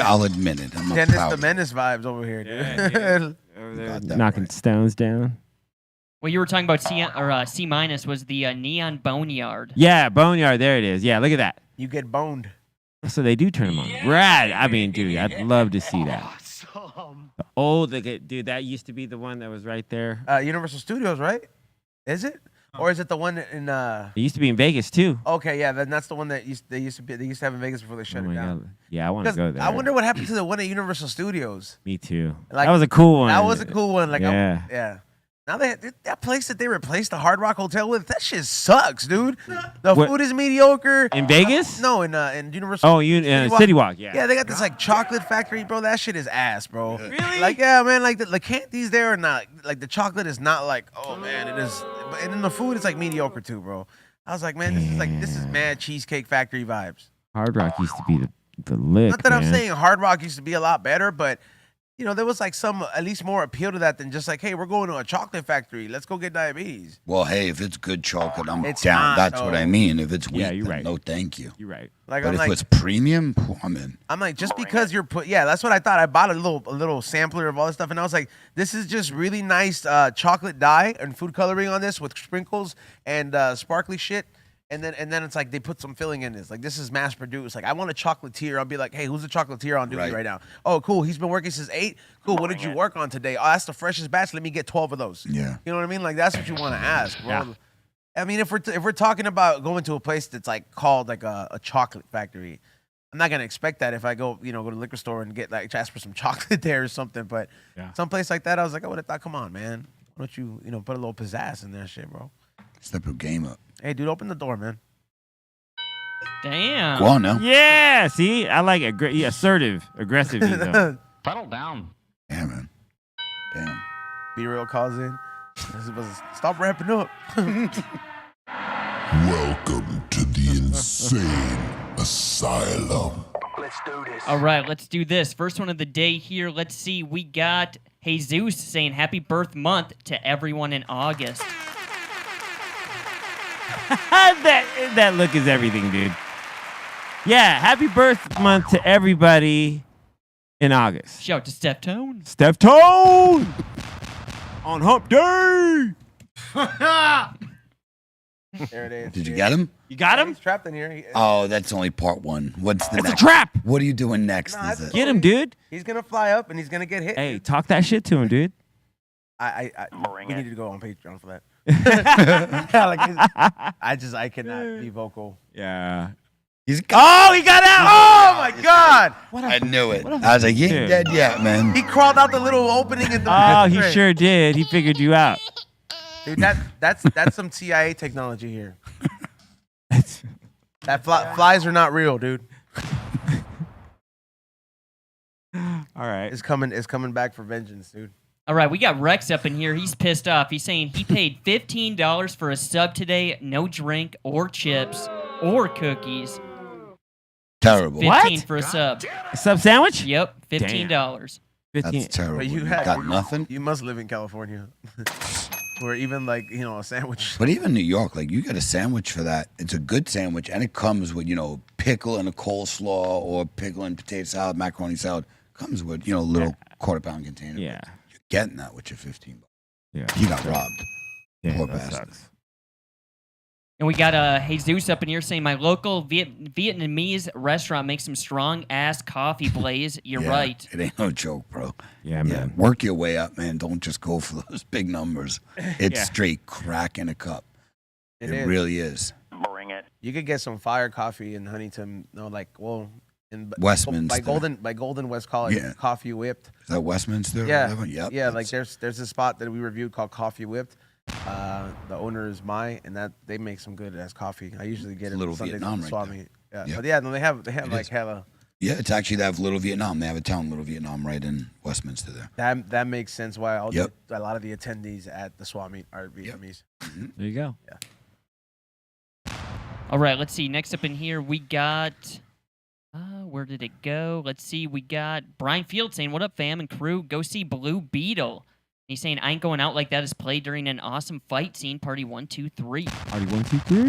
I'll admit it. I'm not Dennis proud the of it. Menace vibes over here, dude. Over there got that knocking right. stones down. What you were talking about C minus was the neon boneyard. Yeah, boneyard. There it is. Yeah, look at that. You get boned. So they do turn them on. Rad. I mean, dude, I'd love to see that. The old, dude, that used to be the one that was right there. Universal Studios, right? Is it? Or is it the one in It used to be in Vegas too. Okay, yeah, then that's the one that they used to have in Vegas before they shut Oh it my down. God. Yeah, I want to 'Cause go there. I wonder what happened to the one at Universal Studios. Me too. Like, that was a cool one. That was a cool one. Like, Yeah. yeah. Now that place that they replaced the Hard Rock Hotel with, that shit sucks, dude. The What? food is mediocre. In Vegas? No, in Universal. Oh, City Walk. Yeah. Yeah, they got this like chocolate factory, bro. That shit is ass, bro. Really? Like, yeah, man. Like the candies there are not like the chocolate is not like, oh man, it is. And then the food is like mediocre too, bro. I was like, man, this is mad Cheesecake Factory vibes. Hard Rock used to be the lick. Not that I'm man. saying Hard Rock used to be a lot better, but you know, there was like some at least more appeal to that than just like, hey, we're going to a chocolate factory. Let's go get diabetes. Well, hey, if it's good chocolate, I'm It's down. not, That's what though. I mean. If it's weak, Yeah, you're then right. no thank you. You're right. Like But I'm if like, it's premium, I'm in. I'm like, just because you're yeah, that's what I thought. I bought a little sampler of all this stuff, and I was like, this is just really nice chocolate dye and food coloring on this with sprinkles and sparkly shit. And then it's like they put some filling in this. Like this is mass produced. Like I want a chocolatier. I'll be like, hey, who's a chocolatier on duty right now? Oh, cool. He's been working since 8. Cool. What did you work on today? Oh, that's the freshest batch. Let me get 12 of those. Yeah. You know what I mean? Like that's what you want to ask, bro. Yeah. I mean, if we're talking about going to a place that's like called like a chocolate factory, I'm not gonna expect that if I go to the liquor store and get like ask for some chocolate there or something. But some place like that, I was like, I would have thought, come on, man, why don't you put a little pizzazz in there, shit, bro? Step your game up. Hey, dude, open the door, man. Damn. Go on now. Yeah. See, I like assertive, aggressive. Settle down. Yeah, man. Damn. Be real calls in. Stop wrapping up. Welcome to the insane asylum. Let's do this. All right, let's do this. First one of the day here. Let's see. We got Jesus saying happy birth month to everyone in August. that look is everything, dude. Yeah. Happy birth month to everybody in August. Shout out to Steph Tone. Steph Tone on Hump Day. There it is. Did you get him? You got him? He's trapped in here. Oh, that's only part 1. What's the It's a next? trap. What are you doing next? Nah, Is it? Get him, dude. He's gonna fly up and he's gonna get hit. Hey, talk that shit to him, dude. We need to go on Patreon for that. I cannot be vocal. Yeah. He's Oh, he got out! Oh my God! I knew it. I was like, you ain't dead yet, man. He crawled out the little opening in the. Oh, he sure did. He figured you out. Dude, that's some CIA technology here. That flies are not real, dude. All right. It's coming back for vengeance, dude. All right, we got Rex up in here. He's pissed off. He's saying he paid $15 for a sub today, no drink or chips or cookies. Terrible. 15 for a sub. A sub sandwich? Yep, $15. 15. That's terrible. But you got nothing. You must live in California, where even like a sandwich. But even New York, like you get a sandwich for that. It's a good sandwich, and it comes with pickle and a coleslaw or pickle and potato salad, macaroni salad. Comes with a little quarter-pound container. Yeah. You're getting that with your $15. Yeah. You got robbed. Yeah, Poor that bastard. sucks. And we got Jesus up in here saying, my local Vietnamese restaurant makes some strong-ass coffee, Blaze. You're Yeah, right. It ain't no joke, bro. Yeah, man. Work your way up, man. Don't just go for those big numbers. It's Yeah. straight crack in a cup. It is. really is. Bring it. You could get some fire coffee in Huntington. In Westminster. by Golden West College. Yeah. Coffee Whipped. Is that Westminster? or Yeah, whatever? Yep. yeah. Like there's a spot that we reviewed called Coffee Whipped. The owner is Mai, and that they make some good ass coffee. I usually get it Little Sundays Vietnam at the right Swami. Yeah. Yep. But yeah, no, they have like is. hella. Yeah, it's actually they have Little Vietnam. They have a town, Little Vietnam, right in Westminster there. That makes sense why a lot of the attendees at the Swami are Vietnamese. There you go. All right, let's see. Next up in here, we got Where did it go? Let's see. We got Brian Field saying, "What up, fam and crew? Go see Blue Beetle." He's saying, "I ain't going out like that" is played during an awesome fight scene. Party 1, 2, 3. Party 1, 2, 3.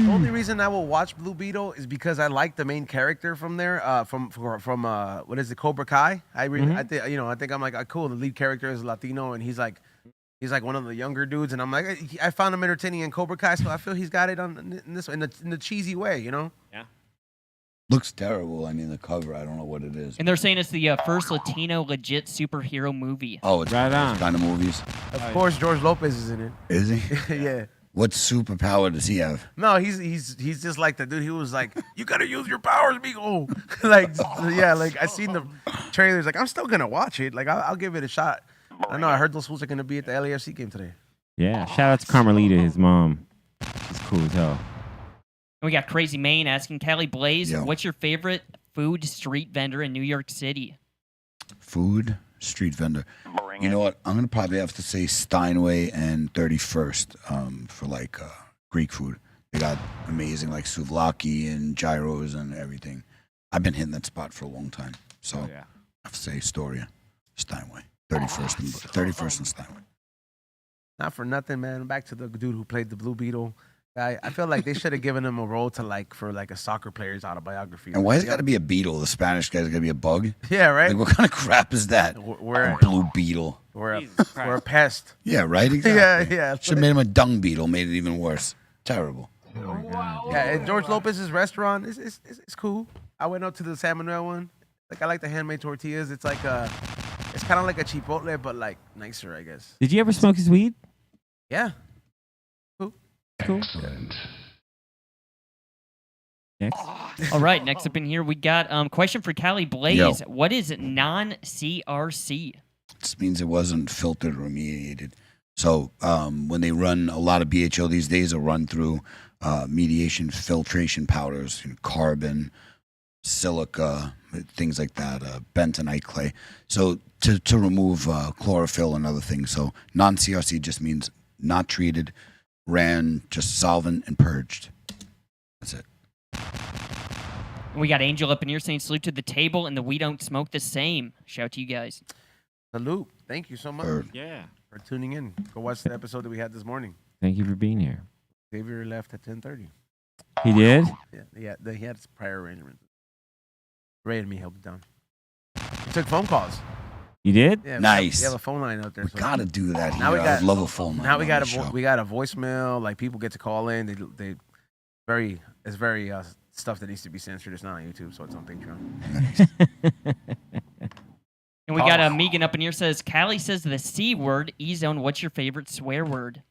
The only reason I will watch Blue Beetle is because I like the main character from there. From what is it, Cobra Kai? I think I'm like, cool. The lead character is Latino, and he's like one of the younger dudes, and I'm like, I found him entertaining in Cobra Kai, so I feel he's got it in the cheesy way, you know. Yeah. Looks terrible. I mean, the cover, I don't know what it is. And they're saying it's the first Latino legit superhero movie. Oh, it's Right those on. kind of movies. Of course, George Lopez is in it. Is he? Yeah. What superpower does he have? No, he's just like the dude. He was like, "You gotta use your powers, Migo." Like, yeah, like I seen the trailers. Like, I'm still gonna watch it. Like, I'll give it a shot. I know. I heard those fools are gonna be at the LAFC game today. Yeah. Shout out to Carmelita, his mom. She's cool as hell. And we got Crazy Maine asking Callie Blaze, Yo. "What's your favorite food street vendor in New York City?" Food, street vendor. You know what? I'm going to probably have to say Steinway and 31st for like Greek food. They got amazing like souvlaki and gyros and everything. I've been hitting that spot for a long time. So I have to say Astoria, Steinway, 31st and Steinway. Not for nothing, man. Back to the dude who played the Blue Beetle. I feel like they should have given him a role for a soccer player's autobiography. And why has it got to be a beetle? The Spanish guy's got to be a bug? Yeah, right. Like, what kind of crap is that? We're A blue beetle. we're a pest. Yeah, right? Exactly. Yeah. Should have made him a dung beetle, made it even worse. Terrible. Yeah, and George Lopez's restaurant is cool. I went up to the San Manuel one. Like, I like the handmade tortillas. It's like it's kind of like a Chipotle, but like nicer, I guess. Did you ever smoke his weed? Yeah. Cool. Next. All right, next up in here, we got question for Callie Blaze. Yo. What is non-CRC? This means it wasn't filtered or mediated. So when they run a lot of BHO these days, they'll run through mediation filtration powders, carbon, silica, things like that, bentonite clay. So to remove chlorophyll and other things. So non-CRC just means not treated, ran, just solvent and purged. That's it. And we got Angel up in here saying, "Salute to the table and the We Don't Smoke the Same." Shout out to you guys. Salute. Thank you so much Bird. Yeah. for tuning in. Go watch the episode that we had this morning. Thank you for being here. Xavier left at 10:30. He did? Yeah, he had his prior arrangements. Ray and me helped down. He took phone calls. You did? Yeah, Nice. We have a phone line out there. We gotta do that. Now here. we got- I love a phone. Now we line got on the show. we got a voicemail. Like, people get to call in. It's very stuff that needs to be censored. It's not on YouTube, so it's on Patreon. And we got Megan up in here says, "Callie says the C word. E-Zone, what's your favorite swear word?"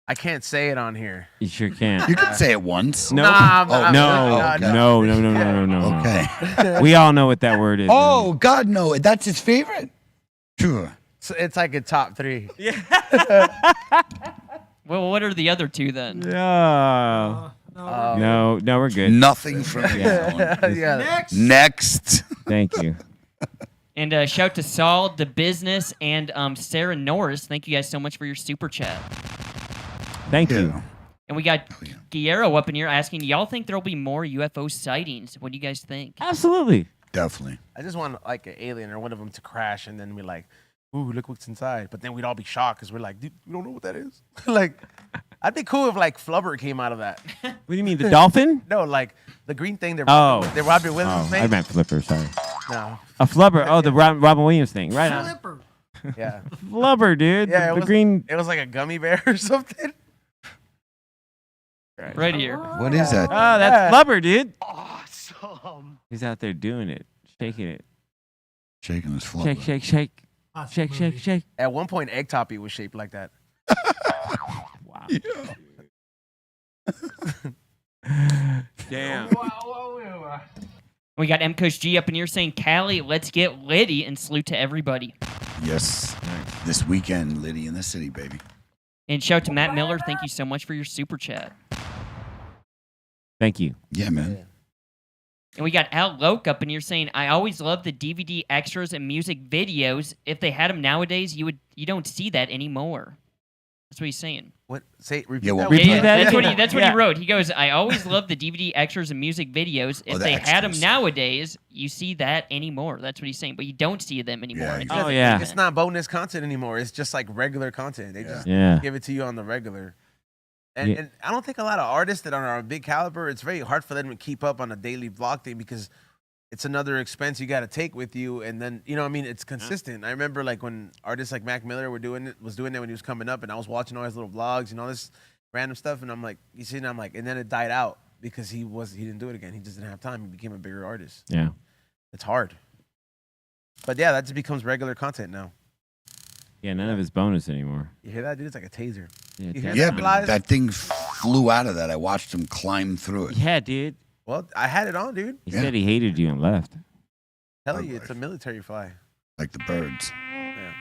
I can't say it on here. You sure can. You can say it once. No. Nah, Oh, No. Okay. We all know what that word is. Oh God, no! That's his favorite. Sure. So it's like a top 3. Well, what are the other two then? No. No, we're good. Nothing from you. Yeah. Next. Thank you. And shout to Saul, The Business, and Sarah Norris. Thank you guys so much for your super chat. Thank you. Yeah. And we got yeah. Guillermo up in here asking, "Y'all think there'll be more UFO sightings? What do you guys think?" Absolutely. Definitely. I just want like an alien or one of them to crash and then be like, "Ooh, look what's inside." But then we'd all be shocked because we're like, "Dude, we don't know what that is." Like, I'd be cool if like Flubber came out of that. What do you mean, the dolphin? No, like the green thing. They're Oh. Robin Williams Oh, thing. I meant flipper, sorry. No, A flubber. Oh, the Robin Williams thing. Right on. Flipper. yeah, Flubber, dude. yeah. The green. It was like a gummy bear or something. Right here. What is that? Oh, that's Yeah. flubber, dude. Awesome. He's out there doing it. Shaking it. Shaking his flubber. Shake, shake, shake. Awesome Shake, shake, movie. shake. At one point, Egg Toppy was shaped like that. Wow. Yeah. Damn. We got M Coach G up in here saying, "Callie, let's get Liddy," and salute to everybody. Yes. This weekend, Liddy in the city, baby. And shout to Matt Miller. Thank you so much for your super chat. Thank you. Yeah, man. And we got Al Loke up in here saying, "I always love the DVD extras and music videos. If they had them nowadays, you don't see that anymore." That's what he's saying. What? Say repeat Yeah, well, that. repeat Yeah, that that's what again. he Yeah. wrote. He goes, I always loved the DVD extras and music videos. If the they had them extras. nowadays, you see that anymore. That's what he's saying. But you don't see them anymore. Yeah, It's exactly. Oh, just yeah. It's not bonus content anymore. It's just like regular content. They just Yeah. give it to you on the regular. And, Yeah. and I don't think a lot of artists that are a big caliber, it's very hard for them to keep up on a daily vlog thing because it's another expense you got to take with you. And then, you know what I mean? It's consistent. I remember like when artists like Mac Miller was doing it when he was coming up and I was watching all his little vlogs and all this random stuff. And I'm like, you see, and I'm like, and then it died out because he didn't do it again. He just didn't have time. He became a bigger artist. Yeah. It's hard. But yeah, that just becomes regular content now. Yeah, none of it's bonus anymore. You hear that, dude? It's like a taser. Yeah, You hear Yeah, that, but Elias? that thing flew out of that. I watched him climb through it. Yeah, dude. Well, I had it on, dude. He Yeah. said he hated you and left. Tell you, it's a military fly. Like the birds. Yeah.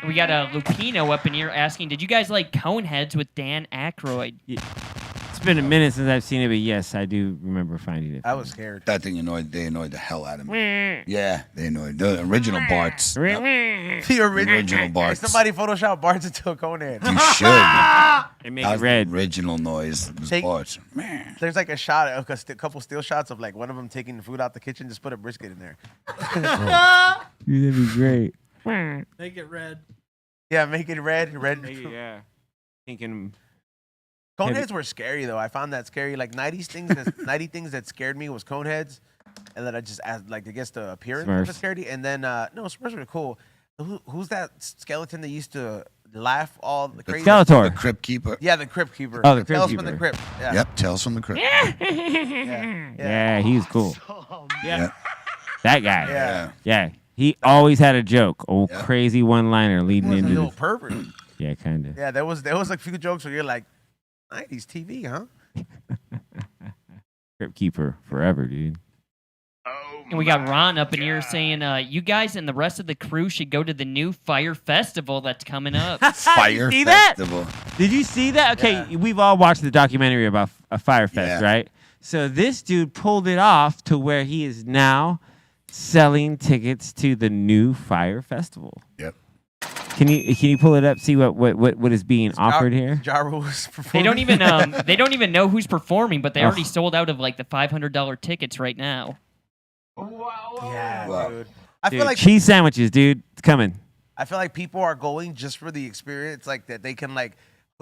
We got a Lupino up in here asking, did you guys like Coneheads with Dan Aykroyd? It's been a minute since I've seen it, but yes, I do remember finding it. I was scared. That thing annoyed the hell out of me. Yeah, they annoyed the original Barts. Yep. The original Barts. Somebody Photoshop Barts into a Conehead. You should. It makes That it was red. the original noise. It was Take- Barts. Man. There's like a shot, a couple still shots of like one of them taking the food out the kitchen. Just put a brisket in there. Dude, that'd be great. Make it red. Yeah, make it red. Yeah. Thinking. Coneheads were scary though. I found that scary. Like 90s things, 90 things that scared me was Coneheads, and then I just asked, like I guess the appearance of Smurfs. it scared you. And then no, Smurfs were cool. Who's that skeleton that used to laugh all the crazy? The Skeletor. Crypt Keeper. Yeah, the Crypt Keeper. Oh, the Crypt Tales from the Keeper. Crypt. Yeah. Yep, Tales from the Crypt. Yeah, he was cool. Yeah. That guy. Yeah. Yeah. He always had a joke. Oh, Yeah. crazy one-liner leading He was a into little this. pervert. Yeah, kind of. Yeah, there was a few jokes where you're like, 90s TV, huh? Crypt Keeper forever, dude. And we got Ron up in here saying, you guys and the rest of the crew should go to the new Fire Festival that's coming up. Fire see that? Festival. Did you see that? Okay, we've all watched the documentary about a Fire Fest, Yeah. right? So this dude pulled it off to where he is now selling tickets to the new Fire Festival. Yep. Can you pull it up? See what is being offered here? Ja Rule was They performing. don't even know who's performing, but they already sold out of like the $500 tickets right now. Yeah, Wow. dude. I Dude, feel like cheese sandwiches, dude. It's coming. people are going just for the experience, like that they can like.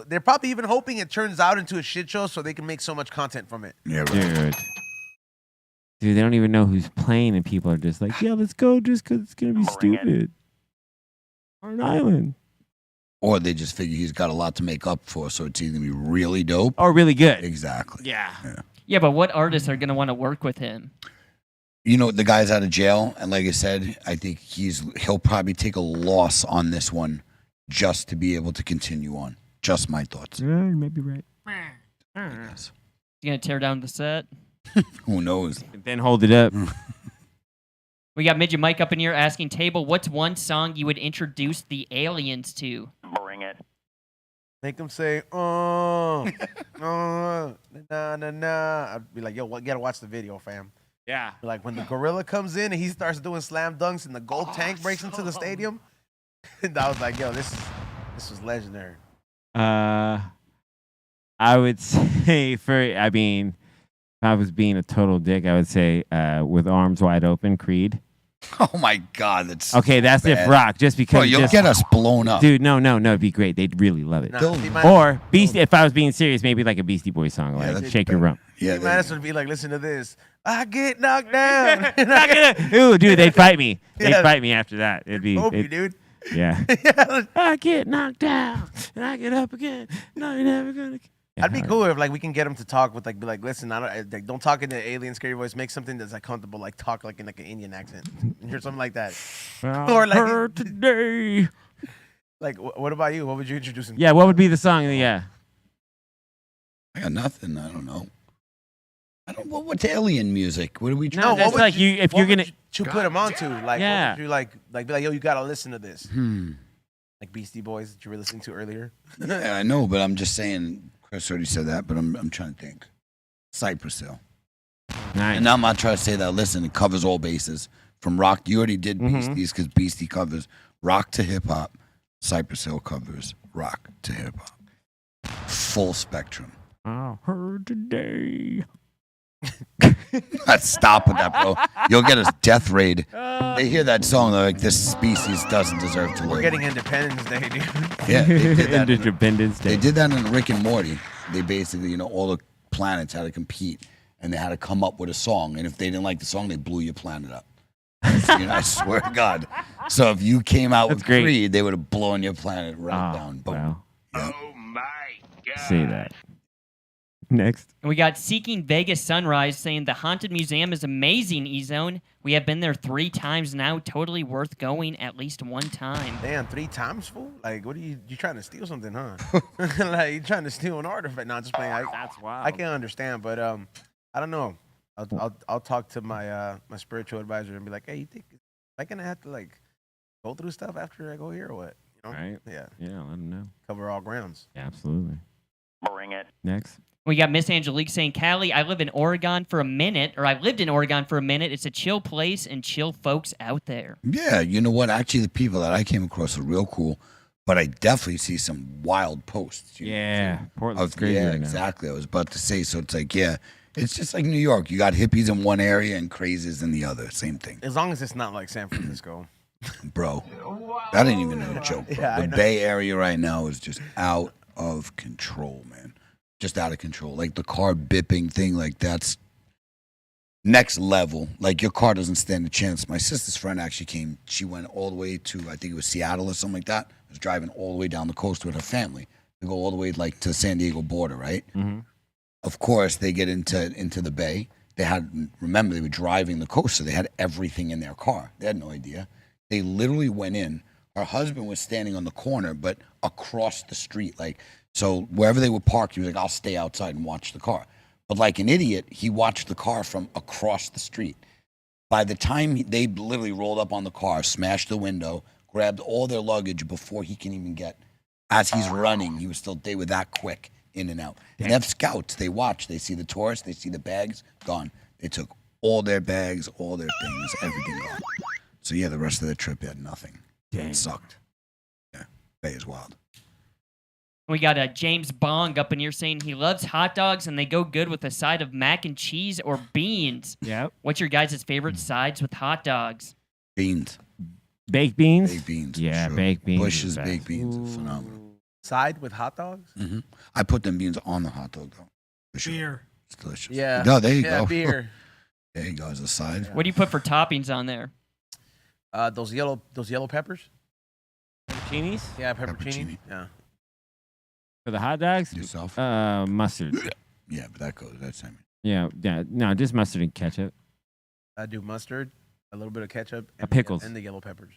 They're probably even hoping it turns out into a shit show so they can make so much content from it. Yeah, right. Dude, they don't even know who's playing, and people are just like, yeah, let's go just because it's going to be stupid. On an island. Or they just figure he's got a lot to make up for, so it's either going to be really dope. Or really good. Exactly. Yeah. Yeah, but what artists are going to want to work with him? You know, the guy's out of jail, and like I said, I think he'll probably take a loss on this one just to be able to continue on. Just my thoughts. Yeah, you may be right. Yes. You going to tear down the set? Who knows? Then hold it up. We got Midget Mike up in here asking Table, what's one song you would introduce the aliens to? Bring it. Make them say, oh, nah, nah, nah. I'd be like, yo, you gotta watch the video, fam. Yeah. Like when the gorilla comes in and he starts doing slam dunks and the gold tank breaks into the stadium. And I was like, yo, this was legendary. I would say if I was being a total dick, I would say With Arms Wide Open, Creed. Oh my God, that's Okay, that's bad. if rock, just because. Bro, you'll get us blown up. Dude, no, it'd be great. They'd really love it. Nah, Bill- D-Minus- Or Beast. If I was being serious, maybe like a Beastie Boys song, Yeah, like that's "Shake Your better. Rump." Yeah, D-Minus would be like, listen to this. I get knocked down. Ooh, dude, they'd fight me. They'd Yeah. fight me after that. It'd be. Hope you, dude. Yeah. Yeah. I get knocked down and I get up again. No, you're never gonna. Yeah, That'd be all cool if like we can get him to talk with like be like, listen, don't talk in the alien scary voice. Make something that's like comfortable, like talk like in like an Indian accent, or something like that. right. Or like- Heard today. Like, what about you? What would you introduce him? Yeah, what would be the song? Yeah. I got nothing. I don't know. What's alien music? What are we No, trying what to that's would like you. If what you're would gonna. you put him onto? Like, Yeah. what would you like be like, yo, you gotta listen to this. Hmm. Like Beastie Boys that you were listening to earlier. Yeah, I know, but I'm just saying. Chris already said that, but I'm trying to think. Cypress Hill. Nice. And now I'm not trying to say that. Listen, it covers all bases. From rock, you already did Mhm. Beasties because Beastie covers rock to hip hop. Cypress Hill covers rock to hip hop. Full spectrum. I heard today. Let's stop with that, bro. You'll get a death raid. They hear that song, they're like, this species doesn't deserve to live. We're getting Independence Day, dude. Yeah, they did that. Independence Day. They did that in Rick and Morty. They basically, all the planets had to compete, and they had to come up with a song. And if they didn't like the song, they blew your planet up. I swear to God. So if you came out with great. Creed, they would have blown your planet right down. Boom. Wow. Yep. Oh my God. Say that. Next. And we got Seeking Vegas Sunrise saying the Haunted Museum is amazing, E-Zone. We have been there 3 times now. Totally worth going at least one time. Damn, 3 times, fool? Like, what are you trying to steal something, huh? Like, you trying to steal an artifact? No, just playing. That's wild. I can understand, but I don't know. I'll talk to my my spiritual advisor and be like, hey, you think am I gonna have to like go through stuff after I go here or what? Right. Yeah. Yeah, let them know. Cover all grounds. Yeah, absolutely. Bring it. Next. We got Miss Angelique saying, Callie, I lived in Oregon for a minute. It's a chill place and chill folks out there. Yeah, you know what? Actually, the people that I came across are real cool, but I definitely see some wild posts. Yeah, Portland's crazy Yeah, right now. exactly. I was about to say. So it's like, yeah, it's just like New York. You got hippies in one area and crazies in the other. Same thing. As long as it's not like San Francisco. Bro, that ain't even no joke, bro. Yeah, I The know. Bay Area right now is just out of control, man. Just out of control. Like the car bipping thing, like that's next level. Like your car doesn't stand a chance. My sister's friend actually came. She went all the way to, I think it was Seattle or something like that. Was driving all the way down the coast with her family. They go all the way like to the San Diego border, right? Mm-hmm. Of course, they get into the bay. They remember, they were driving the coast, so they had everything in their car. They had no idea. They literally went in. Her husband was standing on the corner, but across the street. So wherever they were parked, he was like, I'll stay outside and watch the car. But like an idiot, he watched the car from across the street. By the time they literally rolled up on the car, smashed the window, grabbed all their luggage before he can even get, as he's running, they were that quick in and out. And they have scouts. They watch. They see the tourists. They see the bags. Gone. They took all their bags, all their things, everything gone. So yeah, the rest of the trip had nothing. Dang. It sucked. Yeah, Bay is wild. We got James Bong up in here saying he loves hot dogs and they go good with a side of mac and cheese or beans. Yep. What's your guys' favorite sides with hot dogs? Beans. Baked beans? Baked beans. for Yeah, sure. baked beans. Bush's is best. baked beans are phenomenal. Side with hot dogs? Mm-hmm. I put them beans on the hot dog, though. For sure. Beer. It's delicious. Yeah. No, there you Yeah, go. beer. There you go as a side. What do you put for toppings on there? Those yellow peppers? Pepperoncinis? Yeah, pepperoni. Pepperoni. Yeah. For the hot dogs? Yourself? Mustard. Yeah, but that goes. That's I mean. Yeah. No, just mustard and ketchup. I do mustard, a little bit of ketchup, pickles. and the yellow peppers.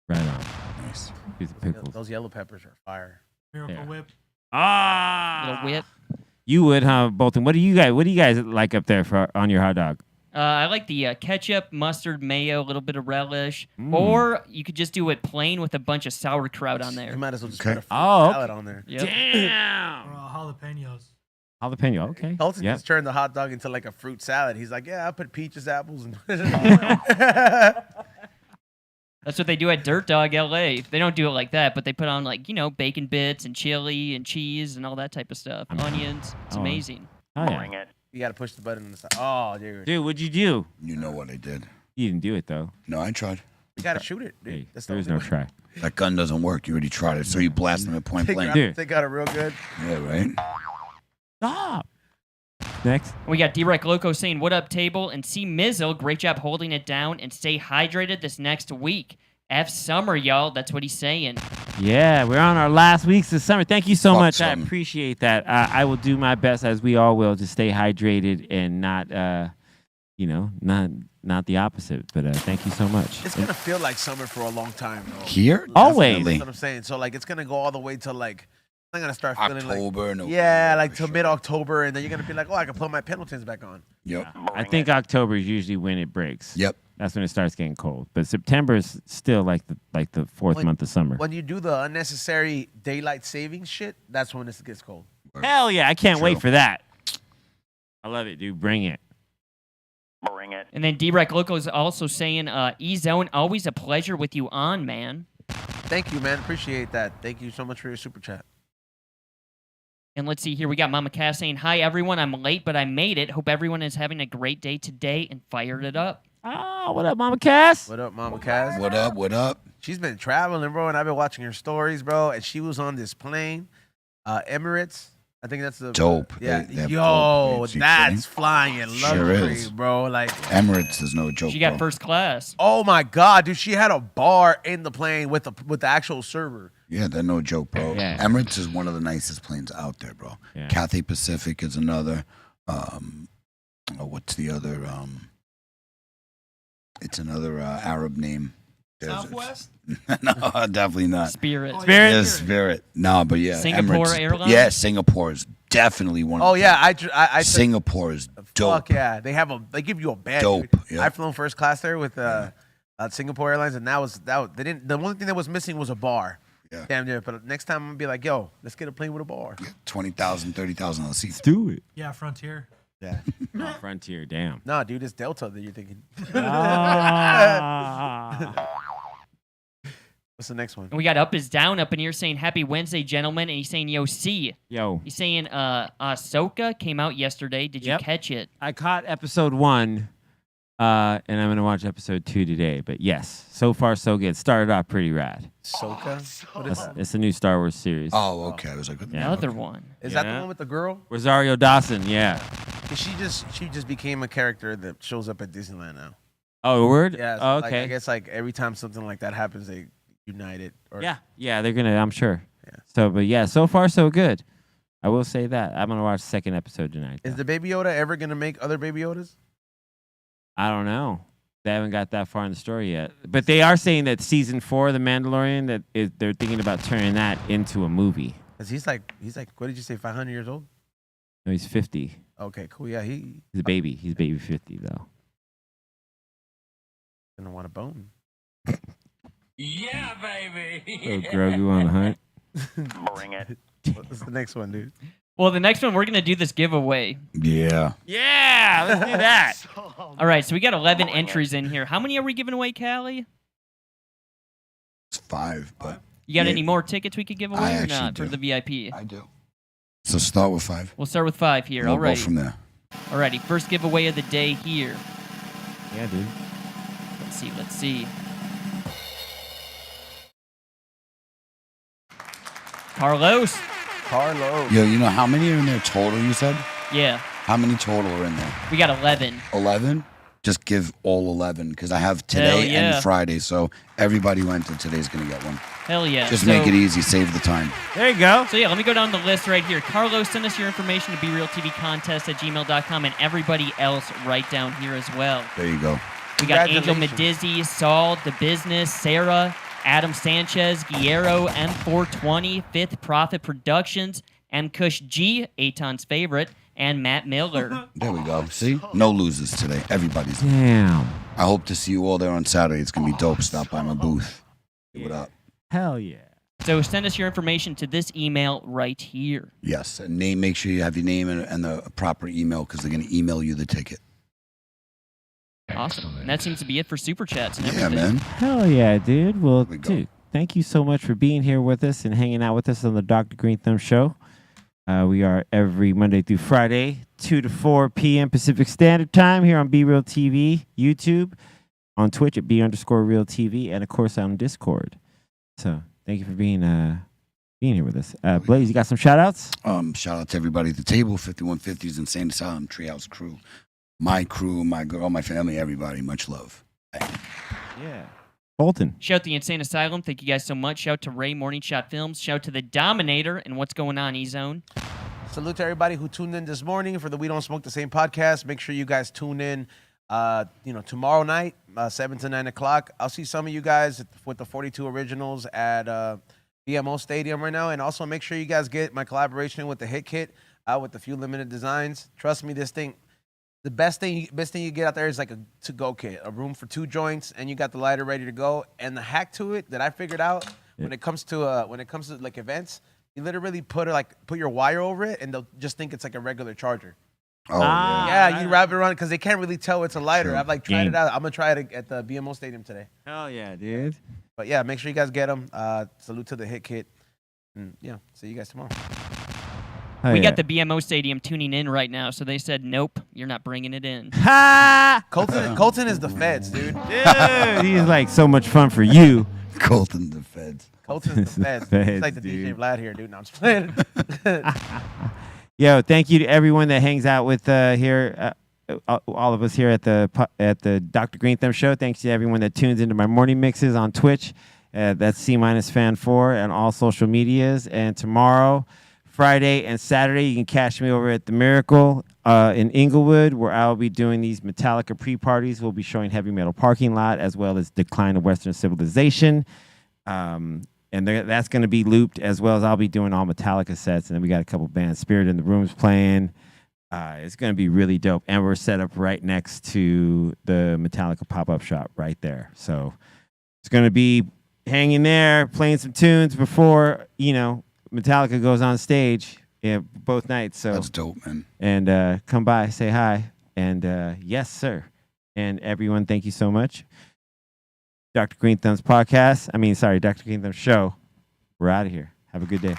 Right on. Nice. Piece of pickles. Those yellow peppers are fire. Miracle Yeah. Whip. Ah! Little whip. You would, huh, Bolton? What do you guys like up there on your hot dog? I like the ketchup, mustard, mayo, a little bit of relish. Mm. Or you could just do it plain with a bunch of sauerkraut on You there. might as well just Okay. put a fruit Oh, salad on there. Yep. Damn. Or jalapenos. Jalapeno. Okay. Colton Yep. just turned the hot dog into like a fruit salad. He's like, yeah, I put peaches, apples, and That's what they do at Dirt Dog LA. They don't do it like that, but they put on bacon bits and chili and cheese and all that type of stuff. Onions. It's Oh. amazing. Oh, yeah. Bring it. you got to push the button on the side. Oh, dude. Dude, what'd you do? You know what I did? You didn't do it, though. No, I tried. You got to shoot it, dude. Hey, That's the there was only no way. try. That gun doesn't work. You already tried it, so you blast them at point They blank. got, Dude. they got it real good. Yeah, right. Stop. Next. We got D-Rec Loco saying, what up, table? And C Mizzle, great job holding it down and stay hydrated this next week. F summer, y'all. That's what he's saying. Yeah, we're on our last weeks this summer. Thank you so Fuck much. I summer. appreciate that. I will do my best, as we all will, to stay hydrated and not the opposite. But thank you so much. It's going to feel like summer for a long time, though. Here? Always. Definitely. That's what I'm saying. So, like, it's going to go all the way to, like, I'm going to start feeling October, like... November, Yeah, like for till sure. mid-October, and then you're going to be like, oh, I can put my Pendletons back on. Yep. I think October is usually when it breaks. Yep. That's when it starts getting cold. But September is still like the fourth When- month of summer. When you do the unnecessary daylight savings shit, that's when it gets cold. Hell yeah, I can't True. wait for that. I love it, dude. Bring it. Bring it. And then D-Rec Loco is also saying, E-Zone, always a pleasure with you on, man. Thank you, man. Appreciate that. Thank you so much for your super chat. And let's see here. We got Mama Cass saying, "Hi everyone, I'm late, but I made it. Hope everyone is having a great day today and fired it up." Oh, what up, Mama Cass? What up, Mama Kaz? What up? What up? She's been traveling, bro, and I've been watching her stories, bro. And she was on this plane, Emirates. I think that's the Dope. Yeah, They're yo, dope. that's flying in Sure luxury, is. bro. Like Emirates is no joke. She got bro. first class. oh my god, dude, she had a bar in the plane with the actual server. Yeah, they're no joke, bro. Yeah. Emirates is one of the nicest planes out there, bro. Yeah. Cathay Pacific is another. What's the other? It's another Arab name. Southwest? No, definitely not. Spirit. Spirit? Yeah, Spirit. No, but yeah, Singapore Emirates is- Airlines? Yeah, Singapore is definitely one. Oh of yeah, I took- Singapore is dope. Fuck yeah, they give you a badge. Dope, dude. yeah. I've flown first class there with Singapore Airlines, and they didn't. The only thing that was missing was a bar. Yeah. Damn near. But next time I'm gonna be like, yo, let's get a plane with a bar. 20,000, 30,000 on the seats. Do it. Yeah, Frontier. Yeah. Oh, Frontier, damn. Nah, dude, it's Delta that you're thinking. Ah. What's the next one? And we got Up is Down up in here saying, "Happy Wednesday, gentlemen." And he's saying, "Yo, C." Yo, He's saying, Ahsoka came out yesterday. Did you Yep. catch it? I caught episode 1, and I'm going to watch episode 2 today. But yes, so far so good. Started off pretty rad. Soka? What is that? It's a new Star Wars series. Oh, okay. I was like, what the Yeah. Another one. Is that the Yeah. one with the girl? Rosario Dawson, yeah. 'Cause she just became a character that shows up at Disneyland now. Oh, word? Yeah. Oh, Like, okay. I guess like every time something like that happens, they unite it. Or, Yeah, they're gonna. I'm sure. Yeah. So, but yeah, so far so good. I will say that I'm gonna watch the second episode tonight. Is though. the Baby Yoda ever gonna make other Baby Yodas? I don't know. They haven't got that far in the story yet. But they are saying that season 4 of The Mandalorian they're thinking about turning that into a movie. 'Cause he's like what did you say? 500 years old? No, he's 50. Okay, cool. Yeah, he's He's a baby. He's baby 50 though. gonna want a bone. Yeah, baby. Oh, Grogu on the hunt. Bring it. What's the next one, dude? Well, the next one, we're going to do this giveaway. Yeah. Yeah, let's do that. All right, so we got 11 entries in here. How many are we giving away, Callie? It's 5, but You got Yeah. any more tickets we could give I away or actually not for do. the VIP? I do. So start with 5. We'll start with 5 here. We'll go Alrighty. from there. Alrighty, first giveaway of the day here. Yeah, dude. Let's see. Carlos. Yo, you know how many are in there total, you said? Yeah, How many total are in there? we got 11. 11? Just give all 11 because I have today Hell yeah. and Friday. So everybody who entered today's going to get one. Hell yeah. Just So- make it easy. Save the time. There you go. So yeah, let me go down the list right here. Carlos, send us your information to BeRealTVContest@gmail.com, and everybody else right down here as well. There you go. We got Angel Congratulations. Medizzi, Saul, The Business, Sarah, Adam Sanchez, Guillermo, M420, Fifth Profit Productions, M. Kush G, Aton's favorite, and Matt Miller. There we go. See? No losers today. Everybody's. Damn. I hope to see you all there on Saturday. It's going to be dope. Stop by my booth. Give it up. Hell yeah. So send us your information to this email right here. Yes. And make sure you have your name and the proper email because they're going to email you the ticket. Awesome. And that seems to be it for Super Chats and Yeah, everything. man. Hell yeah, dude. Well, we go. dude, thank you so much for being here with us and hanging out with us on the Dr. Greenthumb Show. We are every Monday through Friday, 2 to 4 p.m. Pacific Standard Time here on Be Real TV, YouTube, on Twitch at B_Real TV, and of course on Discord. So thank you for being here with us. Blaze, you got some shout outs? Shout out to everybody at the table, 5150s, Insane Asylum, Treehouse crew, my girl, my family, everybody. Much love. Yeah. Bolton. Shout the Insane Asylum. Thank you guys so much. Shout to Ray Morning Shot Films. Shout to the Dominator and what's going on, E-Zone. Salute to everybody who tuned in this morning for the We Don't Smoke the Same podcast. Make sure you guys tune in, tomorrow night, 7 to 9 o'clock. I'll see some of you guys with the 42 Originals at BMO Stadium right now. And also make sure you guys get my collaboration with the Hit Kit with a few limited designs. Trust me, this thing, the best thing you get out there is like a to-go kit, a room for 2 joints, and you got the lighter ready to go. And the hack to it that I figured out when it comes to like events, you literally put your wire over it, and they'll just think it's like a regular charger. Oh, yeah. Yeah, you wrap it around because they can't really tell it's a lighter. Sure. I've tried Game. it out. I'm gonna try it at the BMO Stadium today. Hell yeah, dude. But yeah, make sure you guys get them. Salute to the hit kit. And yeah, see you guys tomorrow. Oh, We yeah. got the BMO Stadium tuning in right now, so they said, nope, you're not bringing it in. Ha! Colton is the feds, dude. Dude, he's like so much fun for you. Colton the Feds. Colton's the feds. Feds, He's like the dude. DJ Vlad here, dude. No, I'm just playing. Yo, thank you to everyone that hangs out with here, all of us here at the Dr. Greenthumb Show. Thanks to everyone that tunes into my morning mixes on Twitch. That's C-Fan4 and all social medias. And tomorrow, Friday and Saturday, you can catch me over at The Miracle in Inglewood, where I'll be doing these Metallica pre-parties. We'll be showing Heavy Metal Parking Lot as well as Decline of Western Civilization. And that's going to be looped, as well as I'll be doing all Metallica sets. And then we got a couple bands. Spirit in the Room's playing. It's going to be really dope. And we're set up right next to the Metallica pop-up shop right there. So it's going to be hanging there, playing some tunes before, Metallica goes on stage both nights. So That's dope, man. And come by, say hi. And yes, sir. And everyone, thank you so much. Dr. Greenthumb's podcast. Dr. Greenthumb show. We're out of here. Have a good day.